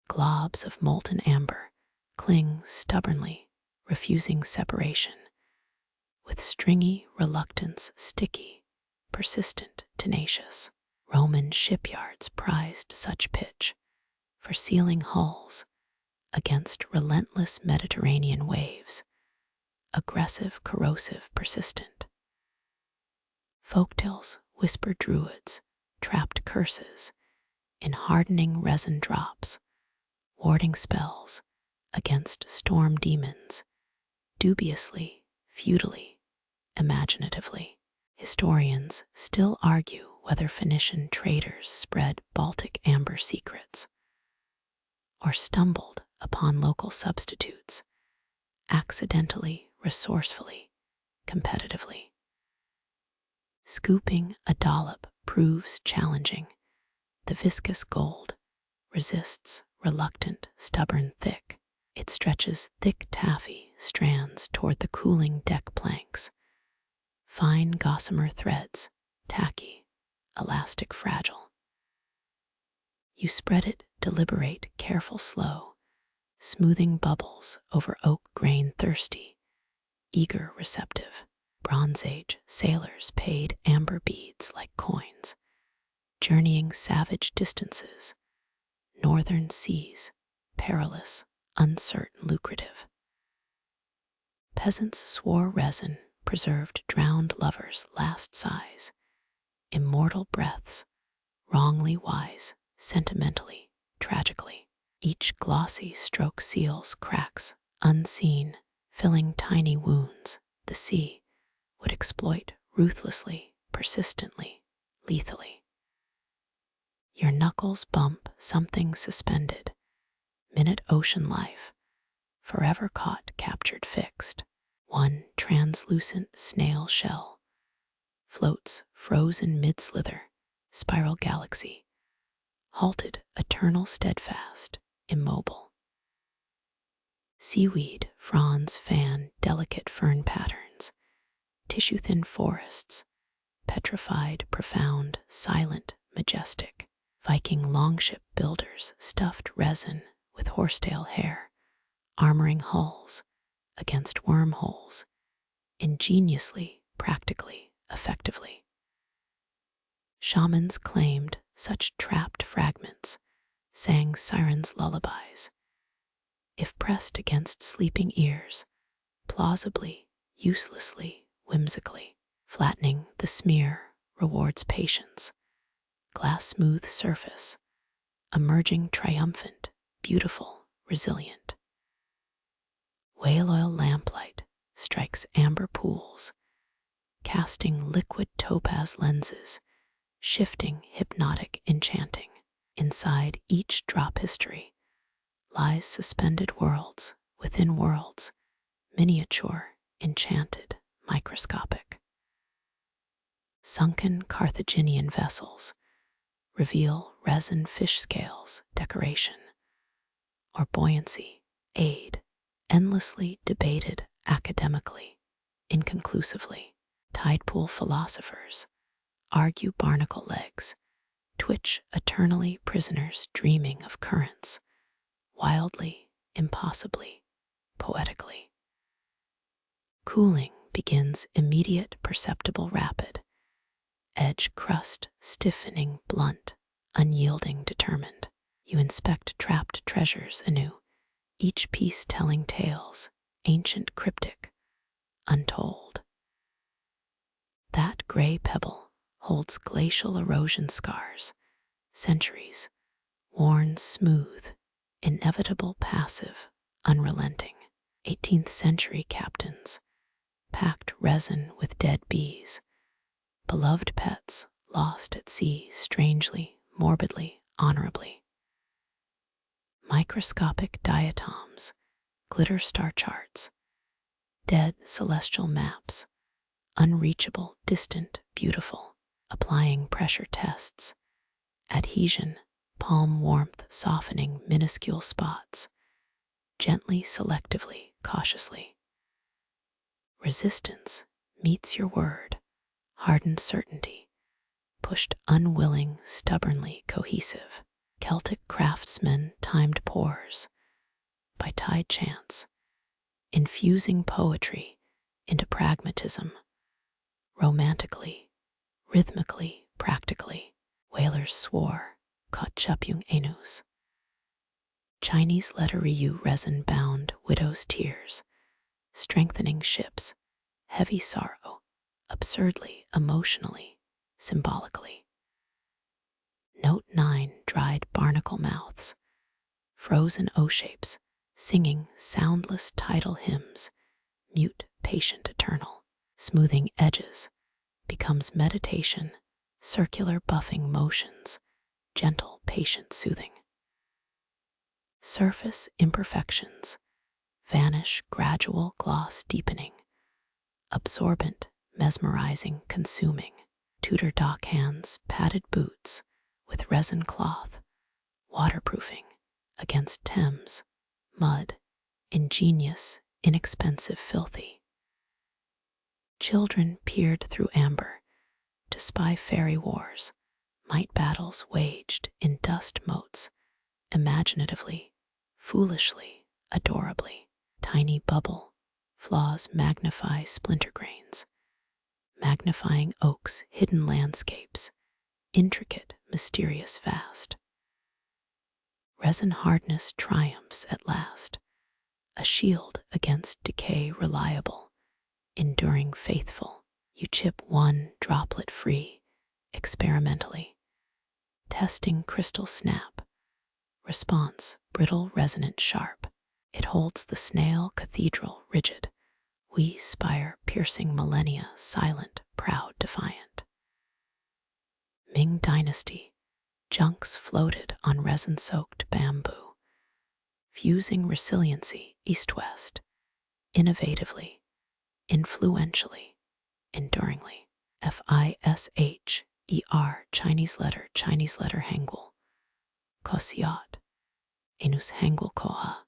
Globs of molten amber cling stubbornly, refusing separation, with stringy reluctance, sticky, persistent, tenacious. Roman shipyards prized such pitch for sealing hulls against relentless Mediterranean waves, aggressive, corrosive, persistent. Folktales whisper druids, trapped curses in hardening resin drops, warding spells against storm demons, dubiously, futilely, imaginatively. Historians still argue whether Phoenician traders spread Baltic amber secrets or stumbled upon local substitutes, accidentally, resourcefully, competitively. Scooping a dollop proves challenging. The viscous gold resists, reluctant, stubborn, thick. It stretches thick taffy strands toward the cooling deck planks. Fine gossamer threads, tacky, elastic, fragile. You spread it, deliberate, careful, slow, smoothing bubbles over oak grain, thirsty, eager, receptive. Bronze Age sailors paid amber beads like coins, journeying savage distances, northern seas, perilous, uncertain, lucrative. Peasants swore resin preserved drowned lovers' last sighs, immortal breaths, wrongly wise, sentimentally, tragically. Each glossy stroke seals cracks, unseen, filling tiny wounds. The sea would exploit ruthlessly, persistently, lethally. Your knuckles bump something suspended, minute ocean life, forever caught, captured, fixed. One translucent snail shell floats frozen mid-slither, spiral galaxy, halted, eternal, steadfast, immobile. Seaweed fronds fan delicate fern patterns, tissue-thin forests, petrified, profound, silent, majestic. Viking longship builders stuffed resin with horsetail hair, armoring hulls against wormholes, ingeniously, practically, effectively. Shamans claimed such trapped fragments, sang sirens' lullabies. If pressed against sleeping ears, plausibly, uselessly, whimsically, flattening the smear rewards patience. Glass-smooth surface, emerging triumphant, beautiful, resilient. Whale oil lamplight strikes amber pools, casting liquid topaz lenses, shifting, hypnotic, enchanting. Inside each drop history lies suspended worlds within worlds, miniature, enchanted, microscopic. Sunken Carthaginian vessels reveal resin fish scales, decoration, or buoyancy, aid, endlessly debated academically, inconclusively. Tide pool philosophers argue barnacle legs, twitch eternally, prisoners dreaming of currents, wildly, impossibly, poetically. Cooling begins immediate perceptible rapid, edge crust stiffening blunt, unyielding determined. You inspect trapped treasures anew, each piece telling tales, ancient cryptic, untold. That gray pebble holds glacial erosion scars, centuries, worn smooth, inevitable passive, unrelenting. 18th century captains, packed resin with dead bees, beloved pets lost at sea strangely, morbidly, honorably. Microscopic diatoms, glitter star charts, dead celestial maps, unreachable, distant, beautiful, applying pressure tests, adhesion, palm warmth softening minuscule spots, gently, selectively, cautiously. Resistance meets your word, hardened certainty, pushed unwilling, stubbornly cohesive. Celtic craftsmen timed pores, by tide chance, infusing poetry into pragmatism, romantically, rhythmically, practically. Whalers swore, Kotchupjung Enus. Chinese letter Ryu resin bound widow's tears, strengthening ships, heavy sorrow, absurdly, emotionally, symbolically. Note 9 dried barnacle mouths, frozen O-shapes, singing soundless tidal hymns, mute, patient, eternal. Smoothing edges becomes meditation, circular buffing motions, gentle, patient, soothing. Surface imperfections vanish, gradual gloss deepening, absorbent, mesmerizing, consuming. Tudor dock hands, padded boots with resin cloth, waterproofing against Thames, mud, ingenious, inexpensive, filthy. Children peered through amber to spy fairy wars, might battles waged in dust motes, imaginatively, foolishly, adorably. Tiny bubble, flaws magnify splinter grains, magnifying oaks, hidden landscapes, intricate, mysterious, vast. Resin hardness triumphs at last, a shield against decay, reliable, enduring, faithful. You chip one droplet free, experimentally, testing crystal snap, response brittle, resonant, sharp. It holds the snail cathedral rigid, we spire piercing millennia, silent, proud, defiant. Ming Dynasty, junks floated on resin-soaked bamboo, fusing resiliency east-west, innovatively, influentially, enduringly. FISHER Chinese letter Hangul, Kosiot, Enus Hangul Koa,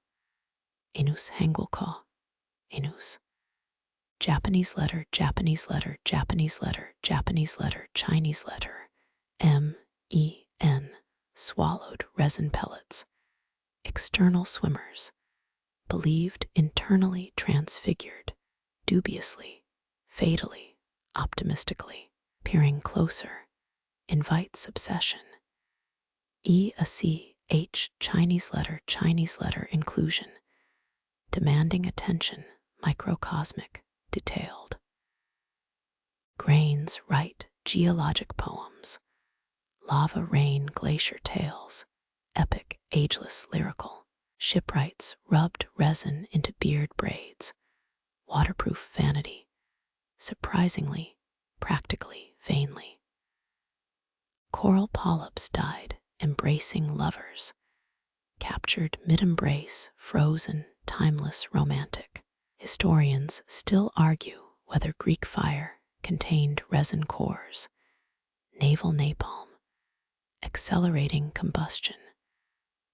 Enus Hangul Ko, Enus. Japanese letter Chinese letter, MEN, swallowed resin pellets, external swimmers, believed internally transfigured, dubiously, fatally, optimistically, peering closer, invites obsession. EACH Chinese letter inclusion, demanding attention, microcosmic, detailed. Grains write geologic poems, lava rain glacier tales, epic, ageless, lyrical. Shipwrights rubbed resin into beard braids, waterproof vanity, surprisingly, practically, vainly. Coral polyps died, embracing lovers, captured mid-embrace, frozen, timeless, romantic. Historians still argue whether Greek fire contained resin cores, naval napalm, accelerating combustion,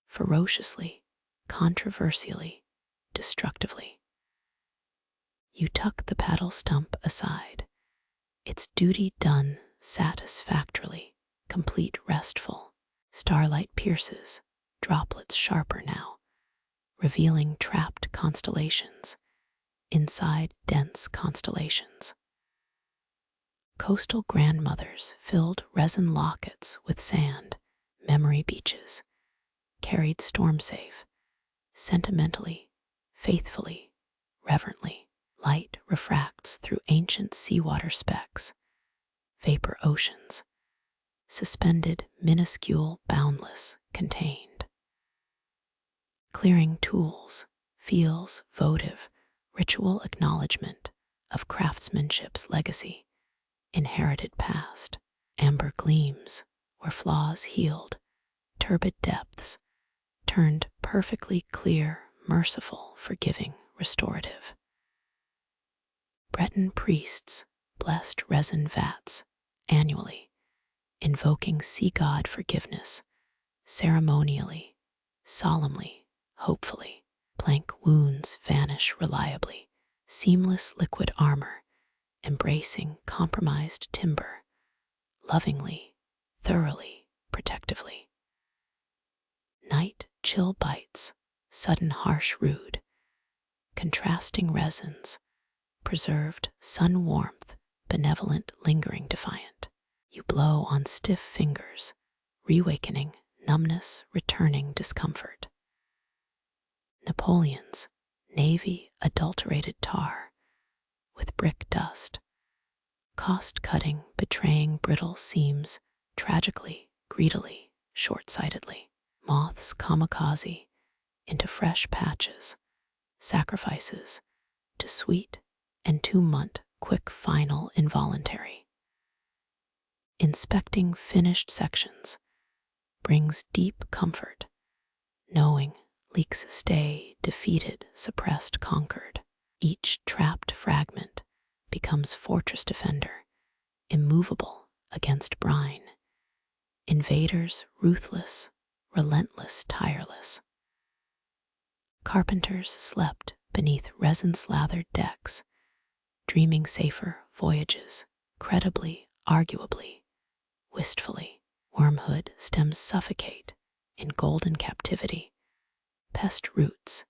ferociously, controversially, destructively. You tuck the paddle stump aside, its duty done satisfactorily, complete, restful. Starlight pierces, droplets sharper now, revealing trapped constellations, inside dense constellations. Coastal grandmothers filled resin lockets with sand, memory beaches, carried storm-safe, sentimentally, faithfully, reverently. Light refracts through ancient seawater specks, vapor oceans, suspended, minuscule, boundless, contained. Clearing tools feels votive, ritual acknowledgement of craftsmanship's legacy, inherited past. Amber gleams where flaws healed, turbid depths turned perfectly clear, merciful, forgiving, restorative. Breton priests blessed resin vats annually, invoking sea god forgiveness, ceremonially, solemnly, hopefully. Blank wounds vanish reliably, seamless liquid armor, embracing compromised timber, lovingly, thoroughly, protectively. Night chill bites, sudden harsh rude, contrasting resins, preserved sun warmth, benevolent, lingering, defiant. You blow on stiff fingers, reawakening numbness, returning discomfort. Napoleon's navy adulterated tar with brick dust, cost-cutting, betraying brittle seams, tragically, greedily, short-sightedly. Moths kamikaze into fresh patches, sacrifices to sweet and 2-month quick final involuntary. Inspecting finished sections brings deep comfort, knowing leaks stay defeated, suppressed, conquered. Each trapped fragment becomes fortress defender, immovable against brine. Invaders ruthless, relentless, tireless. Carpenters slept beneath resin-slathered decks, dreaming safer voyages, credibly, arguably, wistfully. Wormhood stems suffocate in golden captivity. Pest roots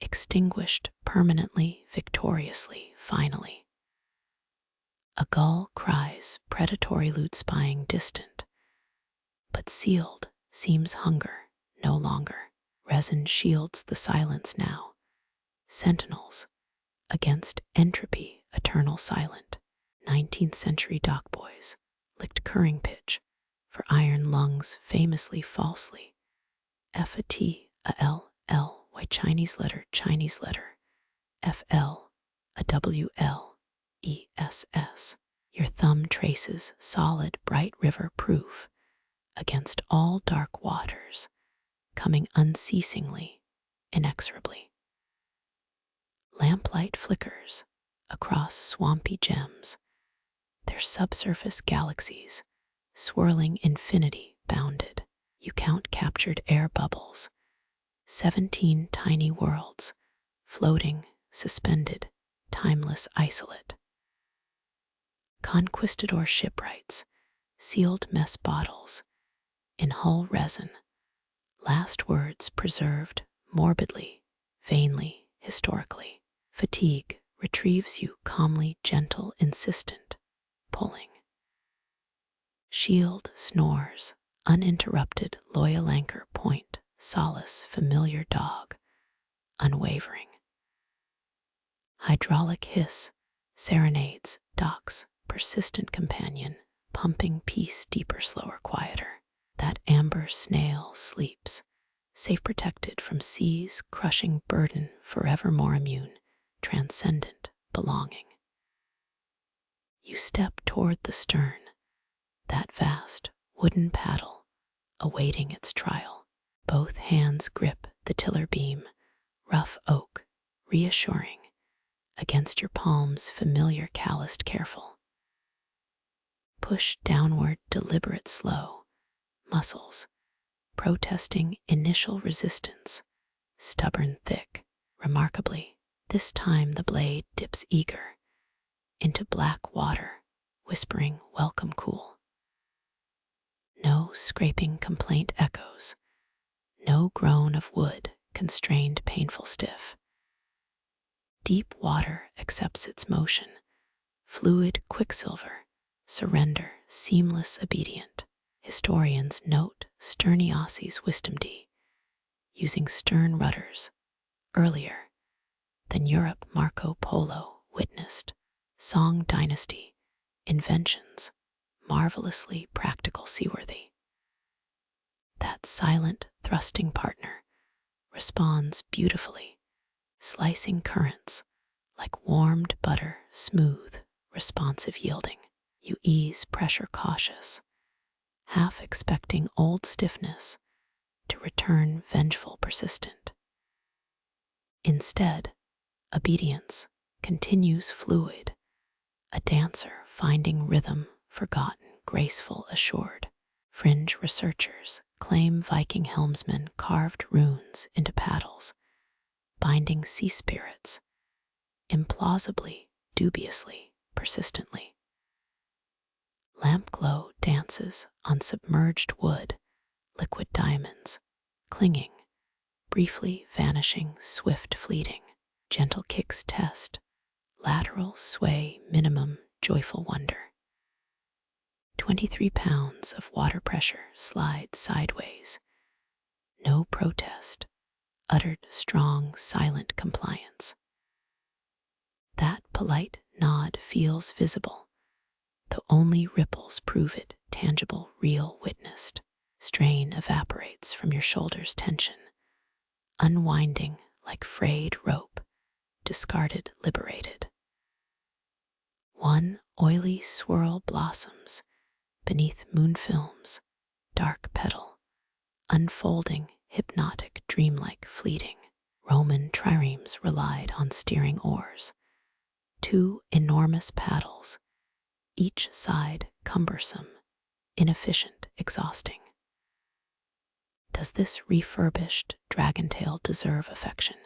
extinguished permanently, victoriously, finally. A gull cries, predatory loot spying distant, but sealed seems hunger no longer. Resin shields the silence now, sentinels against entropy, eternal silent. 19th century dockboys licked curring pitch for iron lungs, famously, falsely. F a T a L L, white Chinese letter, F L a W L E S S. Your thumb traces solid, bright river proof against all dark waters, coming unceasingly, inexorably. Lamplight flickers across swampy gems, their subsurface galaxies, swirling infinity bounded. You count captured air bubbles, 17 tiny worlds, floating, suspended, timeless, isolate. Conquistador shipwrights, sealed mess bottles, in hull resin, last words preserved, morbidly, vainly, historically. Fatigue retrieves you calmly, gentle, insistent, pulling. Shield snores, uninterrupted, loyal anchor point, solace, familiar dog, unwavering. Hydraulic hiss, serenades, docks, persistent companion, pumping peace, deeper, slower, quieter. That amber snail sleeps, safe protected from seas, crushing burden, forevermore immune, transcendent, belonging. You step toward the stern, that vast wooden paddle, awaiting its trial. Both hands grip the tiller beam, rough oak, reassuring, against your palms, familiar, calloused, careful. Push downward, deliberate, slow, muscles, protesting initial resistance, stubborn, thick. Remarkably, this time the blade dips eager into black water, whispering, welcome, cool. No scraping complaint echoes, no groan of wood, constrained, painful, stiff. Deep water accepts its motion. Fluid quicksilver, surrender, seamless obedient. Historians note Sterniosi's wisdomdy, using stern rudders, earlier than Europe Marco Polo witnessed. Song dynasty, inventions, marvelously practical seaworthy. That silent thrusting partner responds beautifully, slicing currents like warmed butter, smooth, responsive yielding. You ease pressure cautious, half expecting old stiffness to return vengeful persistent. Instead, obedience continues fluid, a dancer finding rhythm forgotten, graceful, assured. Fringe researchers claim Viking helmsmen carved runes into paddles, binding sea spirits, implausibly, dubiously, persistently. Lamp glow dances on submerged wood, liquid diamonds, clinging, briefly vanishing, swift fleeting. Gentle kicks test, lateral sway, minimum, joyful wonder. 23 pounds of water pressure slides sideways. No protest, uttered strong, silent compliance. That polite nod feels visible, though only ripples prove it tangible, real, witnessed. Strain evaporates from your shoulders' tension, unwinding like frayed rope, discarded, liberated. One oily swirl blossoms beneath moon films, dark petal, unfolding, hypnotic, dreamlike, fleeting. Roman triremes relied on steering oars, two enormous paddles, each side cumbersome, inefficient, exhausting. Does this refurbished dragon-tail deserve affection?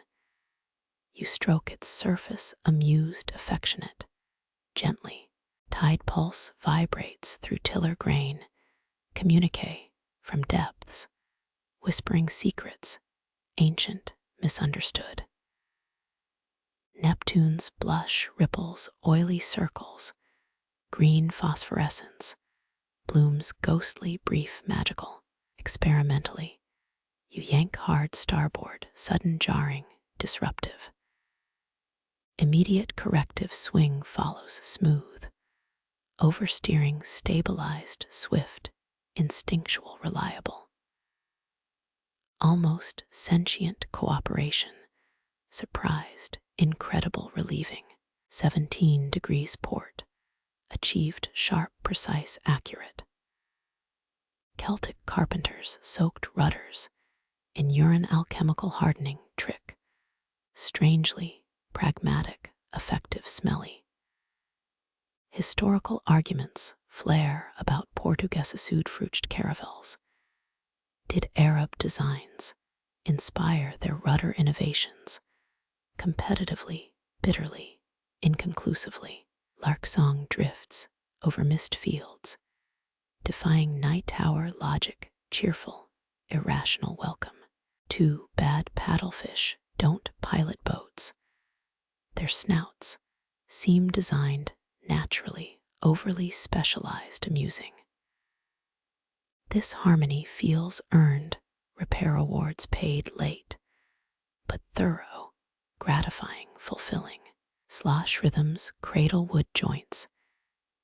You stroke its surface, amused, affectionate, gently. Tide pulse vibrates through tiller grain, communique from depths, whispering secrets, ancient, misunderstood. Neptune's blush ripples, oily circles, green phosphorescence, blooms ghostly, brief, magical. Experimentally, you yank hard starboard, sudden jarring, disruptive. Immediate corrective swing follows smooth, oversteering, stabilized, swift, instinctual, reliable. Almost sentient cooperation, surprised, incredible, relieving. 17 degrees port, achieved sharp, precise, accurate. Celtic carpenters soaked rudders in urine alchemical hardening trick, strangely pragmatic, effective, smelly. Historical arguments flare about Portuguese-frucht caravels. Did Arab designs inspire their rudder innovations? Competitively, bitterly, inconclusively, larksong drifts over mist fields, defying night tower logic, cheerful, irrational welcome. Two bad paddlefish don't pilot boats. Their snouts seem designed naturally, overly specialized, amusing. This harmony feels earned, repair awards paid late, but thorough, gratifying, fulfilling. Slosh rhythms, cradle wood joints,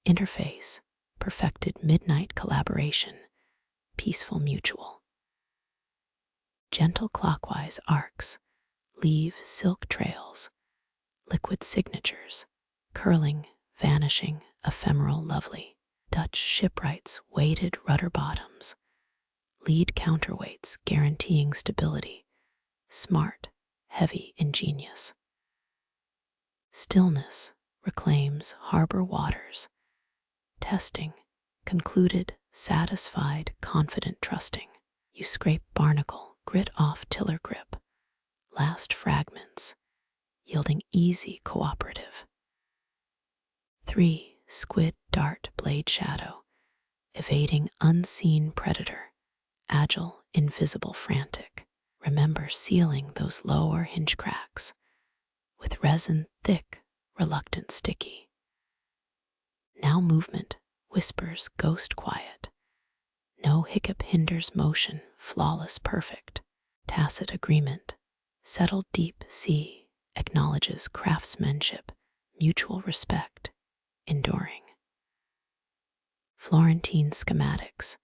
interface, perfected midnight collaboration, peaceful mutual. Gentle clockwise arcs leave silk trails, liquid signatures, curling, vanishing, ephemeral, lovely. Dutch shipwrights weighted rudder bottoms, lead counterweights guaranteeing stability, smart, heavy, ingenious. Stillness reclaims harbor waters, testing, concluded, satisfied, confident, trusting. You scrape barnacle, grit off tiller grip, last fragments, yielding easy cooperative. 3. Squid dart blade shadow, evading unseen predator, agile, invisible, frantic. Remember sealing those lower hinge cracks with resin thick, reluctant sticky. Now movement whispers ghost quiet. No hiccup hinders motion, flawless perfect. Tacit agreement, settled deep sea, acknowledges craftsmanship, mutual respect, enduring. Florentine schematics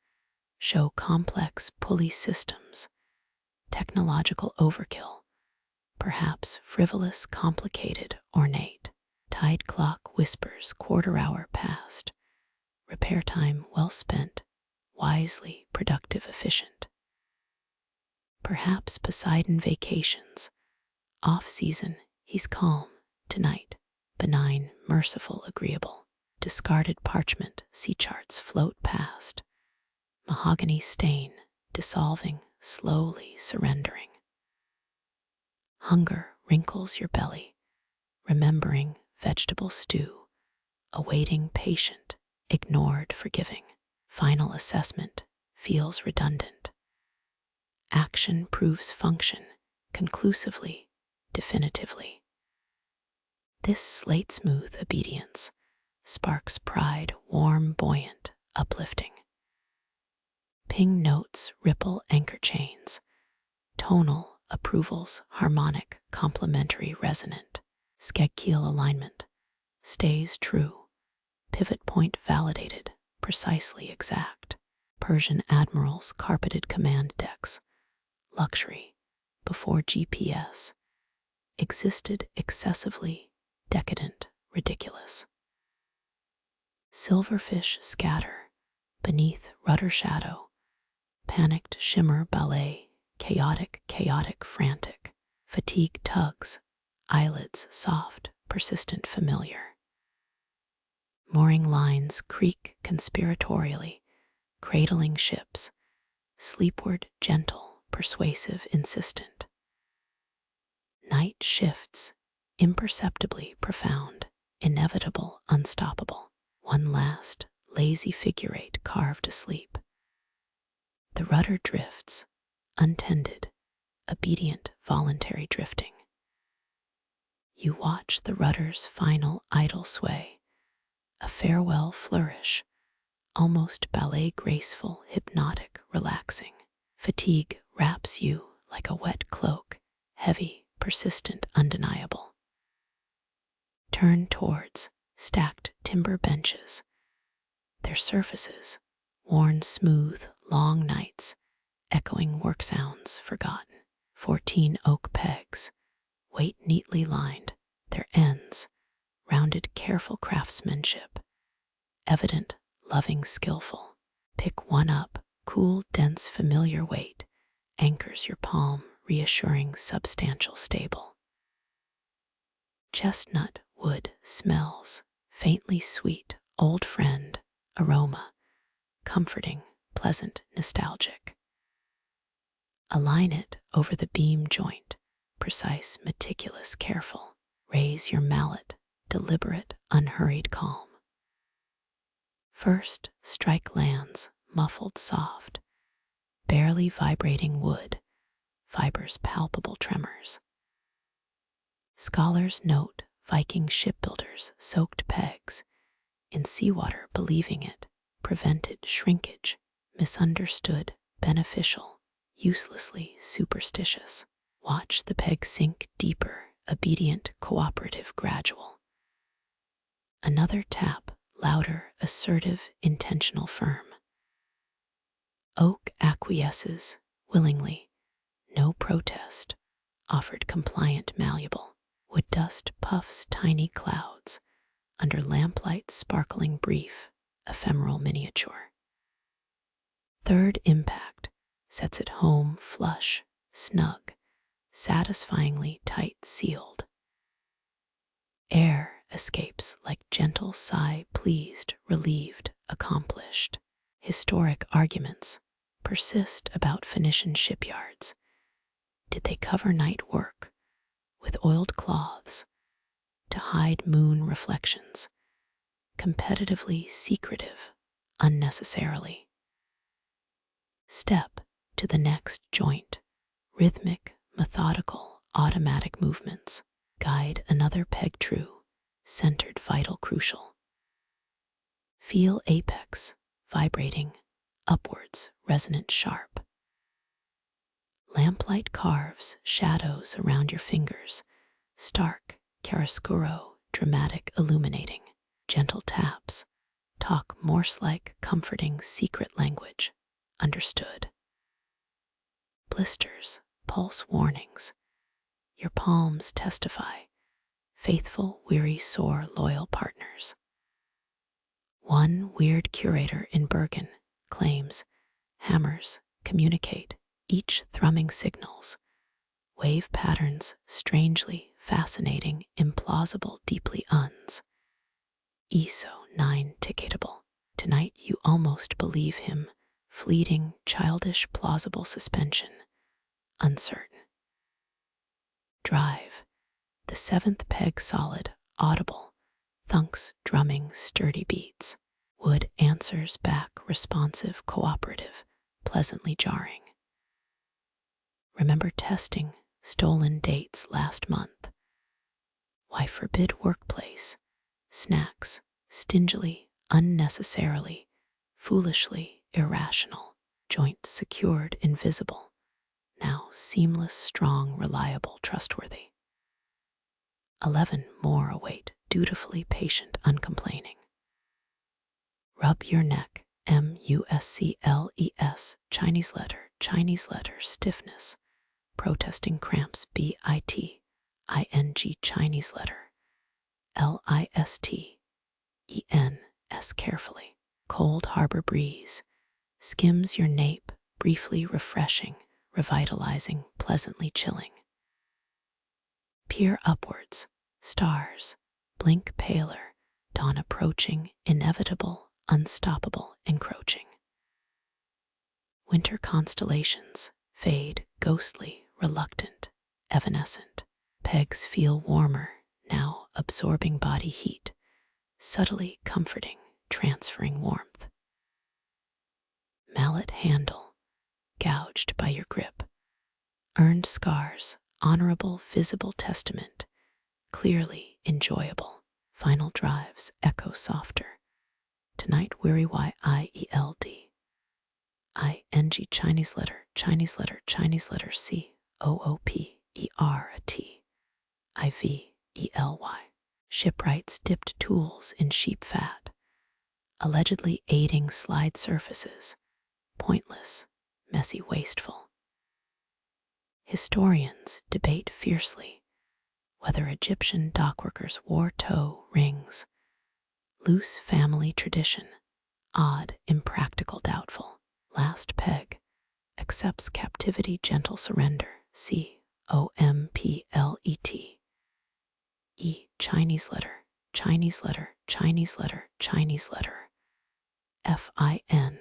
show complex pulley systems, technological overkill, perhaps frivolous, complicated, ornate. Tide clock whispers quarter-hour past, repair time well spent, wisely productive, efficient. Perhaps Poseidon vacations, off-season, he's calm, tonight, benign, merciful, agreeable. Discarded parchment, sea charts float past, mahogany stain, dissolving, slowly surrendering. Hunger wrinkles your belly, remembering vegetable stew, awaiting patient, ignored forgiving. Final assessment feels redundant. Action proves function, conclusively, definitively. This slate-smooth obedience sparks pride, warm, buoyant, uplifting. Ping notes ripple anchor chains, tonal approvals, harmonic, complementary, resonant. Skeg keel alignment stays true, pivot point validated, precisely exact. Persian admirals carpeted command decks, luxury, before GPS, existed excessively, decadent, ridiculous. Silverfish scatter beneath rudder shadow, panicked shimmer ballet, chaotic, frantic. Fatigue tugs, eyelids soft, persistent, familiar. Mooring lines creak conspiratorially, cradling ships, sleepward, gentle, persuasive, insistent. Night shifts, imperceptibly profound, inevitable, unstoppable. One last, lazy figure eight carved asleep. The rudder drifts, untended, obedient, voluntary drifting. You watch the rudder's final idle sway, a farewell flourish, almost ballet graceful, hypnotic, relaxing. Fatigue wraps you like a wet cloak, heavy, persistent, undeniable. Turn towards stacked timber benches, their surfaces worn smooth, long nights, echoing work sounds forgotten. 14 oak pegs, weight neatly lined, their ends rounded, careful craftsmanship, evident, loving, skillful. Pick one up, cool, dense, familiar weight, anchors your palm, reassuring, substantial, stable. Chestnut wood smells, faintly sweet, old friend, aroma, comforting, pleasant, nostalgic. Align it over the beam joint, precise, meticulous, careful. Raise your mallet, deliberate, unhurried, calm. First, strike lands, muffled, soft, barely vibrating wood, fibers, palpable tremors. Scholars note Viking shipbuilders soaked pegs in seawater, believing it prevented shrinkage, misunderstood, beneficial, uselessly superstitious. Watch the peg sink deeper, obedient, cooperative, gradual. Another tap, louder, assertive, intentional, firm. Oak acquiesces, willingly, no protest, offered compliant, malleable. Wood dust puffs tiny clouds, under lamplight sparkling, brief, ephemeral, miniature. Third impact sets it home, flush, snug, satisfyingly tight sealed. Air escapes like gentle sigh, pleased, relieved, accomplished. Historic arguments persist about Phoenician shipyards. Did they cover night work with oiled cloths to hide moon reflections, competitively secretive, unnecessarily? Step to the next joint, rhythmic, methodical, automatic movements. Guide another peg true, centered vital crucial. Feel apex, vibrating, upwards, resonant sharp. Lamplight carves shadows around your fingers, stark, chiaroscuro, dramatic illuminating. Gentle taps, talk Morse-like comforting secret language, understood. Blisters, pulse warnings, your palms testify, faithful, weary, sore, loyal partners. One weird curator in Bergen claims hammers communicate, each thrumming signals, wave patterns strangely fascinating, implausible, deeply uns. ESO 9 ticketable. Tonight you almost believe him, fleeting, childish, plausible suspension, uncertain. Drive, the seventh peg solid, audible, thunks, drumming, sturdy beats. Wood answers back, responsive, cooperative, pleasantly jarring. Remember testing stolen dates last month. Why forbid workplace? Snacks, stingily, unnecessarily, foolishly, irrational, joint secured, invisible, now seamless, strong, reliable, trustworthy. 11 more await, dutifully patient, uncomplaining. Rub your neck, muscles, Chinese letter, stiffness, protesting cramps, biting, Chinese letter, list, carefully. Cold harbor breeze skims your nape, briefly refreshing, revitalizing, pleasantly chilling. Peer upwards, stars, blink paler, dawn approaching, inevitable, unstoppable, encroaching. Winter constellations fade, ghostly, reluctant, evanescent. Pegs feel warmer, now absorbing body heat, subtly comforting, transferring warmth. Mallet handle, gouged by your grip. Earned scars, honorable, visible testament, clearly enjoyable. Final drives echo softer. Tonight weary wield, ing, Chinese letter, cooperatively. Shipwrights dipped tools in sheep fat, allegedly aiding slide surfaces, pointless, messy, wasteful. Historians debate fiercely whether Egyptian dockworkers wore toe rings, loose family tradition, odd, impractical, doubtful. Last peg accepts captivity, gentle surrender, complet. Chinese letter, fin,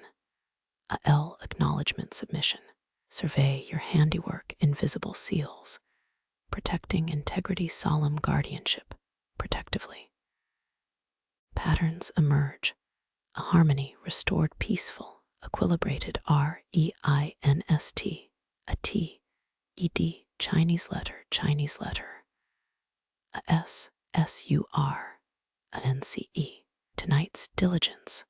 acknowledgement submission. Survey your handiwork, invisible seals, protecting integrity, solemn guardianship, protectively. Patterns emerge, a harmony restored, peaceful, equilibrated, REINST, a T, ED, Chinese letter, a S, SUR, a NCE. Tonight's diligence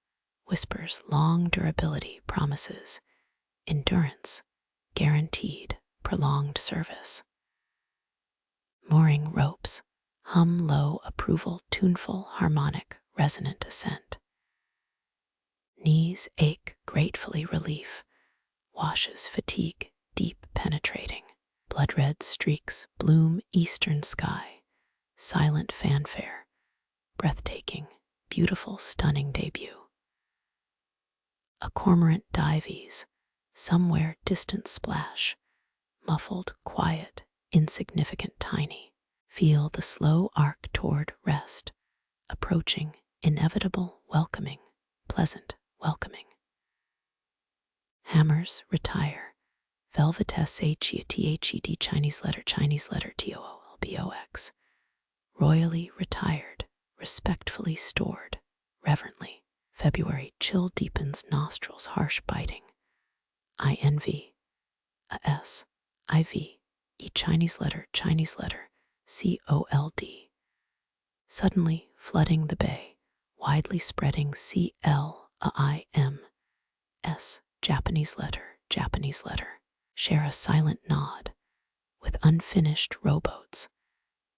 whispers long durability, promises endurance, guaranteed, prolonged service. Mooring ropes, hum low, approval, tuneful, harmonic, resonant ascent. Knees ache, gratefully relief, washes fatigue, deep penetrating. Blood red streaks bloom, eastern sky, silent fanfare, breathtaking, beautiful, stunning debut. A cormorant dives, somewhere distant splash, muffled, quiet, insignificant, tiny. Feel the slow arc toward rest, approaching, inevitable, welcoming, pleasant, welcoming. Hammers retire, velvetess, HETHED, Chinese letter, TOOLBOX. Royally retired, respectfully stored, reverently. February chill deepens, nostrils harsh biting. INV, a S, IV, E, Chinese letter, cold, suddenly flooding the bay, widely spreading CLIMS, Japanese letter, share a silent nod with unfinished rowboats,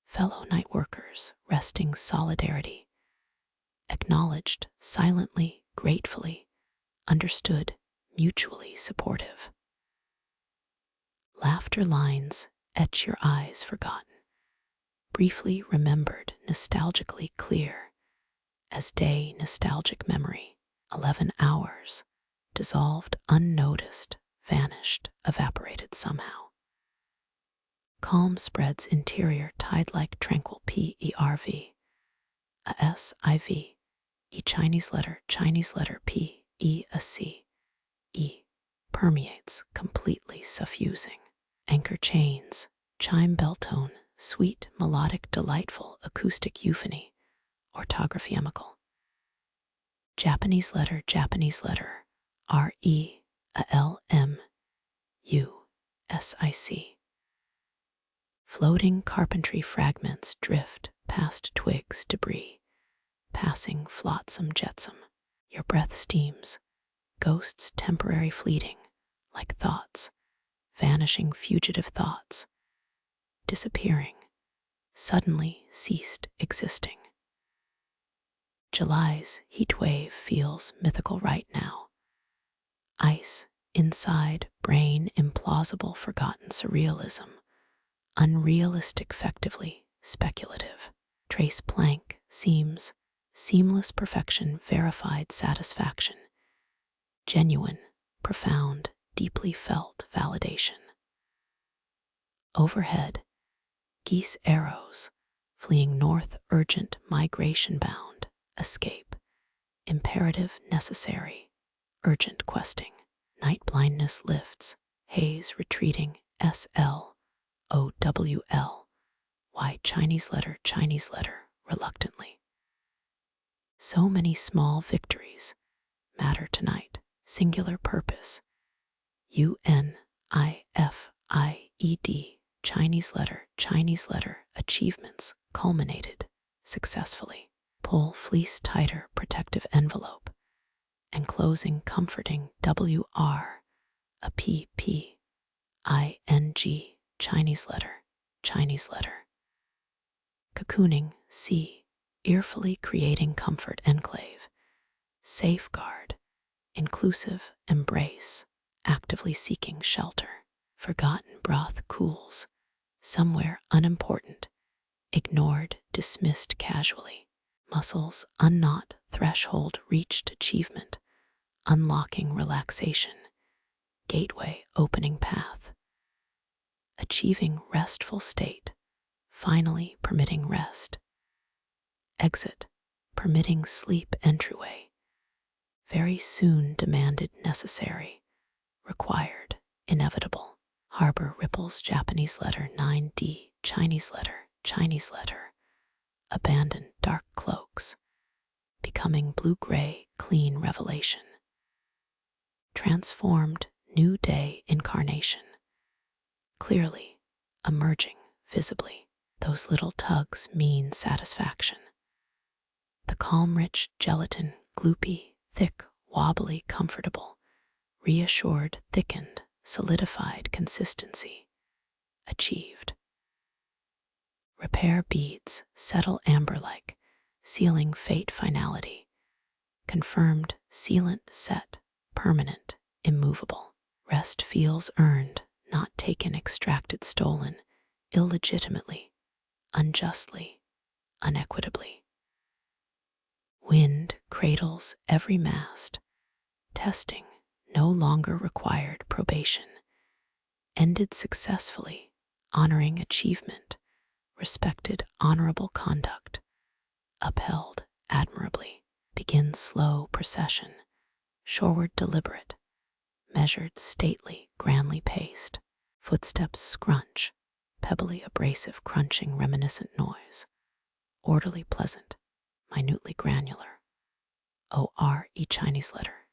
fellow night workers resting solidarity, acknowledged silently, gratefully, understood, mutually supportive. Laughter lines etch your eyes forgotten, briefly remembered, nostalgically clear, as day nostalgic memory, 11 hours, dissolved, unnoticed, vanished, evaporated somehow. Calm spreads interior, tide-like, tranquil, PERV, a SIV, Chinese letter, P, E, a C, E, permeates, completely suffusing. Anchor chains, chime bell tone, sweet, melodic, delightful, acoustic euphony, orthography amical. Japanese letter, REALMUSIC. Floating carpentry fragments drift past twigs, debris, passing flotsam jetsam. Your breath steams, ghosts temporary fleeting, like thoughts, vanishing fugitive thoughts, disappearing, suddenly ceased existing. July's heat wave feels mythical right now. Ice, inside, brain, implausible, forgotten surrealism, unrealistic, effectively speculative. Trace plank, seams, seamless perfection, verified satisfaction, genuine, profound, deeply felt validation. Overhead, geese arrows, fleeing north, urgent, migration bound, escape, imperative, necessary, urgent questing. Night blindness lifts, haze retreating, SLOWL, Y Chinese letter, reluctantly. So many small victories matter tonight, singular purpose, UNIFIED, Chinese letter, achievements culminated successfully. Pull fleece tighter, protective envelope, enclosing comforting WR, a PPING, Chinese letter. Cocooning, C, earfully creating comfort enclave, safeguard, inclusive embrace, actively seeking shelter. Forgotten broth cools, somewhere unimportant, ignored, dismissed casually. Muscles unknot, threshold reached, achievement, unlocking relaxation, gateway opening path. Achieving restful state, finally permitting rest. Exit, permitting sleep, entryway. Very soon demanded, necessary, required, inevitable. Harbor ripples, Japanese letter, 9D, Chinese letter. Abandoned, dark cloaks, becoming blue-gray, clean revelation. Transformed, new day incarnation. Clearly, emerging, visibly. Those little tugs mean satisfaction. The calm, rich gelatin, gloopy, thick, wobbly, comfortable, reassured, thickened, solidified consistency, achieved. Repair beads, settle amber-like, sealing fate, finality, confirmed, sealant, set, permanent, immovable. Rest feels earned, not taken, extracted, stolen, illegitimately, unjustly, unequitably. Wind cradles every mast, testing, no longer required, probation, ended successfully, honoring achievement, respected, honorable conduct, upheld admirably. Begins slow procession, shoreward deliberate, measured, stately, grandly paced. Footsteps scrunch, pebbly, abrasive, crunching, reminiscent noise, orderly, pleasant, minutely granular. ORE, Chinese letter,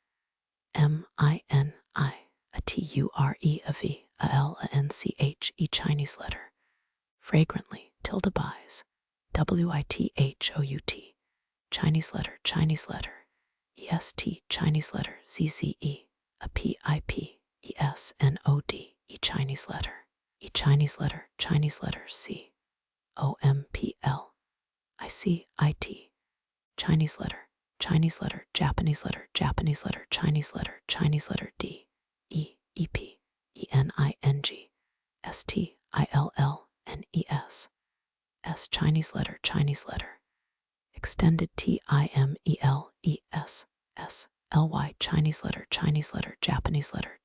MINI, a TURE, a V, a L, a NCH, Chinese letter, fragrantly, tilde buys, WITHOUT, Chinese letter, EST, Chinese letter, ZZE, a PIP, ESNOD, Chinese letter, Chinese letter, C, OMPL, ICIT, Chinese letter, Japanese letter, Chinese letter, D, E, EP, ENING, STILLNES, S, Chinese letter, extended TIMELES, SLY, Chinese letter, Japanese letter,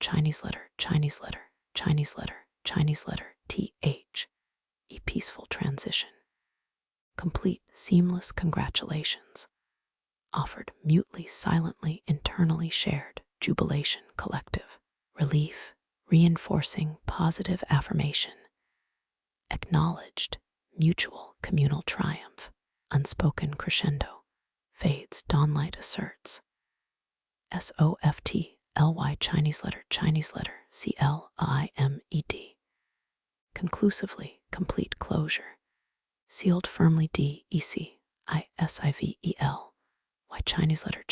TH, peaceful transition. Complete, seamless congratulations. Offered mutely, silently, internally shared, jubilation collective. Relief, reinforcing positive affirmation. Acknowledged, mutual communal triumph. Unspoken crescendo. Fades, dawnlight asserts. SOFTLY, Chinese letter, CLIMED. Conclusively, complete closure. Sealed firmly, DEC, ISIVEL, Y, Chinese letter,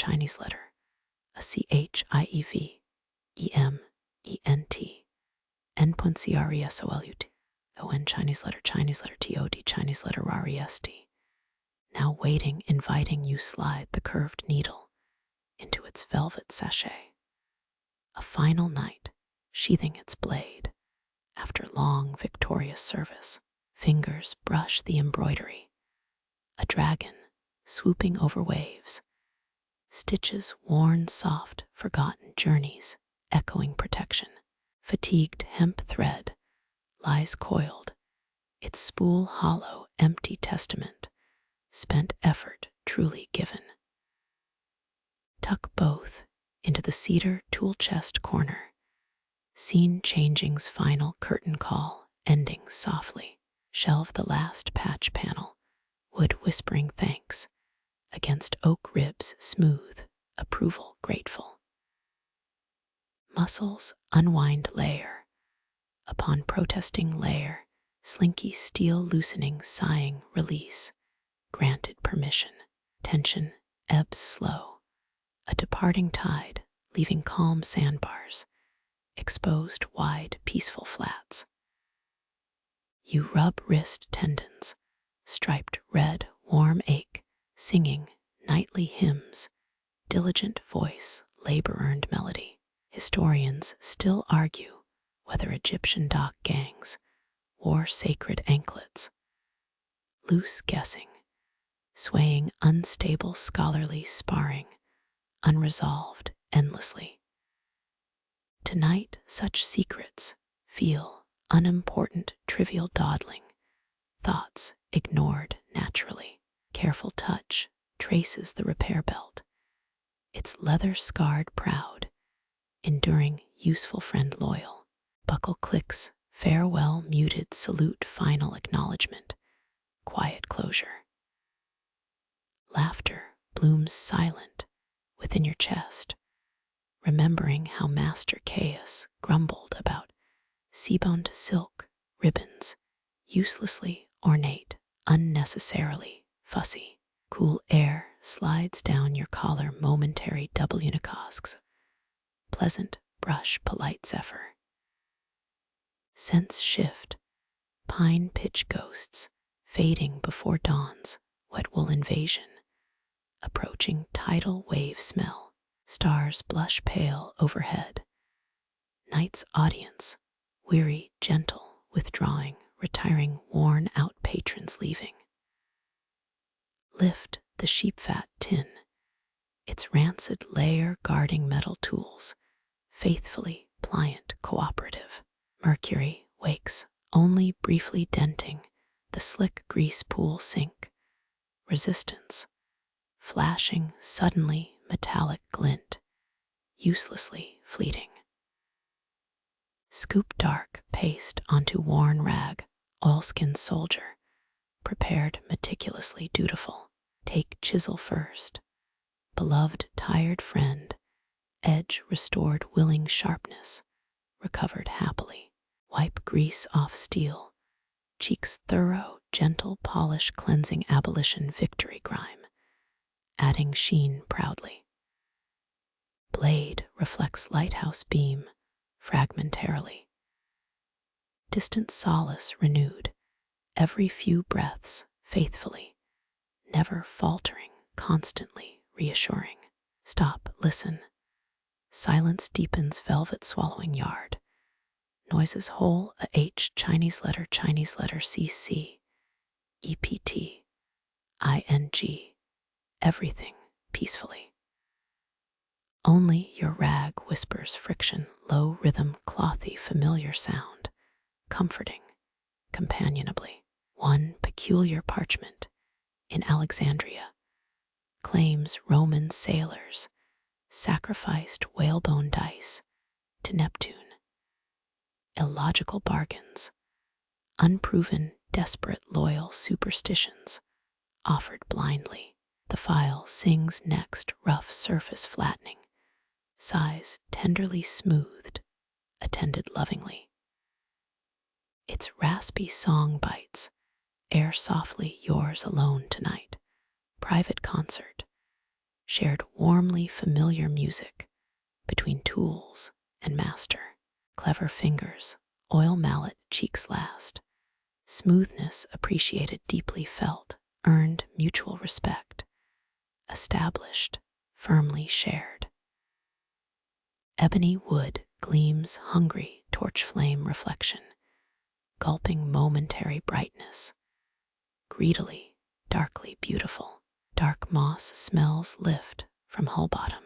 a CHIEV, EMENT, endpoint CRESOLUT, ON, Chinese letter, TOD, Chinese letter, REST. Now waiting, inviting you slide the curved needle into its velvet sachet. A final night, sheathing its blade. After long, victorious service, fingers brush the embroidery. A dragon, swooping over waves. Stitches worn soft, forgotten journeys, echoing protection. Fatigued hemp thread lies coiled, its spool hollow, empty testament, spent effort truly given. Tuck both into the cedar tool chest corner. Scene changing's final curtain call, ending softly. Shelve the last patch panel, wood whispering thanks, against oak ribs smooth, approval grateful. Muscles unwind layer, upon protesting layer, slinky steel loosening, sighing release, granted permission. Tension ebbs slow, a departing tide, leaving calm sandbars, exposed wide, peaceful flats. You rub wrist tendons, striped red, warm ache, singing nightly hymns, diligent voice, labor-earned melody. Historians still argue whether Egyptian dock gangs wore sacred anklets. Loose guessing, swaying unstable scholarly sparring, unresolved endlessly. Tonight such secrets feel unimportant, trivial dawdling, thoughts ignored naturally. Careful touch traces the repair belt, its leather-scarred proud, enduring, useful friend loyal. Buckle clicks, farewell muted salute, final acknowledgement, quiet closure. Laughter blooms silent within your chest, remembering how Master Chaos grumbled about sea-bound silk ribbons, uselessly ornate, unnecessarily fussy. Cool air slides down your collar, momentary WNCOSCs, pleasant brush, polite zephyr. Scents shift, pine pitch ghosts, fading before dawn's wet wool invasion. Approaching tidal wave smell, stars blush pale overhead. Night's audience, weary, gentle, withdrawing, retiring, worn out patrons leaving. Lift the sheep fat tin, its rancid layer guarding metal tools, faithfully pliant, cooperative. Mercury wakes, only briefly denting the slick grease pool sink. Resistance, flashing suddenly metallic glint, uselessly fleeting. Scoop dark paste onto worn rag, oilskin soldier, prepared meticulously dutiful. Take chisel first, beloved tired friend, edge restored willing sharpness, recovered happily. Wipe grease off steel, cheeks thorough, gentle polish cleansing abolition victory grime, adding sheen proudly. Blade reflects lighthouse beam fragmentarily. Distant solace renewed, every few breaths faithfully, never faltering, constantly reassuring. Stop, listen. Silence deepens velvet swallowing yard. Noises whole, a H, Chinese letter CC, EPT, ING, everything peacefully. Only your rag whispers friction, low rhythm, clothy, familiar sound, comforting, companionably. One peculiar parchment in Alexandria claims Roman sailors sacrificed whalebone dice to Neptune. Illogical bargains, unproven, desperate, loyal superstitions offered blindly. The file sings next, rough surface flattening, sighs tenderly smoothed, attended lovingly. Its raspy song bites, air softly yours alone tonight, private concert, shared warmly familiar music between tools and master. Clever fingers, oil mallet, cheeks last, smoothness appreciated, deeply felt, earned mutual respect, established, firmly shared. Ebony wood gleams hungry torch flame reflection, gulping momentary brightness, greedily, darkly beautiful. Dark moss smells lift from hull bottom,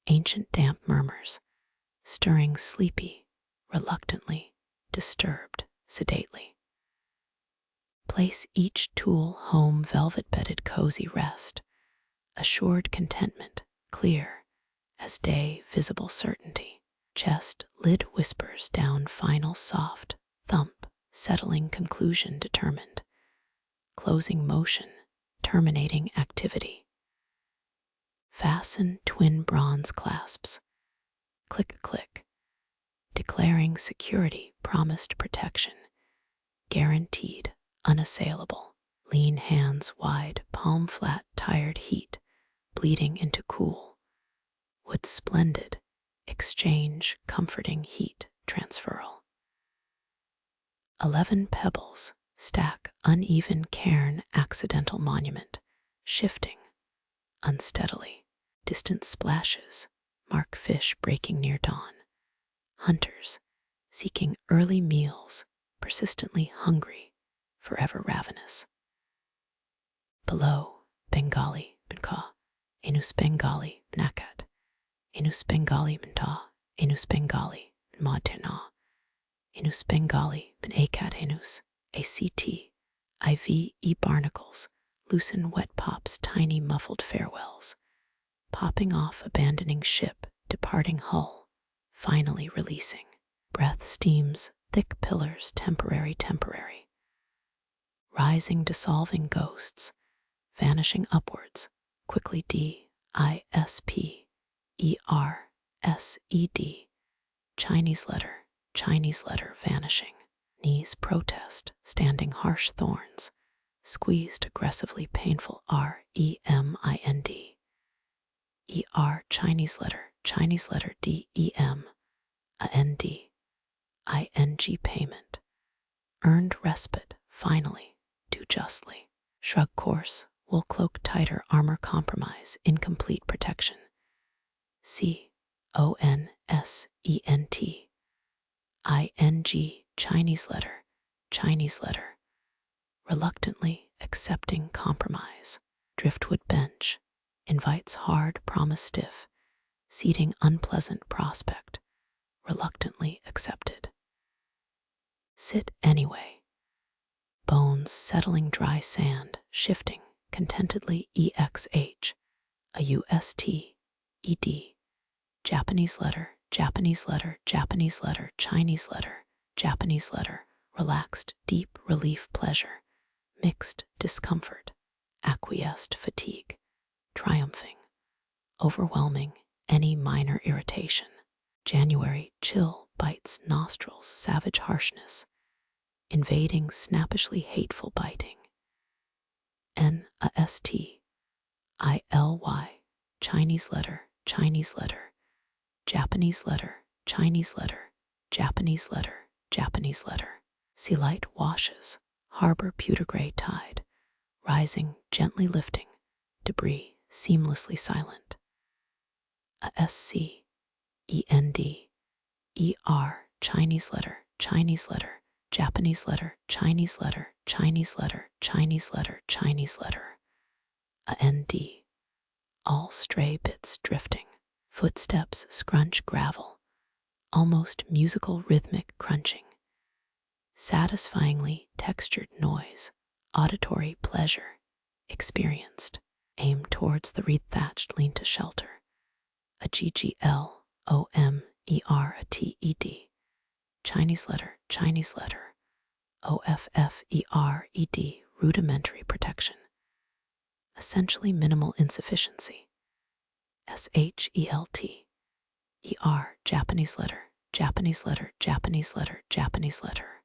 ancient damp murmurs, stirring sleepy, reluctantly, disturbed, sedately. Place each tool home, velvet-bedded cozy rest, assured contentment, clear as day, visible certainty. Chest lid whispers down, final soft thump, settling conclusion determined, closing motion, terminating activity. Fasten twin bronze clasps, click click, declaring security, promised protection, guaranteed, unassailable. Lean hands wide, palm flat, tired heat, bleeding into cool. Wood splendid, exchange, comforting heat, transferal. 11 pebbles, stack, uneven cairn, accidental monument, shifting, unsteadily. Distant splashes, mark fish breaking near dawn. Hunters, seeking early meals, persistently hungry, forever ravenous. Below, Bengali, Benka, Enus Bengali, Nakat, Enus Bengali, Benta, Enus Bengali, Madtena, Enus Bengali, Ben Akat Enus, ACT, IV, barnacles, loosen wet pops, tiny muffled farewells, popping off, abandoning ship, departing hull, finally releasing. Breath steams, thick pillars, temporary, rising, dissolving ghosts, vanishing upwards, quickly DISPERSED, Chinese letter, vanishing. Knees protest, standing harsh thorns, squeezed aggressively, painful REMIND. Chinese letter DEM, ING payment. Earned respite, finally, do justly. Shrug course, wool cloak tighter, armor compromise, incomplete protection. CONSENT, ING, Chinese letter, reluctantly accepting compromise. Driftwood bench, invites hard, promise stiff, ceding unpleasant prospect, reluctantly accepted. Sit anyway. Bones settling, dry sand, shifting, contentedly EXH, a UST, ED, Japanese letter, Chinese letter, relaxed, deep relief, pleasure, mixed discomfort, acquiesced fatigue, triumphing, overwhelming any minor irritation. January, chill, bites nostrils, savage harshness, invading snappishly hateful biting. N-A-S-T-I-L-Y, Chinese letter, Chinese letter, Japanese letter, Chinese letter, Japanese letter, Japanese letter. Sea light washes, harbor pewter gray tide, rising, gently lifting, debris seamlessly silent. A-S-C-E-N-D-E-R, Chinese letter, Chinese letter, Japanese letter, Chinese letter, Chinese letter, Chinese letter, Chinese letter. A-N-D, all stray bits drifting, footsteps scrunch gravel, almost musical rhythmic crunching, satisfyingly textured noise, auditory pleasure, experienced, aim towards the reed-thatched lean to shelter. A G-G-L-O-M-E-R-A-T-E-D, Chinese letter, Chinese letter, O-F-F-E-R-E-D, rudimentary protection, essentially minimal insufficiency. S-H-E-L-T-E-R, Japanese letter, Japanese letter, Japanese letter, Japanese letter,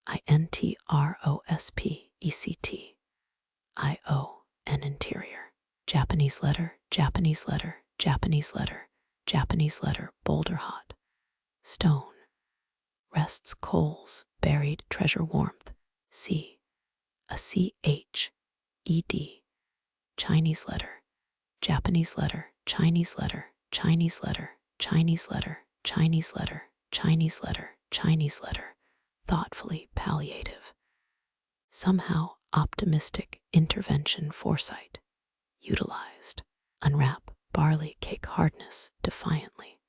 I-N-T-R-O-S-P-E-C-T-I-O-N, interior, Japanese letter, Japanese letter, Japanese letter, Japanese letter, boulder hot, stone, rests coals, buried treasure warmth, C, a C-H-E-D, Chinese letter, Japanese letter, Chinese letter, Chinese letter, Chinese letter, Chinese letter, Chinese letter, Chinese letter, thoughtfully palliative, somehow optimistic intervention foresight, utilized, unwrap barley cake hardness defiantly,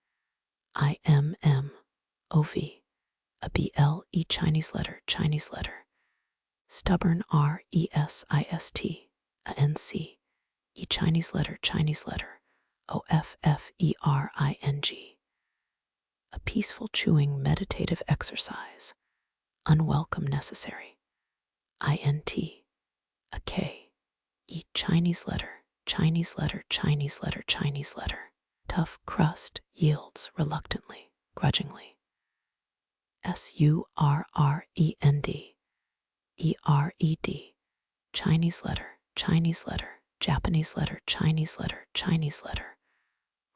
I-M-M-O-V, a B-L-E, Chinese letter, Chinese letter, stubborn R-E-S-I-S-T, a N-C-E, Chinese letter, Chinese letter, O-F-F-E-R-I-N-G, a peaceful chewing meditative exercise, unwelcome necessary, I-N-T, a K-E, Chinese letter, Chinese letter, Chinese letter, Chinese letter, tough crust yields reluctantly, grudgingly, S-U-R-R-E-N-D, E-R-E-D, Chinese letter, Chinese letter, Japanese letter, Chinese letter, Chinese letter,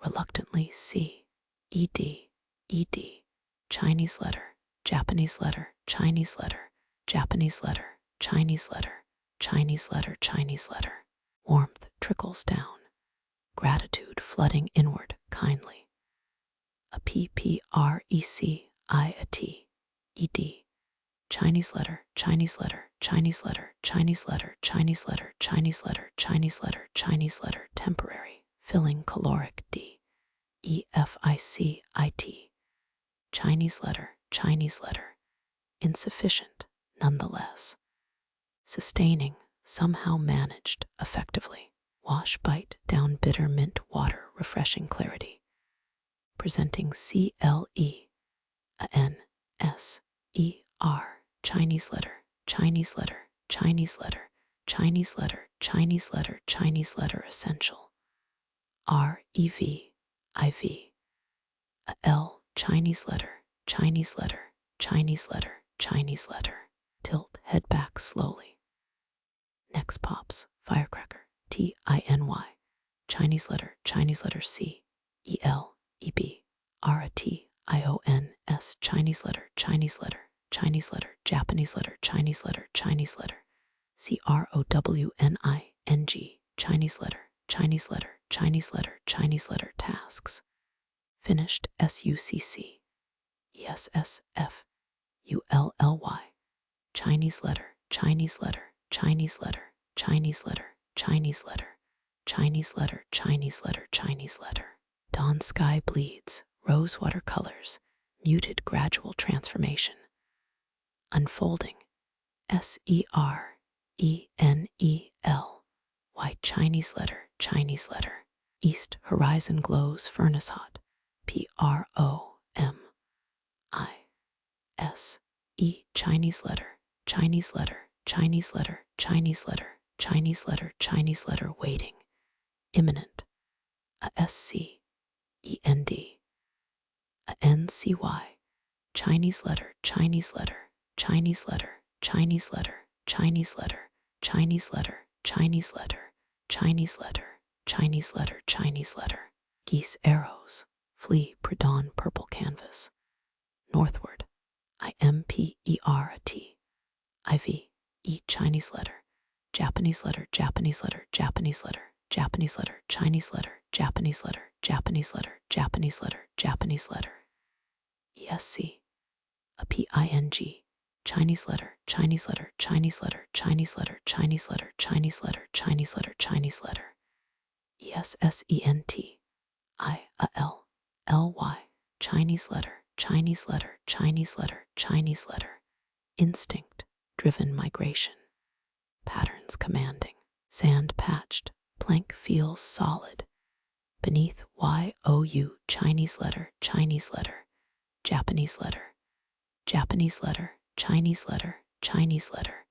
reluctantly, C-E-D, E-D, Chinese letter, Japanese letter, Chinese letter, Japanese letter, Chinese letter, Chinese letter, Chinese letter. Warmth trickles down, gratitude flooding inward kindly. A P-P-R-E-C-I-A-T-E-D, Chinese letter, Chinese letter, Chinese letter, Chinese letter, Chinese letter, Chinese letter, Chinese letter, Chinese letter, temporary, filling caloric D, E-F-I-C-I-T, Chinese letter, Chinese letter, insufficient nonetheless, sustaining, somehow managed effectively, wash bite down bitter mint water refreshing clarity, presenting C-L-E-A-N-S-E-R, Chinese letter, Chinese letter, Chinese letter, Chinese letter, Chinese letter, Chinese letter, essential, R-E-V-I-V, A-L, Chinese letter, Chinese letter, Chinese letter, Chinese letter, tilt head back slowly. Next pops, firecracker, T-I-N-Y, Chinese letter, C-E-L-E-B, R-A-T-I-O-N-S, Chinese letter, Chinese letter, Chinese letter, Japanese letter, Chinese letter, Chinese letter, C-R-O-W-N-I-N-G, Chinese letter, Chinese letter, Chinese letter, Chinese letter, tasks, finished, S-U-C-C, E-S-S-F-U-L-L-Y, Chinese letter, Chinese letter, Chinese letter, Chinese letter, Chinese letter, Chinese letter, Chinese letter, Chinese letter. Dawn sky bleeds, rosewater colors, muted gradual transformation, unfolding, S-E-R-E-N-E-L, white Chinese letter, Chinese letter, east horizon glows furnace hot, P-R-O-M-I-S-E, Chinese letter, Chinese letter, Chinese letter, Chinese letter, Chinese letter, Chinese letter, waiting, imminent, a S-C-E-N-D, a N-C-Y, Chinese letter, Chinese letter, Chinese letter, Chinese letter, Chinese letter, Chinese letter, Chinese letter, Chinese letter, Chinese letter, Chinese letter. Geese arrows, flee pre-dawn purple canvas. Northward, IMPERAT, IV, Chinese letter, Japanese letter, Japanese letter, Japanese letter, Japanese letter, Chinese letter, Japanese letter, Japanese letter, Japanese letter, Japanese letter. ESC, a PING, Chinese letter, Chinese letter, Chinese letter, Chinese letter, Chinese letter, Chinese letter, Chinese letter, Chinese letter. ESSENT, IALLY, Chinese letter, Chinese letter, Chinese letter, Chinese letter. Instinct, driven migration. Patterns commanding, sand patched, plank feels solid. Beneath YOU, Chinese letter, Chinese letter, Japanese letter, Japanese letter, Chinese letter, Chinese letter,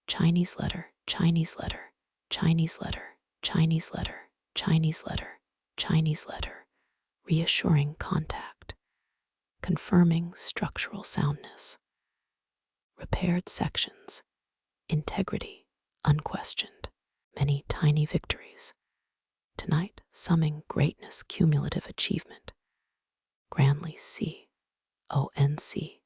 Chinese letter, Chinese letter, Chinese letter, Chinese letter, Chinese letter, Chinese letter. Reassuring contact, confirming structural soundness. Repaired sections, integrity, unquestioned. Many tiny victories. Tonight, summing greatness, cumulative achievement. Grandly CONCLUDED,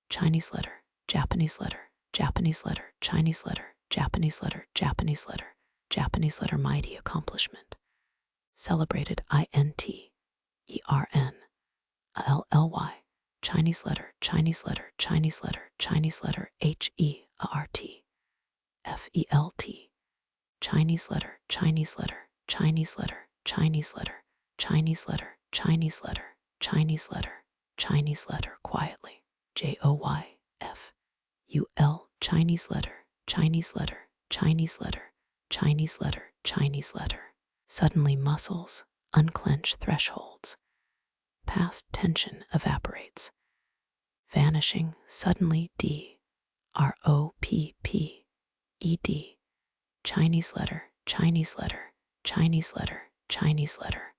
Chinese letter, Japanese letter, Japanese letter, Chinese letter, Japanese letter, Japanese letter, Japanese letter, mighty accomplishment. Celebrated INTERNALLY, Chinese letter, Chinese letter, Chinese letter, Chinese letter, HEART, FELT, Chinese letter, Chinese letter, Chinese letter, Chinese letter, Chinese letter, Chinese letter, Chinese letter, Chinese letter, quietly, JOYFUL, Chinese letter, Chinese letter, Chinese letter, Chinese letter, Chinese letter. Suddenly muscles unclench thresholds. Past tension evaporates. Vanishing suddenly DROPPED, Chinese letter, Chinese letter, Chinese letter, Chinese letter.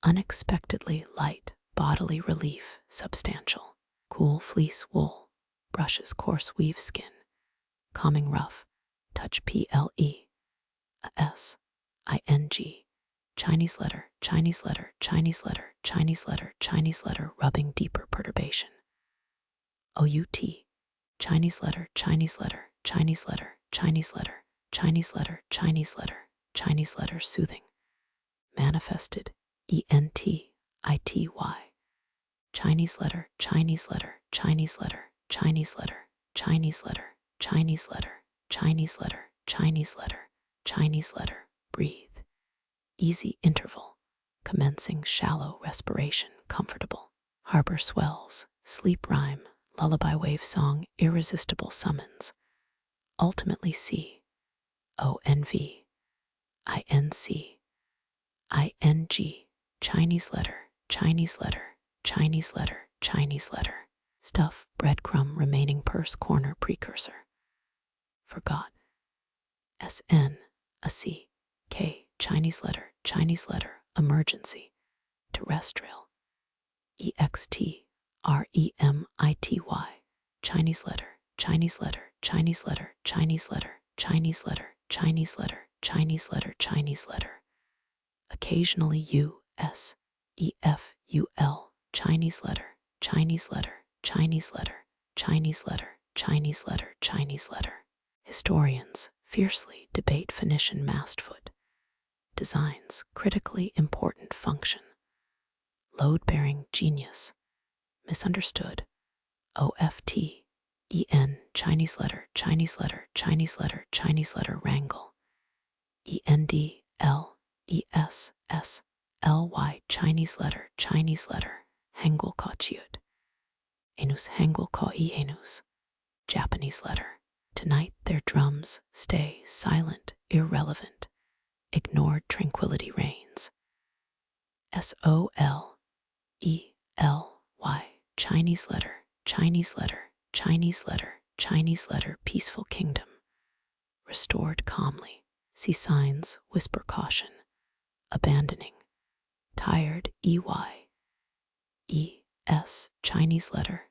Unexpectedly light, bodily relief, substantial. Cool fleece wool, brushes coarse weave skin. Calming rough, touch PLE, SING, Chinese letter, Chinese letter, Chinese letter, Chinese letter, Chinese letter, rubbing deeper perturbation. OUT, Chinese letter, Chinese letter, Chinese letter, Chinese letter, Chinese letter, Chinese letter, Chinese letter, soothing. Manifested, ENTITY, Chinese letter, Chinese letter, Chinese letter, Chinese letter, Chinese letter, Chinese letter, Chinese letter, Chinese letter, Chinese letter, breathe. Easy interval, commencing shallow respiration, comfortable. Harbor swells, sleep rhyme, lullaby wave song, irresistible summons. Ultimately CONV, INC, Chinese letter, Chinese letter, Chinese letter, Chinese letter. Stuff, breadcrumb, remaining purse, corner, precursor. Forgot. SN, a CK, Chinese letter, emergency. Terrestrial. EXTREMITY, Chinese letter, Chinese letter, Chinese letter, Chinese letter, Chinese letter, Chinese letter, Chinese letter, Chinese letter. Occasionally USEFUL, Chinese letter, Chinese letter, Chinese letter, Chinese letter, Chinese letter, Chinese letter. Historians fiercely debate Phoenician mastfoot. Designs critically important function. Load-bearing genius. Misunderstood. OFTEN, Chinese letter, Chinese letter, Chinese letter, Chinese letter, wrangle. ENDLESSLY, Chinese letter, hangul kochiut. Enus hangul ko enus, Japanese letter. Tonight their drums stay silent, irrelevant. Ignored tranquility reigns. SOLELY, Chinese letter, Chinese letter, Chinese letter, Chinese letter, peaceful kingdom. Restored calmly. See signs, whisper caution. Abandoning. Tired, ES, Chinese letter,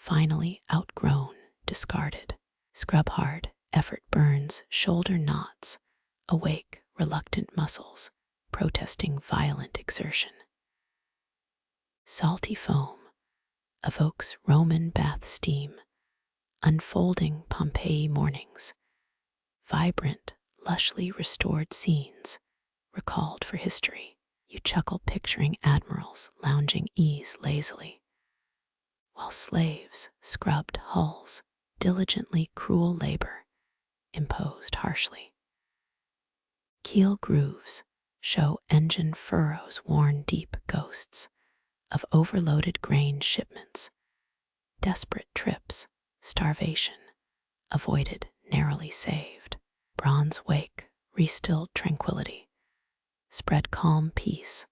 finally outgrown, discarded. Scrub hard, effort burns, shoulder knots, awake, reluctant muscles, protesting violent exertion. Salty foam evokes Roman bath steam, unfolding Pompeii mornings, vibrant, lushly restored scenes, recalled for history. You chuckle picturing admirals lounging ease lazily, while slaves scrubbed hulls, diligently cruel labor, imposed harshly. Keel grooves show engine furrows worn deep ghosts of overloaded grain shipments, desperate trips, starvation, avoided, narrowly saved. Bronze wake, restilled tranquility, spread calm peace,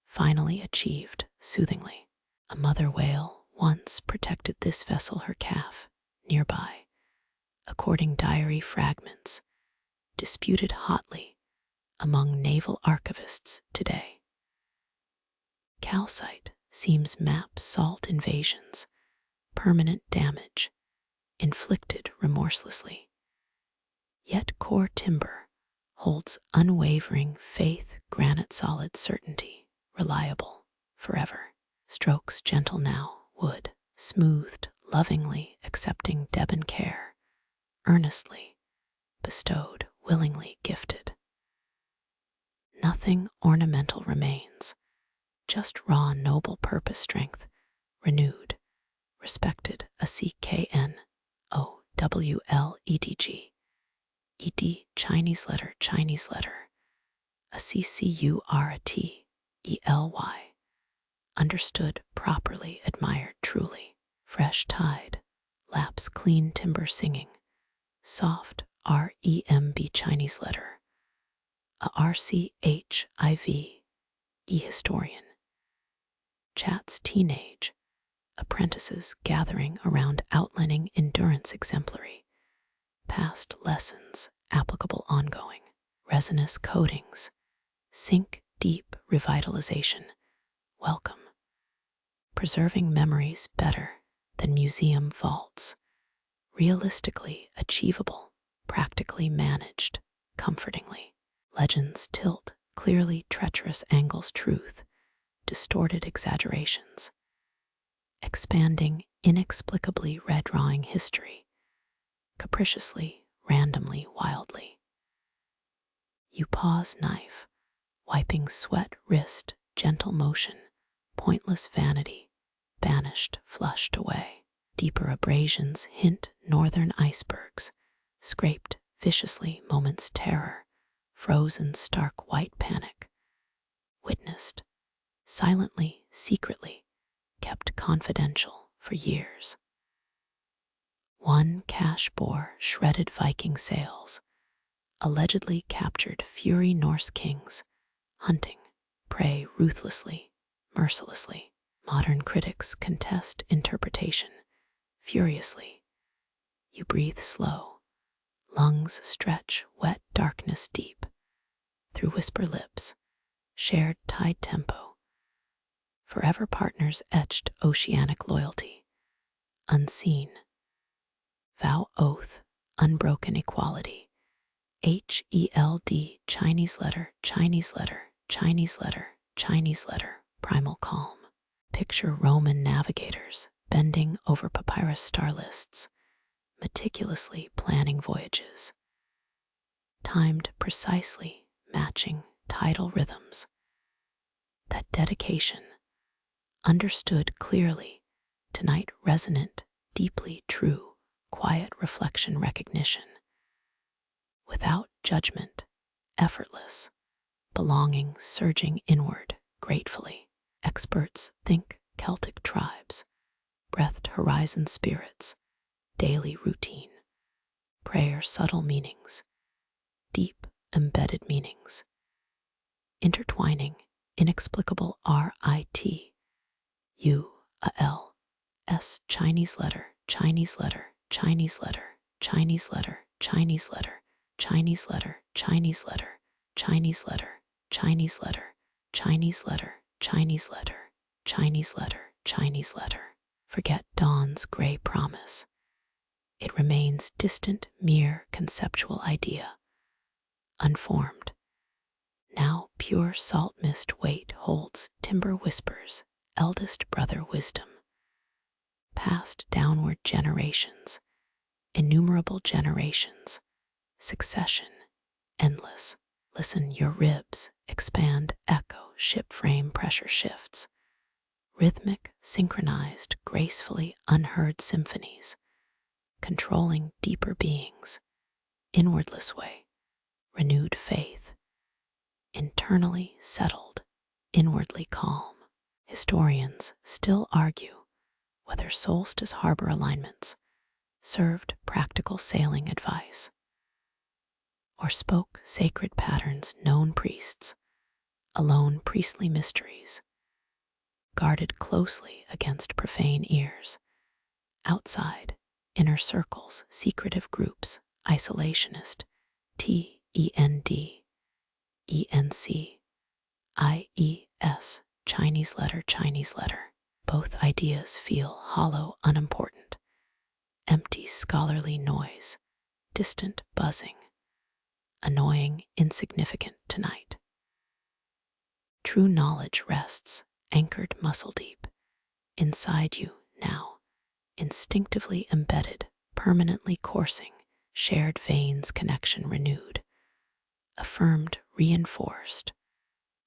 finally achieved soothingly. A mother whale once protected this vessel her calf, nearby, according diary fragments, disputed hotly among naval archivists today. Calcite seems map salt invasions, permanent damage, inflicted remorselessly. Yet core timber holds unwavering faith, granite solid certainty, reliable forever. Strokes gentle now, wood, smoothed, lovingly accepting debonair care, earnestly bestowed, willingly gifted. Nothing ornamental remains, just raw noble purpose strength, renewed, respected, a CKNOWLEDG. ED, Chinese letter, a CCURATELY, understood, properly, admired, truly. Fresh tide, laps clean timber singing, soft REMB Chinese letter, a RCHIV, historian. Chats teenage, apprentices gathering around outlining endurance exemplary, past lessons applicable ongoing, resinous coatings, sink deep revitalization, welcome, preserving memories better than museum vaults, realistically achievable, practically managed, comfortingly. Legends tilt, clearly treacherous angles truth, distorted exaggerations, expanding inexplicably redrawing history, capriciously, randomly, wildly. You pause knife, wiping sweat wrist, gentle motion, pointless vanity, banished, flushed away. Deeper abrasions hint northern icebergs, scraped viciously moments terror, frozen stark white panic, witnessed, silently, secretly, kept confidential for years. One cache bore shredded Viking sails, allegedly captured Fury Norse kings, hunting prey ruthlessly, mercilessly. Modern critics contest interpretation, furiously. You breathe slow, lungs stretch, wet darkness deep, through whisper lips, shared tide tempo, forever partners etched oceanic loyalty, unseen, vow oath, unbroken equality, HELD, Chinese letter, primal calm. Picture Roman navigators bending over papyrus star lists, meticulously planning voyages, timed precisely, matching tidal rhythms. That dedication, understood clearly, tonight resonant, deeply true, quiet reflection recognition. Without judgment, effortless, belonging surging inward, gratefully. Experts think Celtic tribes, breathed horizon spirits, daily routine, prayer subtle meanings, deep embedded meanings, intertwining inexplicable RIT, UAL, Chinese letter, Chinese letter, Chinese letter, Chinese letter, Chinese letter, Chinese letter, Chinese letter, Chinese letter, Chinese letter, Chinese letter, Chinese letter, Chinese letter, Chinese letter. forget dawn's gray promise. It remains distant, mere conceptual idea, unformed. Now pure salt mist weight holds timber whispers, eldest brother wisdom. Passed downward generations, innumerable generations, succession, endless. Listen, your ribs expand, echo, ship frame pressure shifts. Rhythmic, synchronized, gracefully unheard symphonies, controlling deeper beings, inwardless way, renewed faith, internally settled, inwardly calm. Historians still argue whether solstice harbor alignments served practical sailing advice or spoke sacred patterns. Known priests, alone priestly mysteries, guarded closely against profane ears. Outside, inner circles, secretive groups, isolationist, TEND, ENC, IES, Chinese letter. Both ideas feel hollow, unimportant, empty scholarly noise, distant buzzing, annoying, insignificant tonight. True knowledge rests, anchored muscle deep, inside you now, instinctively embedded, permanently coursing, shared veins connection renewed, affirmed, reinforced,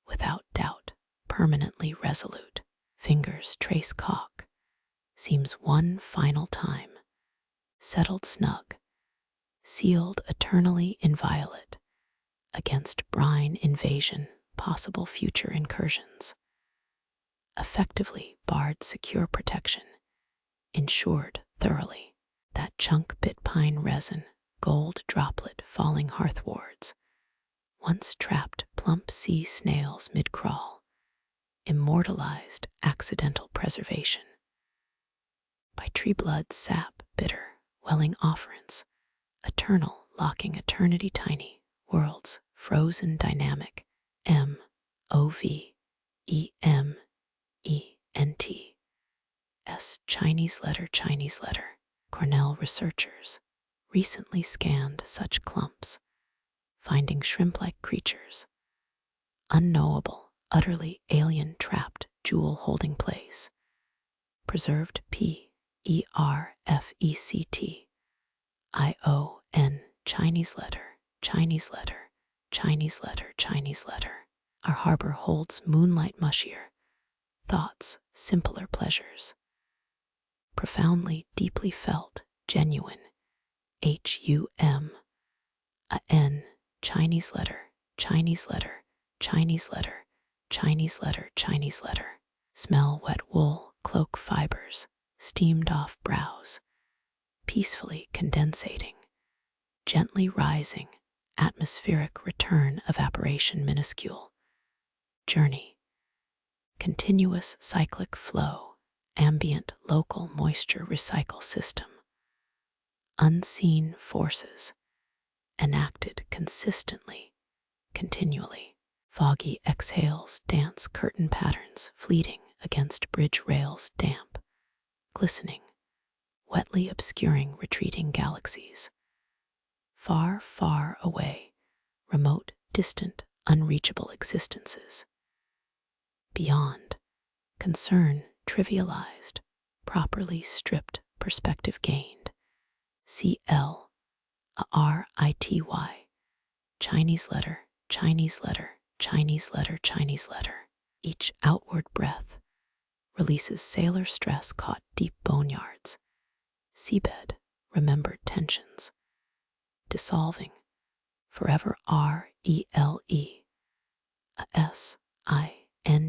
without doubt, permanently resolute. Fingers trace caulk, seems one final time, settled snug, sealed eternally inviolate, against brine invasion, possible future incursions. Effectively barred, secure protection, insured thoroughly. That chunk bit pine resin, gold droplet falling hearthwards, once trapped plump sea snails mid-crawl, immortalized accidental preservation. By tree blood sap bitter, welling offerance, eternal locking eternity tiny, worlds frozen dynamic, MOVEMENT. Chinese letter. Cornell researchers recently scanned such clumps, finding shrimp-like creatures, unknowable, utterly alien, trapped jewel holding place, preserved PERFECTION, Chinese letter. Our harbor holds moonlight mushier, thoughts, simpler pleasures, profoundly, deeply felt, genuine, HUMAN, Chinese letter. Smell wet wool, cloak fibers, steamed off brows, peacefully condensating, gently rising, atmospheric return, evaporation minuscule, journey, continuous cyclic flow, ambient local moisture recycle system, unseen forces, enacted consistently, continually. Foggy exhales dance curtain patterns fleeting against bridge rails, damp, glistening, wetly obscuring retreating galaxies. Far, far away, remote, distant, unreachable existences. Beyond, concern trivialized, properly stripped, perspective gained. CLARITY, Chinese letter. Each outward breath releases sailor stress caught deep boneyards, seabed, remembered tensions, dissolving, forever RELE, SING,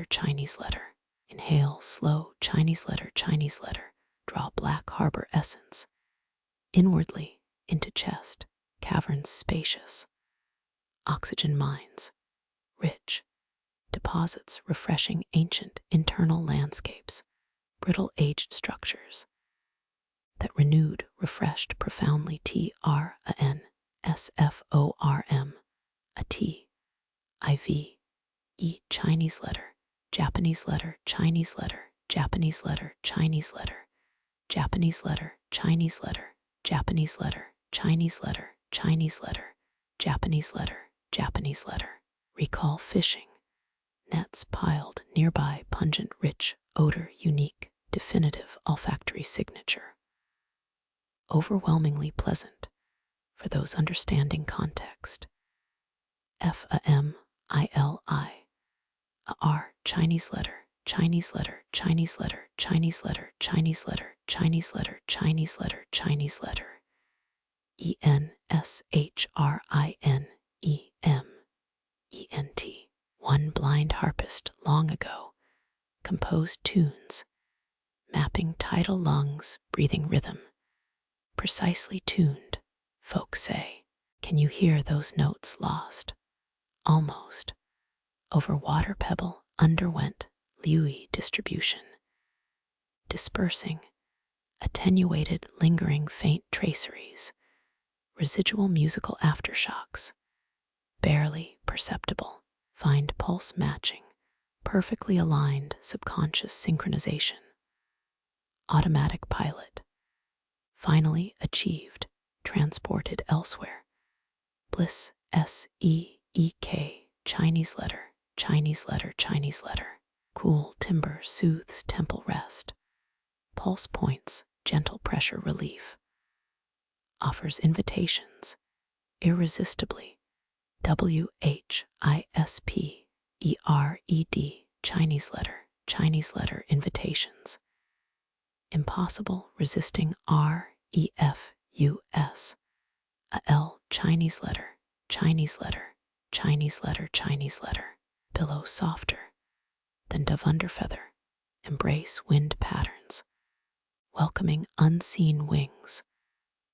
Chinese letter. Inhale, slow, Chinese letter. Draw black harbor essence, inwardly into chest, caverns spacious, oxygen mines, rich, deposits refreshing ancient internal landscapes, brittle aged structures, that renewed, refreshed profoundly TRAN, SFORM, a T, IV, E, Chinese letter, Japanese letter, Chinese letter, Japanese letter, Chinese letter, Japanese letter, Chinese letter, Japanese letter, Chinese letter, Chinese letter, Japanese letter, Japanese letter. Recall fishing. Nets piled nearby, pungent, rich, odor, unique, definitive olfactory signature. Overwhelmingly pleasant for those understanding context. FAMILI, a R, Chinese letter, Chinese letter, Chinese letter, Chinese letter, Chinese letter, Chinese letter, Chinese letter, Chinese letter. ENSHRINEMENT. One blind harpist long ago composed tunes, mapping tidal lungs, breathing rhythm, precisely tuned, folks say. Can you hear those notes lost? Almost. Over water pebble underwent Liu distribution, dispersing attenuated, lingering, faint traceries, residual musical aftershocks, barely perceptible, find pulse matching, perfectly aligned subconscious synchronization. Automatic pilot, finally achieved, transported elsewhere. Bliss, SEEK, Chinese letter, Chinese letter, Chinese letter. Cool timber soothes temple rest. Pulse points, gentle pressure relief. Offers invitations, irresistibly. WHISPERED, Chinese letter, invitations. Impossible, resisting, REFUS. A L, Chinese letter, Chinese letter, Chinese letter, Chinese letter. Billow softer than dove underfeather. Embrace wind patterns, welcoming unseen wings,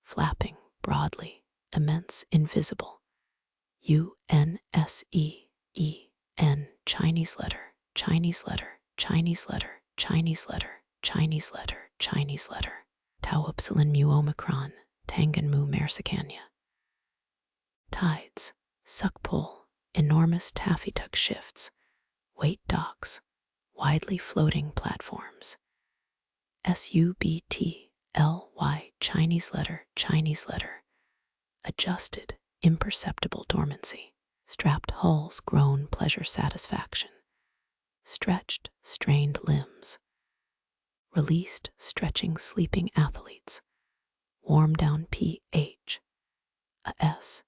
flapping broadly, immense, invisible. UNSEEN, Chinese letter, Chinese letter, Chinese letter, Chinese letter, Chinese letter, Chinese letter. Tau Upsilon Mu Omicron, Tangan Mu Mersicania. Tides, suck pull, enormous taffy tug shifts, weight docks, widely floating platforms. SUBTLY, Chinese letter, adjusted, imperceptible dormancy. Strapped hulls groan pleasure satisfaction. Stretched, strained limbs. Released, stretching, sleeping athletes. Warm down PH. A S.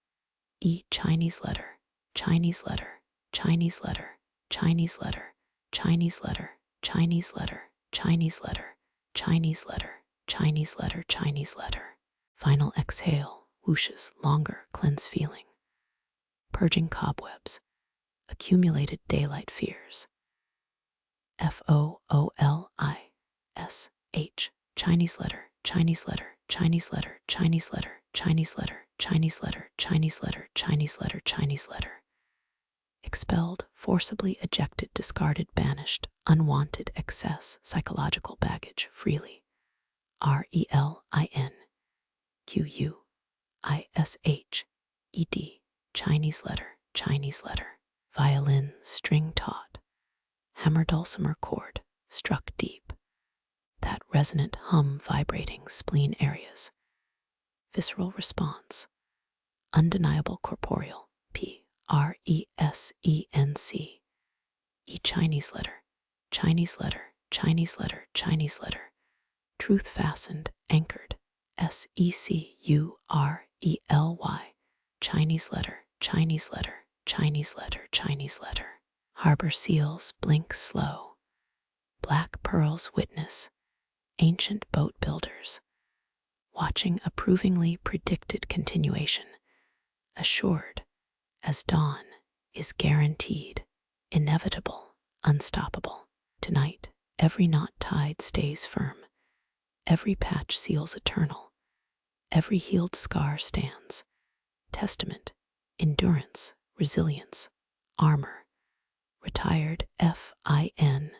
E, Chinese letter, Chinese letter, Chinese letter, Chinese letter, Chinese letter, Chinese letter, Chinese letter, Chinese letter, Chinese letter, Chinese letter. Final exhale, whooshes, longer, cleanse feeling. Purging cobwebs, accumulated daylight fears. FOOLISH, Chinese letter, Chinese letter, Chinese letter, Chinese letter, Chinese letter, Chinese letter, Chinese letter, Chinese letter, Chinese letter. Expelled, forcibly ejected, discarded, banished, unwanted, excess, psychological baggage, freely. RELINQUISHED, Chinese letter, Chinese letter. Violin, string taut. Hammer dulcimer chord, struck deep. That resonant hum vibrating spleen areas. Visceral response. Undeniable corporeal, PRESENC. E, Chinese letter, Chinese letter, Chinese letter, Chinese letter. Truth fastened, anchored, SECURELY. Chinese letter, Chinese letter, Chinese letter, Chinese letter. Harbor seals blink slow. Black pearls witness, ancient boat builders, watching approvingly predicted continuation, assured as dawn is guaranteed, inevitable, unstoppable. Tonight, every knot tied stays firm, every patch seals eternal, every healed scar stands, testament, endurance, resilience, armor. Retired FIN,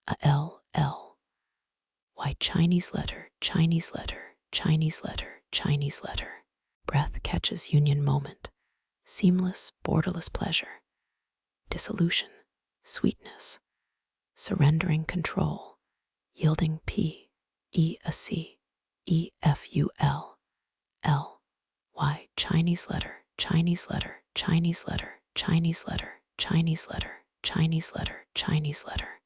a LL. Why Chinese letter, Chinese letter, Chinese letter, Chinese letter. Breath catches union moment, seamless, borderless pleasure, dissolution, sweetness, surrendering control, yielding P, E a C, E F U L, L, Y, Chinese letter, Chinese letter, Chinese letter, Chinese letter, Chinese letter, Chinese letter, Chinese letter.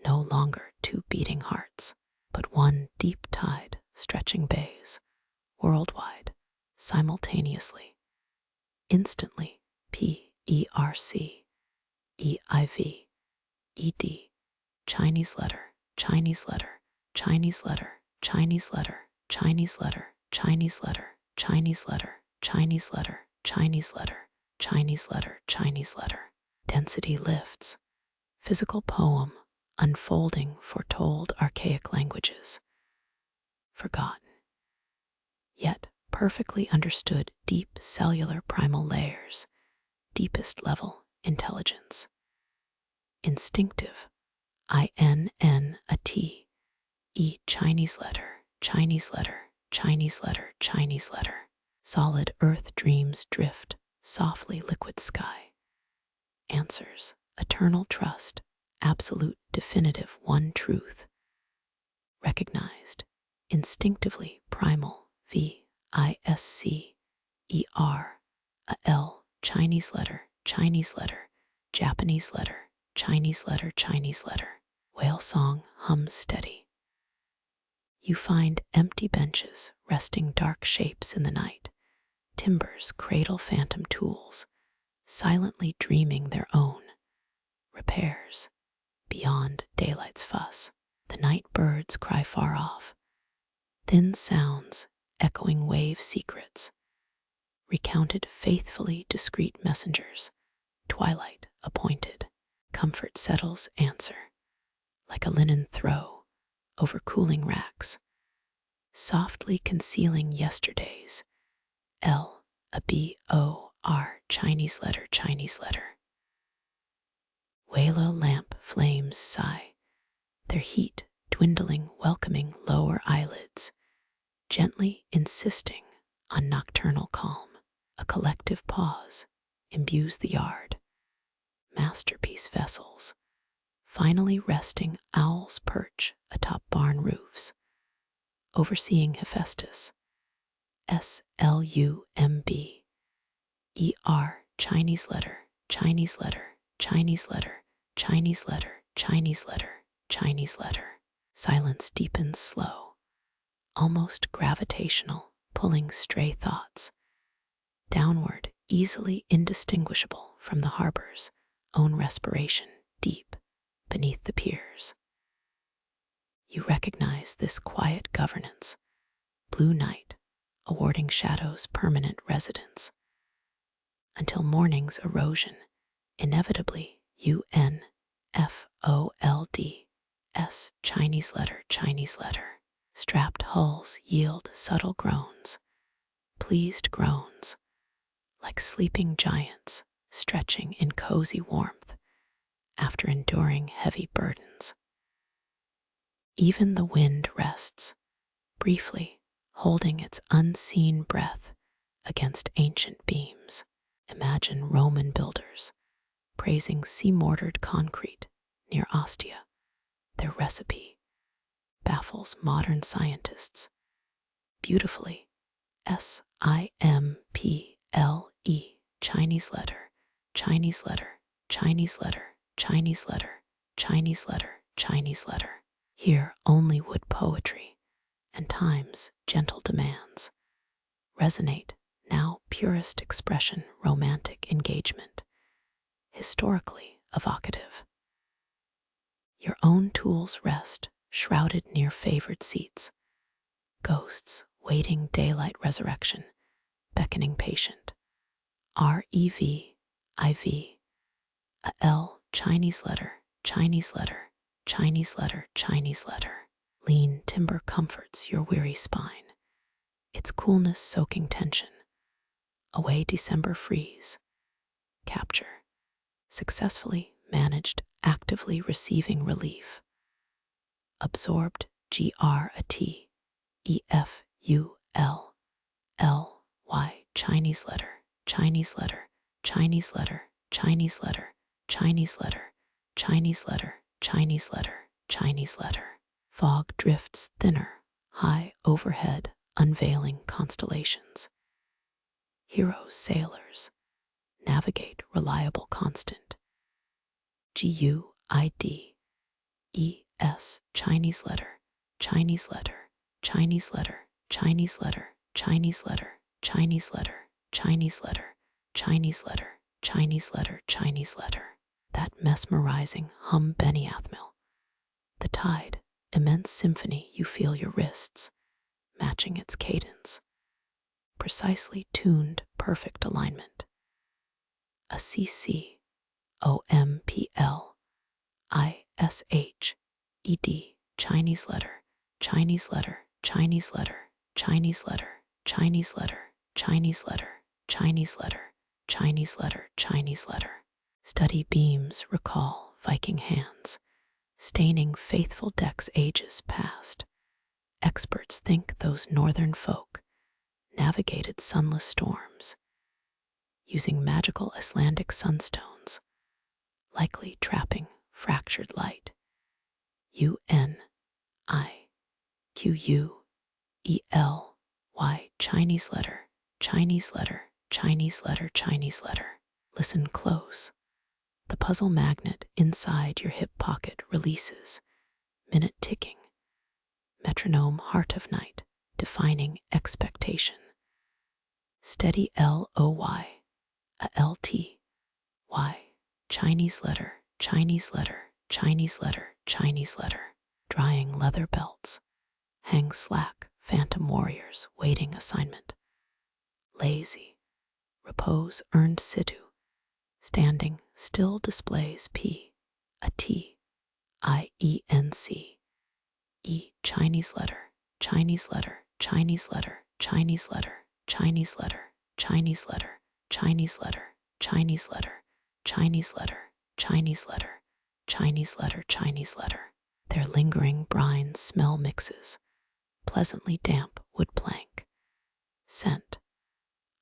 No longer two beating hearts, but one deep tide stretching bays, worldwide, simultaneously, instantly, P, E, R, C, E, I, V, E, D, Chinese letter, Chinese letter, Chinese letter, Chinese letter, Chinese letter, Chinese letter, Chinese letter, Chinese letter, Chinese letter, Chinese letter, Chinese letter. Density lifts. Physical poem unfolding foretold archaic languages. Forgotten, yet perfectly understood deep cellular primal layers, deepest level intelligence. Instinctive, INN a T, E Chinese letter, Chinese letter, Chinese letter, Chinese letter. Solid earth dreams drift, softly liquid sky. Answers, eternal trust, absolute definitive one truth. Recognized, instinctively primal, V, I, S, C, E, R, a L, Chinese letter, Chinese letter, Japanese letter, Chinese letter, Chinese letter. Whale song hums steady. You find empty benches resting dark shapes in the night, timbers cradle phantom tools, silently dreaming their own repairs beyond daylight's fuss. The night birds cry far off, thin sounds echoing wave secrets, recounted faithfully discreet messengers, twilight appointed. Comfort settles answer, like a linen throw over cooling racks, softly concealing yesterdays. L, a B, O, R, Chinese letter, Chinese letter. Whale lamp flames sigh, their heat dwindling, welcoming lower eyelids, gently insisting on nocturnal calm. A collective pause imbues the yard. Masterpiece vessels, finally resting owls perch atop barn roofs, overseeing Hephaestus. SLUMB, ER, Chinese letter, Chinese letter, Chinese letter, Chinese letter, Chinese letter, Chinese letter. Silence deepens slow, almost gravitational, pulling stray thoughts downward, easily indistinguishable from the harbor's own respiration deep beneath the piers. You recognize this quiet governance, blue night, awarding shadows permanent residence, until morning's erosion, inevitably UNFOLD, Chinese letter, Chinese letter. Strapped hulls yield subtle groans, pleased groans, like sleeping giants stretching in cozy warmth after enduring heavy burdens. Even the wind rests, briefly holding its unseen breath against ancient beams. Imagine Roman builders praising sea-mortared concrete near Ostia. Their recipe baffles modern scientists. Beautifully, SIMPLE, Chinese letter, Chinese letter, Chinese letter, Chinese letter, Chinese letter, Chinese letter. Here only wood poetry and time's gentle demands resonate, now purest expression, romantic engagement, historically evocative. Your own tools rest, shrouded near favored seats, ghosts waiting daylight resurrection, beckoning patient. REVIV, a L, Chinese letter, Chinese letter, Chinese letter, Chinese letter. Lean timber comforts your weary spine, its coolness soaking tension. Away December freeze. Capture, successfully managed, actively receiving relief. Absorbed, GRAT, EFUL, Y, Chinese letter, Chinese letter, Chinese letter, Chinese letter, Chinese letter, Chinese letter, Chinese letter, Chinese letter. Fog drifts thinner, high overhead, unveiling constellations. Heroes, sailors, navigate reliable constant. GUID, ES, Chinese letter, Chinese letter, Chinese letter, Chinese letter, Chinese letter, Chinese letter, Chinese letter, Chinese letter, Chinese letter, Chinese letter. That mesmerizing hum Beniathmil. The tide, immense symphony, you feel your wrists, matching its cadence. Precisely tuned, perfect alignment. A CC, OMPL, ISHED, Chinese letter, Chinese letter, Chinese letter, Chinese letter, Chinese letter, Chinese letter, Chinese letter, Chinese letter, Chinese letter. Study beams, recall Viking hands, staining faithful decks ages past. Experts think those northern folk navigated sunless storms, using magical Icelandic sunstones, likely trapping fractured light. UNIQUELY, Chinese letter, Chinese letter, Chinese letter, Chinese letter. Listen close. The puzzle magnet inside your hip pocket releases, minute ticking, metronome heart of night, defining expectation. Steady LOY, a LTY, Chinese letter, Chinese letter, Chinese letter, Chinese letter. Drying leather belts, hang slack, phantom warriors waiting assignment. Lazy, repose earned situ, standing still displays P, a T, IENC, E, Chinese letter, Chinese letter, Chinese letter, Chinese letter, Chinese letter, Chinese letter, Chinese letter, Chinese letter, Chinese letter, Chinese letter, Chinese letter, Chinese letter. Their lingering brine smell mixes, pleasantly damp wood plank, scent,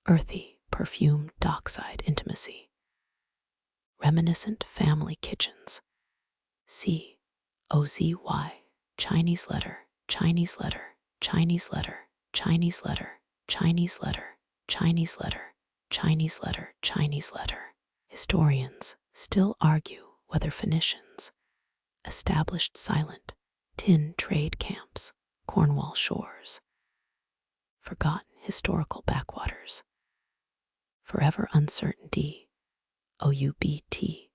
earthy, perfumed dockside intimacy. Reminiscent family kitchens, COZY, Chinese letter, Chinese letter, Chinese letter, Chinese letter, Chinese letter, Chinese letter, Chinese letter, Chinese letter. Historians still argue whether Phoenicians established silent tin trade camps, Cornwall shores, forgotten historical backwaters, forever uncertainty, OUBT,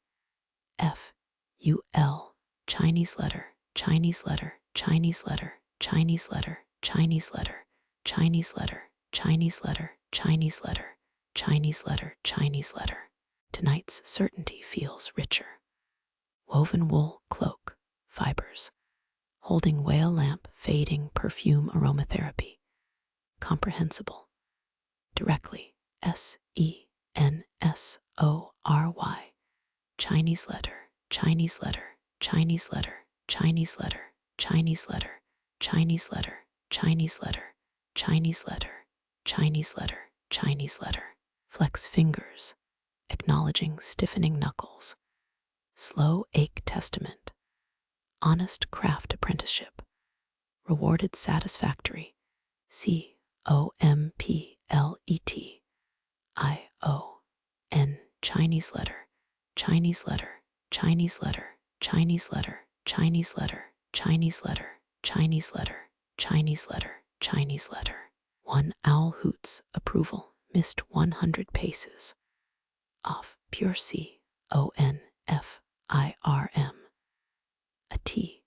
FUL, Chinese letter, Chinese letter, Chinese letter, Chinese letter, Chinese letter, Chinese letter, Chinese letter, Chinese letter, Chinese letter, Chinese letter. Tonight's certainty feels richer. Woven wool cloak, fibers, holding whale lamp fading perfume aromatherapy, comprehensible, directly, SENSORY, Chinese letter, Chinese letter, Chinese letter, Chinese letter, Chinese letter, Chinese letter, Chinese letter, Chinese letter, Chinese letter, Chinese letter. Flex fingers, acknowledging stiffening knuckles. Slow ache testament, honest craft apprenticeship, rewarded satisfactory, COMPLETION, Chinese letter, Chinese letter, Chinese letter, Chinese letter, Chinese letter, Chinese letter, Chinese letter, Chinese letter, Chinese letter. One owl hoots approval, missed 100 paces. Off, pure CONFIRM, a TION,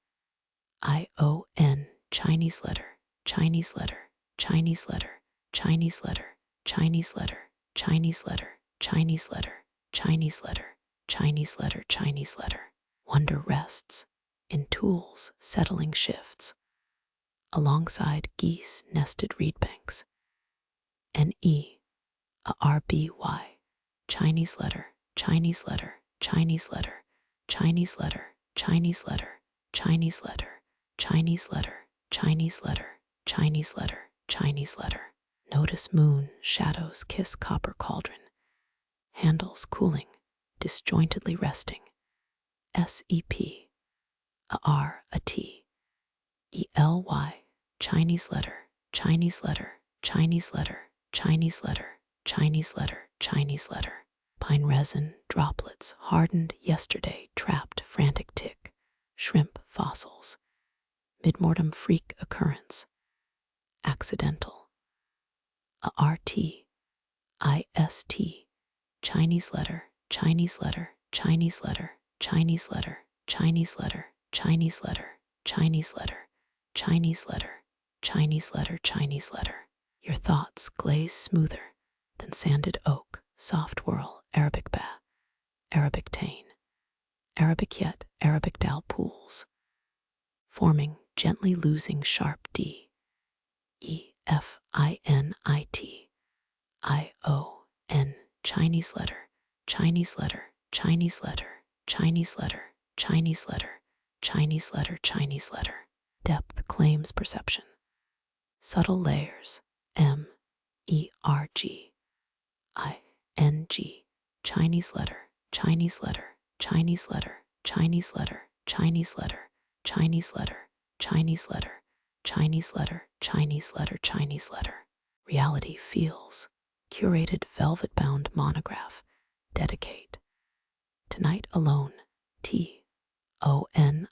Chinese letter, Chinese letter, Chinese letter, Chinese letter, Chinese letter, Chinese letter, Chinese letter, Chinese letter, Chinese letter, Chinese letter. Wonder rests in tools settling shifts, alongside geese nested reed banks. NE, a RBY, Chinese letter, Chinese letter, Chinese letter, Chinese letter, Chinese letter, Chinese letter, Chinese letter, Chinese letter, Chinese letter, Chinese letter. Notice moon shadows kiss copper cauldron, handles cooling, disjointedly resting. S-E-P, a R, a T, E-L-Y, Chinese letter, Chinese letter, Chinese letter, Chinese letter, Chinese letter, Chinese letter. Pine resin droplets hardened yesterday, trapped frantic tick, shrimp fossils, midmortem freak occurrence, accidental. A R-T, I-S-T, Chinese letter, Chinese letter, Chinese letter, Chinese letter, Chinese letter, Chinese letter, Chinese letter, Chinese letter, Chinese letter, Chinese letter. Your thoughts glaze smoother than sanded oak, soft whirl, Arabic ba, Arabic tane, Arabic yet, Arabic dal pools, forming gently losing sharp D, E, F, I, N, I, T, I, O, N, Chinese letter, Chinese letter, Chinese letter, Chinese letter, Chinese letter, Chinese letter, Chinese letter. Depth claims perception. Subtle layers, M, E, R, G, I, N, G, Chinese letter, Chinese letter, Chinese letter, Chinese letter, Chinese letter, Chinese letter, Chinese letter, Chinese letter, Chinese letter, Chinese letter. Reality feels. Curated velvet-bound monograph. Dedicate. Tonight alone. T. O-N-I-G-H-T.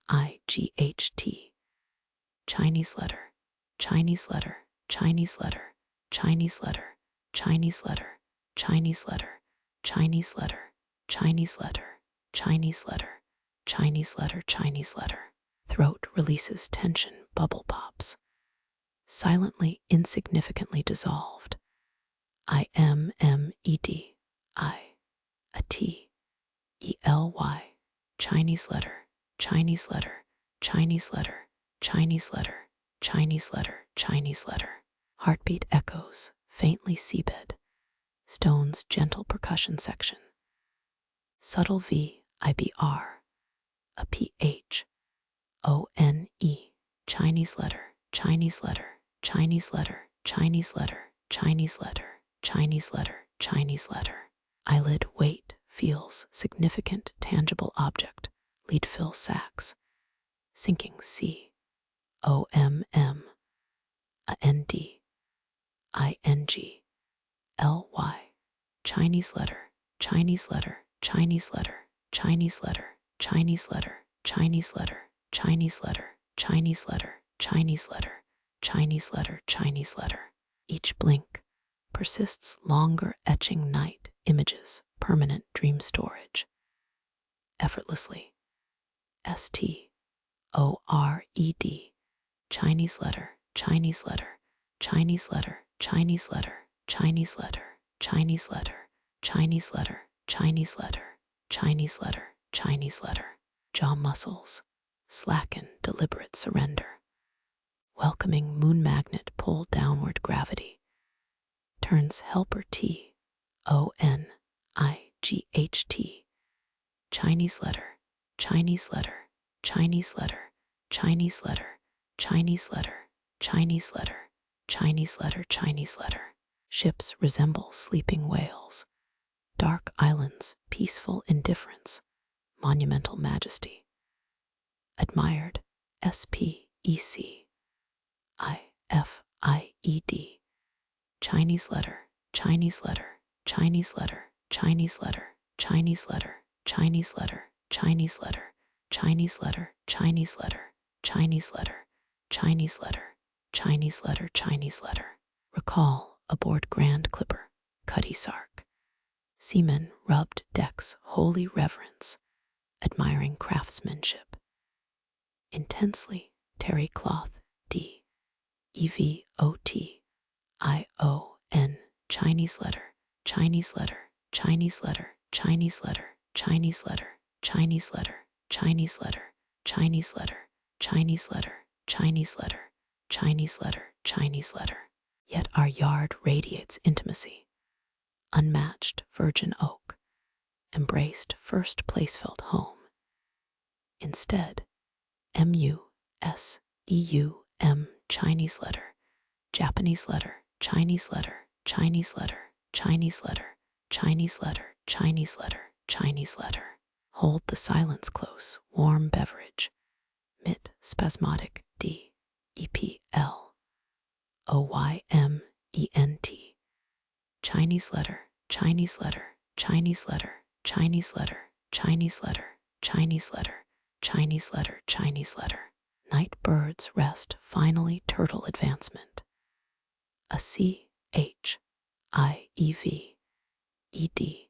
Chinese letter. Chinese letter. Chinese letter. Chinese letter. Chinese letter. Chinese letter. Chinese letter. Chinese letter. Chinese letter. Chinese letter. Chinese letter. Throat releases tension. Bubble pops. Silently, insignificantly dissolved. I-M-M-E-D, I, a T, E-L-Y, Chinese letter, Chinese letter, Chinese letter, Chinese letter, Chinese letter, Chinese letter. Heartbeat echoes, faintly seabed, stone's gentle percussion section. Subtle V, I-B-R, a P-H, O-N-E, Chinese letter, Chinese letter, Chinese letter, Chinese letter, Chinese letter, Chinese letter, Chinese letter. Eyelid weight feels significant tangible object. Lead fill sacs. Sinking C. O-M-M. A N-D. I-N-G. L-Y. Chinese letter, Chinese letter, Chinese letter, Chinese letter, Chinese letter, Chinese letter, Chinese letter, Chinese letter, Chinese letter, Chinese letter, Chinese letter. Each blink persists longer etching night images, permanent dream storage. Effortlessly. S-T-O-R-E-D. Chinese letter, Chinese letter, Chinese letter, Chinese letter, Chinese letter, Chinese letter, Chinese letter, Chinese letter, Chinese letter, Chinese letter. Jaw muscles slacken deliberate surrender. Welcoming moon magnet pull downward gravity. Turns helper T, O-N-I-G-H-T. Chinese letter, Chinese letter, Chinese letter, Chinese letter, Chinese letter, Chinese letter, Chinese letter, Chinese letter. Ships resemble sleeping whales. Dark islands, peaceful indifference, monumental majesty. Admired, S-P-E-C. I-F-I-E-D. Chinese letter, Chinese letter, Chinese letter, Chinese letter, Chinese letter, Chinese letter, Chinese letter, Chinese letter, Chinese letter, Chinese letter, Chinese letter, Chinese letter, Chinese letter. Recall aboard Grand Clipper, Cutty Sark. Seamen rubbed decks, holy reverence, admiring craftsmanship. Intensely, terry cloth, D, E-V-O-T-I-O-N, Chinese letter, Chinese letter, Chinese letter, Chinese letter, Chinese letter, Chinese letter, Chinese letter, Chinese letter, Chinese letter, Chinese letter, Chinese letter, Chinese letter. Yet our yard radiates intimacy. Unmatched virgin oak, embraced first place felt home. Instead, M-U-S-E-U-M, Chinese letter, Japanese letter, Chinese letter, Chinese letter, Chinese letter, Chinese letter, Chinese letter, Chinese letter. Hold the silence close, warm beverage. Mit spasmodic D E P L O Y M E N T. Chinese letter, Chinese letter, Chinese letter, Chinese letter, Chinese letter, Chinese letter, Chinese letter, Chinese letter. Night birds rest, finally turtle advancement. A C H I E V E D.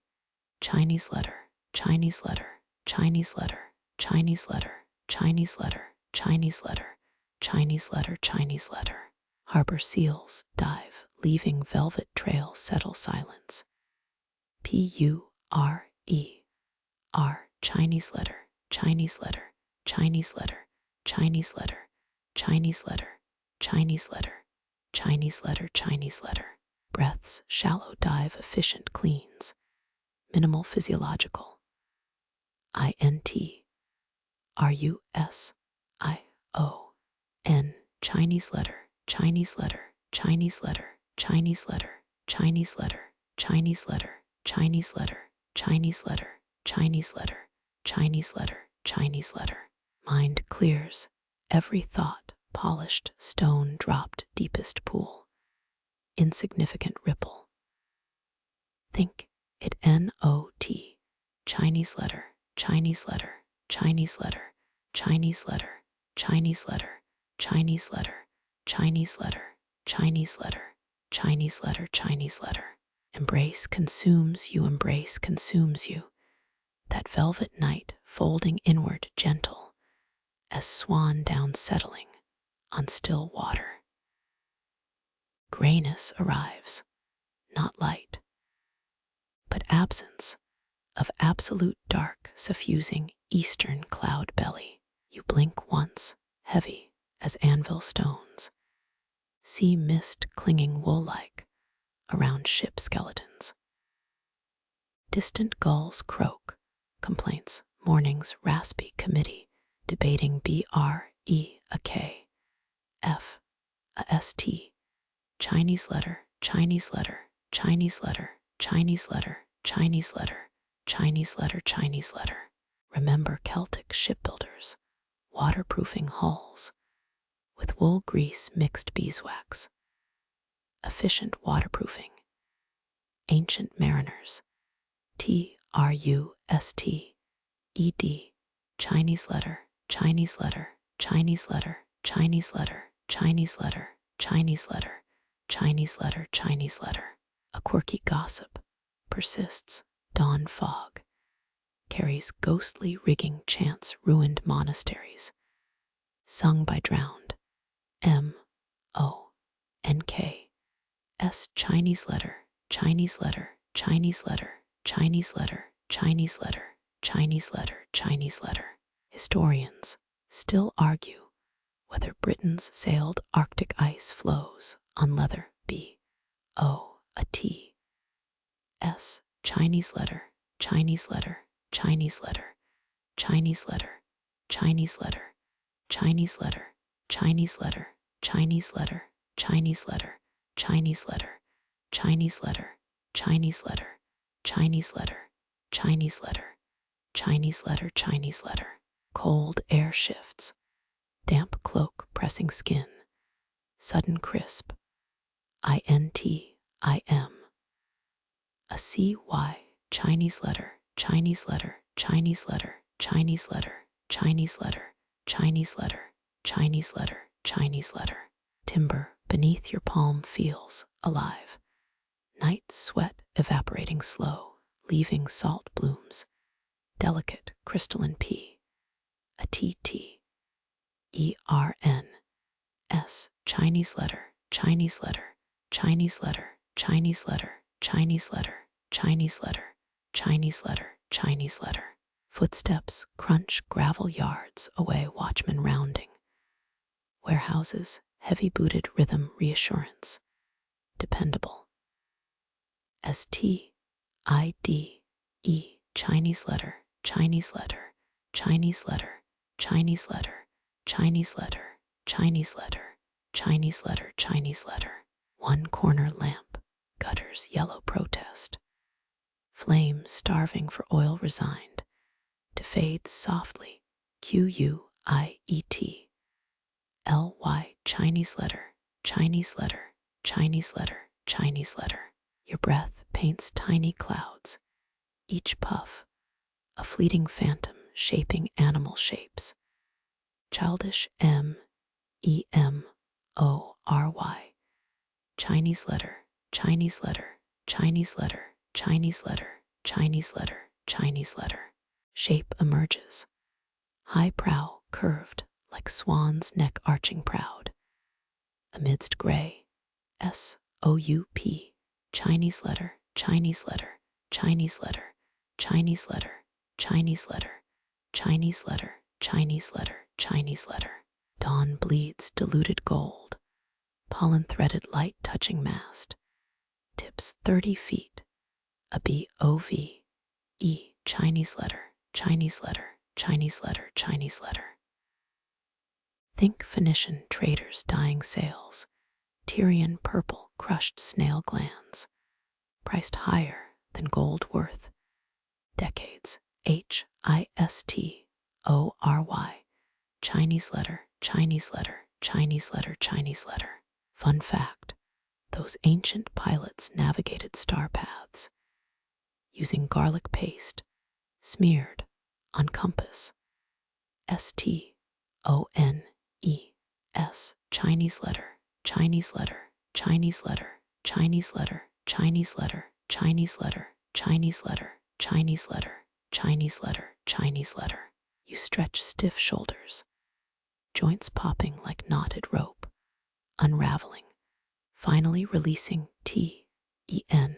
Chinese letter, Chinese letter, Chinese letter, Chinese letter, Chinese letter, Chinese letter, Chinese letter, Chinese letter. Harbor seals dive, leaving velvet trail settle silence. P-U-R-E-R. Chinese letter, Chinese letter, Chinese letter, Chinese letter, Chinese letter, Chinese letter, Chinese letter, Chinese letter. Breaths, shallow dive, efficient cleans. Minimal physiological. INTRUSION. Chinese letter, Chinese letter, Chinese letter, Chinese letter, Chinese letter, Chinese letter, Chinese letter, Chinese letter, Chinese letter, Chinese letter, Chinese letter. Mind clears, every thought polished stone dropped deepest pool. Insignificant ripple. Think it N-O-T. Chinese letter, Chinese letter, Chinese letter, Chinese letter, Chinese letter, Chinese letter, Chinese letter, Chinese letter, Chinese letter, Chinese letter. Embrace consumes you, embrace consumes you. That velvet night folding inward gentle as swan down settling on still water. Grayness arrives, not light, but absence of absolute dark suffusing eastern cloud belly. You blink once, heavy as anvil stones. See mist clinging wool-like around ship skeletons. Distant gulls croak, complaints, morning's raspy committee, debating B-R-E, a K, F, a S-T, Chinese letter, Chinese letter, Chinese letter, Chinese letter, Chinese letter, Chinese letter, Chinese letter. Remember Celtic shipbuilders, waterproofing hulls, with wool grease mixed beeswax. Efficient waterproofing. Ancient mariners, T-R-U-S-T-E-D, Chinese letter, Chinese letter, Chinese letter, Chinese letter, Chinese letter, Chinese letter, Chinese letter, Chinese letter. A quirky gossip persists, dawn fog, carries ghostly rigging chants ruined monasteries, sung by drowned, M-O-N-K-S. Chinese letter, Chinese letter, Chinese letter, Chinese letter, Chinese letter, Chinese letter, Chinese letter. Historians still argue whether Britain's sailed Arctic ice flows on leather. B-O-A-T-S. Chinese letter, Chinese letter, Chinese letter, Chinese letter, Chinese letter, Chinese letter, Chinese letter, Chinese letter, Chinese letter, Chinese letter, Chinese letter, Chinese letter, Chinese letter, Chinese letter, Chinese letter, Chinese letter. Cold air shifts, damp cloak pressing skin, sudden crisp, I-N-T-I-M. A C-Y, Chinese letter, Chinese letter, Chinese letter, Chinese letter, Chinese letter, Chinese letter, Chinese letter, Chinese letter. Timber beneath your palm feels alive. Night sweat evaporating slow, leaving salt blooms. Delicate crystalline P. A T-T-E-R-N-S. Chinese letter, Chinese letter, Chinese letter, Chinese letter, Chinese letter, Chinese letter, Chinese letter, Chinese letter. Footsteps crunch gravel yards away, watchmen rounding. Warehouses, heavy-booted rhythm reassurance. Dependable. S-T-I-D-E. Chinese letter, Chinese letter, Chinese letter, Chinese letter, Chinese letter, Chinese letter, Chinese letter, Chinese letter. One corner lamp, gutter's yellow protest. Flame starving for oil resigned to fade softly. Quiet. Ly, Chinese letter, Chinese letter, Chinese letter, Chinese letter. Your breath paints tiny clouds, each puff a fleeting phantom shaping animal shapes. Childish Memory. Chinese letter, Chinese letter, Chinese letter, Chinese letter, Chinese letter, Chinese letter. Shape emerges. High prow curved like swan's neck arching proud. Amidst gray. Soup. Chinese letter, Chinese letter, Chinese letter, Chinese letter, Chinese letter, Chinese letter, Chinese letter, Chinese letter. Dawn bleeds diluted gold. Pollen threaded light touching mast. Tips 30 feet. A BOVE. Chinese letter, Chinese letter, Chinese letter, Chinese letter. Think Phoenician traders dyeing sails. Tyrian purple crushed snail glands. Priced higher than gold worth. Decades. HISTORY. Chinese letter, Chinese letter, Chinese letter, Chinese letter. Fun fact, those ancient pilots navigated star paths using garlic paste smeared on compass. STONES. Chinese letter, Chinese letter, Chinese letter, Chinese letter, Chinese letter, Chinese letter, Chinese letter, Chinese letter, Chinese letter, Chinese letter. You stretch stiff shoulders, joints popping like knotted rope, unraveling, finally releasing TENSION.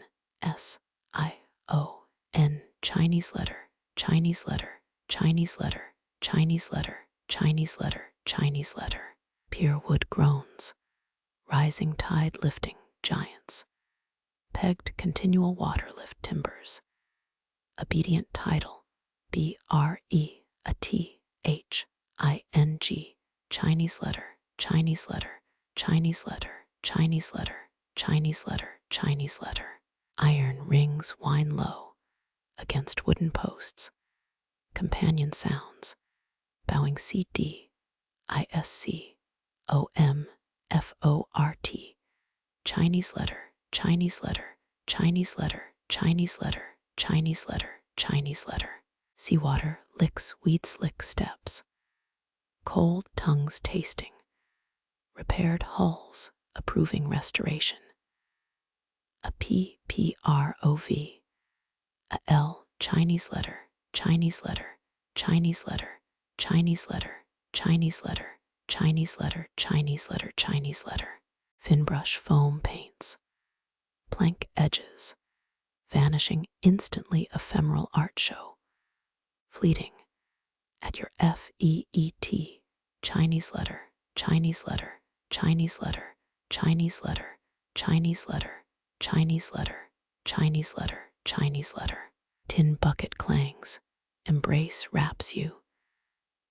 Chinese letter, Chinese letter, Chinese letter, Chinese letter, Chinese letter, Chinese letter. Pier wood groans, rising tide lifting giants. Pegged continual water lift timbers. Obedient tidal, BREATHING. Chinese letter, Chinese letter, Chinese letter, Chinese letter, Chinese letter, Chinese letter. Iron rings whine low against wooden posts. Companion sounds, bowing CDISCOMFORT. Chinese letter, Chinese letter, Chinese letter, Chinese letter, Chinese letter, Chinese letter. Seawater licks weed slick steps. Cold tongues tasting. Repaired hulls approving restoration. A PPROV. A L, Chinese letter, Chinese letter, Chinese letter, Chinese letter, Chinese letter, Chinese letter, Chinese letter, Chinese letter. Finbrush foam paints. Plank edges. Vanishing instantly ephemeral art show. Fleeting. At your FEET. Chinese letter, Chinese letter, Chinese letter, Chinese letter, Chinese letter, Chinese letter, Chinese letter, Chinese letter. Tin bucket clangs. Embrace wraps you.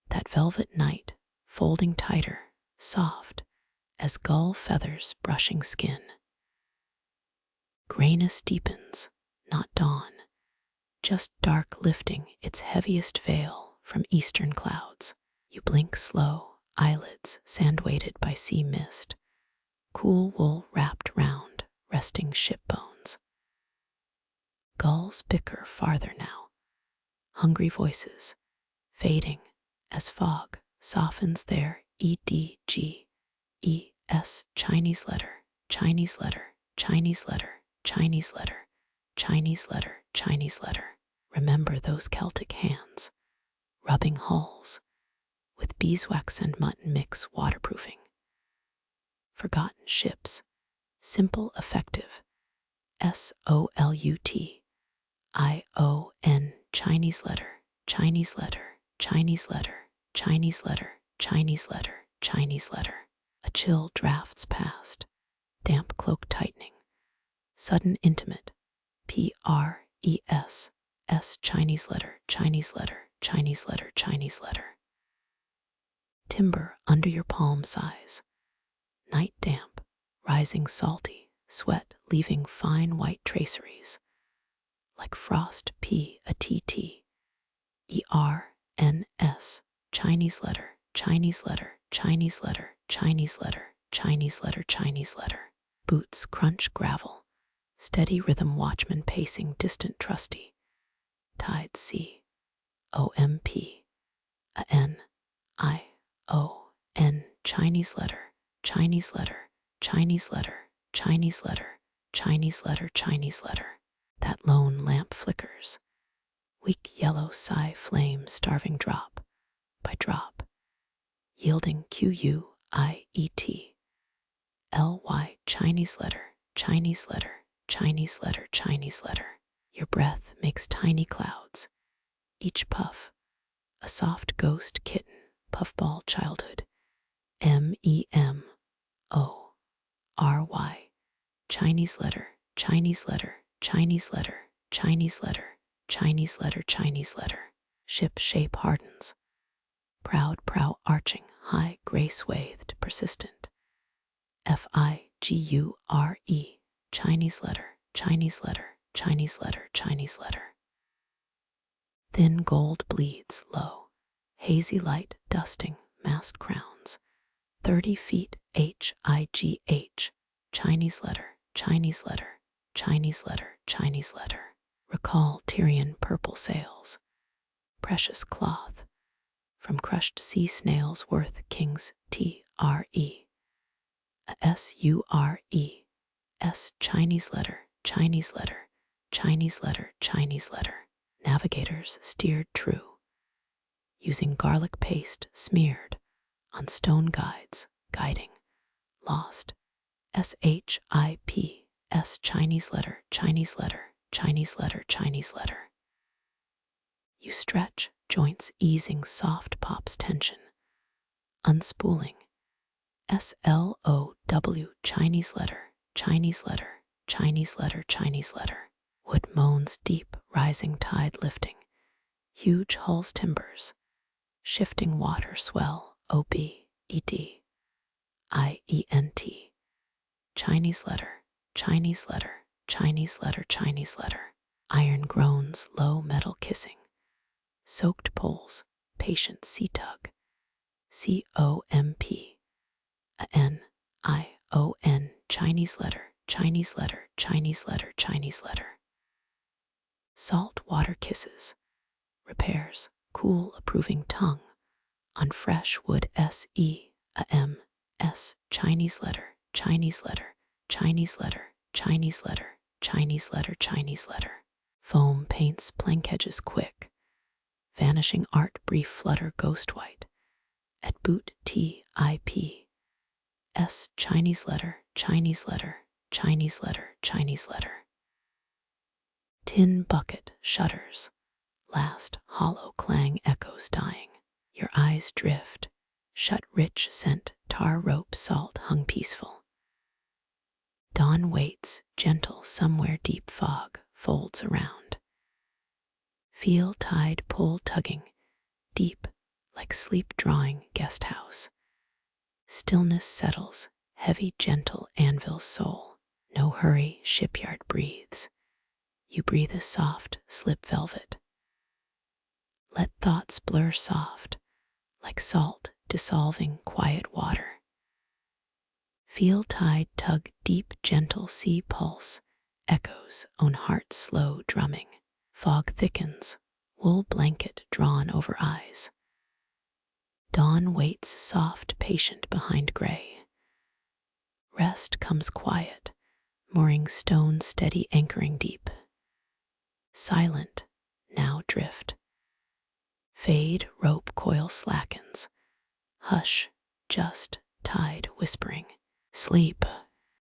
That velvet night, folding tighter, soft, as gull feathers brushing skin. Grayness deepens, not dawn, just dark lifting its heaviest veil from eastern clouds. You blink slow, eyelids sand-weighted by sea mist. Cool wool wrapped round, resting ship bones. Gulls bicker farther now, hungry voices, fading as fog softens their EDGES. Chinese letter, Chinese letter, Chinese letter, Chinese letter, Chinese letter, Chinese letter. Remember those Celtic hands, rubbing hulls, with beeswax and mutton mix waterproofing. Forgotten ships, simple, effective. SOLUTION. Chinese letter, Chinese letter, Chinese letter, Chinese letter, Chinese letter, Chinese letter. A chill drafts past, damp cloak tightening, sudden intimate. PRESS. Chinese letter, Chinese letter, Chinese letter, Chinese letter. Timber under your palm size. Night damp, rising salty, sweat leaving fine white traceries, like frost p a t t e r n s, Chinese letter, Chinese letter, Chinese letter, Chinese letter, Chinese letter, Chinese letter. Boots crunch gravel, steady rhythm watchman pacing distant trusty. Tide C O M P a N I O N, Chinese letter, Chinese letter, Chinese letter, Chinese letter, Chinese letter, Chinese letter. That lone lamp flickers, weak yellow sigh flame starving drop by drop, yielding QUIET LY, Chinese letter, Chinese letter, Chinese letter, Chinese letter. Your breath makes tiny clouds, each puff a soft ghost kitten, puffball childhood. MEMORY, Chinese letter, Chinese letter, Chinese letter, Chinese letter, Chinese letter, Chinese letter. Ship shape hardens, proud prow arching, high gray swathed, persistent. FIGURE, Chinese letter, Chinese letter, Chinese letter, Chinese letter. Thin gold bleeds low, hazy light dusting mast crowns. 30 feet HIGH, Chinese letter, Chinese letter, Chinese letter, Chinese letter. Recall Tyrian purple sails, precious cloth, from crushed sea snails worth king's TRE. SURE, Chinese letter, Chinese letter, Chinese letter, Chinese letter. Navigators steered true, using garlic paste smeared on stone guides, guiding lost. SHIPS, Chinese letter, Chinese letter, Chinese letter, Chinese letter. You stretch, joints easing soft pops tension, unspooling. SLOW, Chinese letter, Chinese letter, Chinese letter, Chinese letter. Wood moans deep, rising tide lifting, huge hulls timbers, shifting water swell, OBED, IENT, Chinese letter, Chinese letter, Chinese letter, Chinese letter. Iron groans, low metal kissing, soaked poles, patient sea tug, COMP, NION, Chinese letter, Chinese letter, Chinese letter, Chinese letter. Salt water kisses, repairs, cool approving tongue, on fresh wood SEAMS, Chinese letter, Chinese letter, Chinese letter, Chinese letter, Chinese letter, Chinese letter. Foam paints plank edges quick, vanishing art brief flutter ghost white, at boot TIPS, Chinese letter, Chinese letter, Chinese letter, Chinese letter. Tin bucket shudders, last hollow clang echoes dying. Your eyes drift, shut rich scent, tar rope salt hung peaceful. Dawn waits, gentle somewhere deep fog folds around. Feel tide pull tugging, deep like sleep drawing guest house. Stillness settles, heavy gentle anvil soul. No hurry, shipyard breathes. You breathe a soft, slip velvet. Let thoughts blur soft, like salt dissolving quiet water. Feel tide tug deep gentle sea pulse, echoes own heart slow drumming. Fog thickens, wool blanket drawn over eyes. Dawn waits soft patient behind gray. Rest comes quiet, mooring stone steady anchoring deep. Silent, now drift. Fade, rope coil slackens. Hush, just tide whispering. Sleep.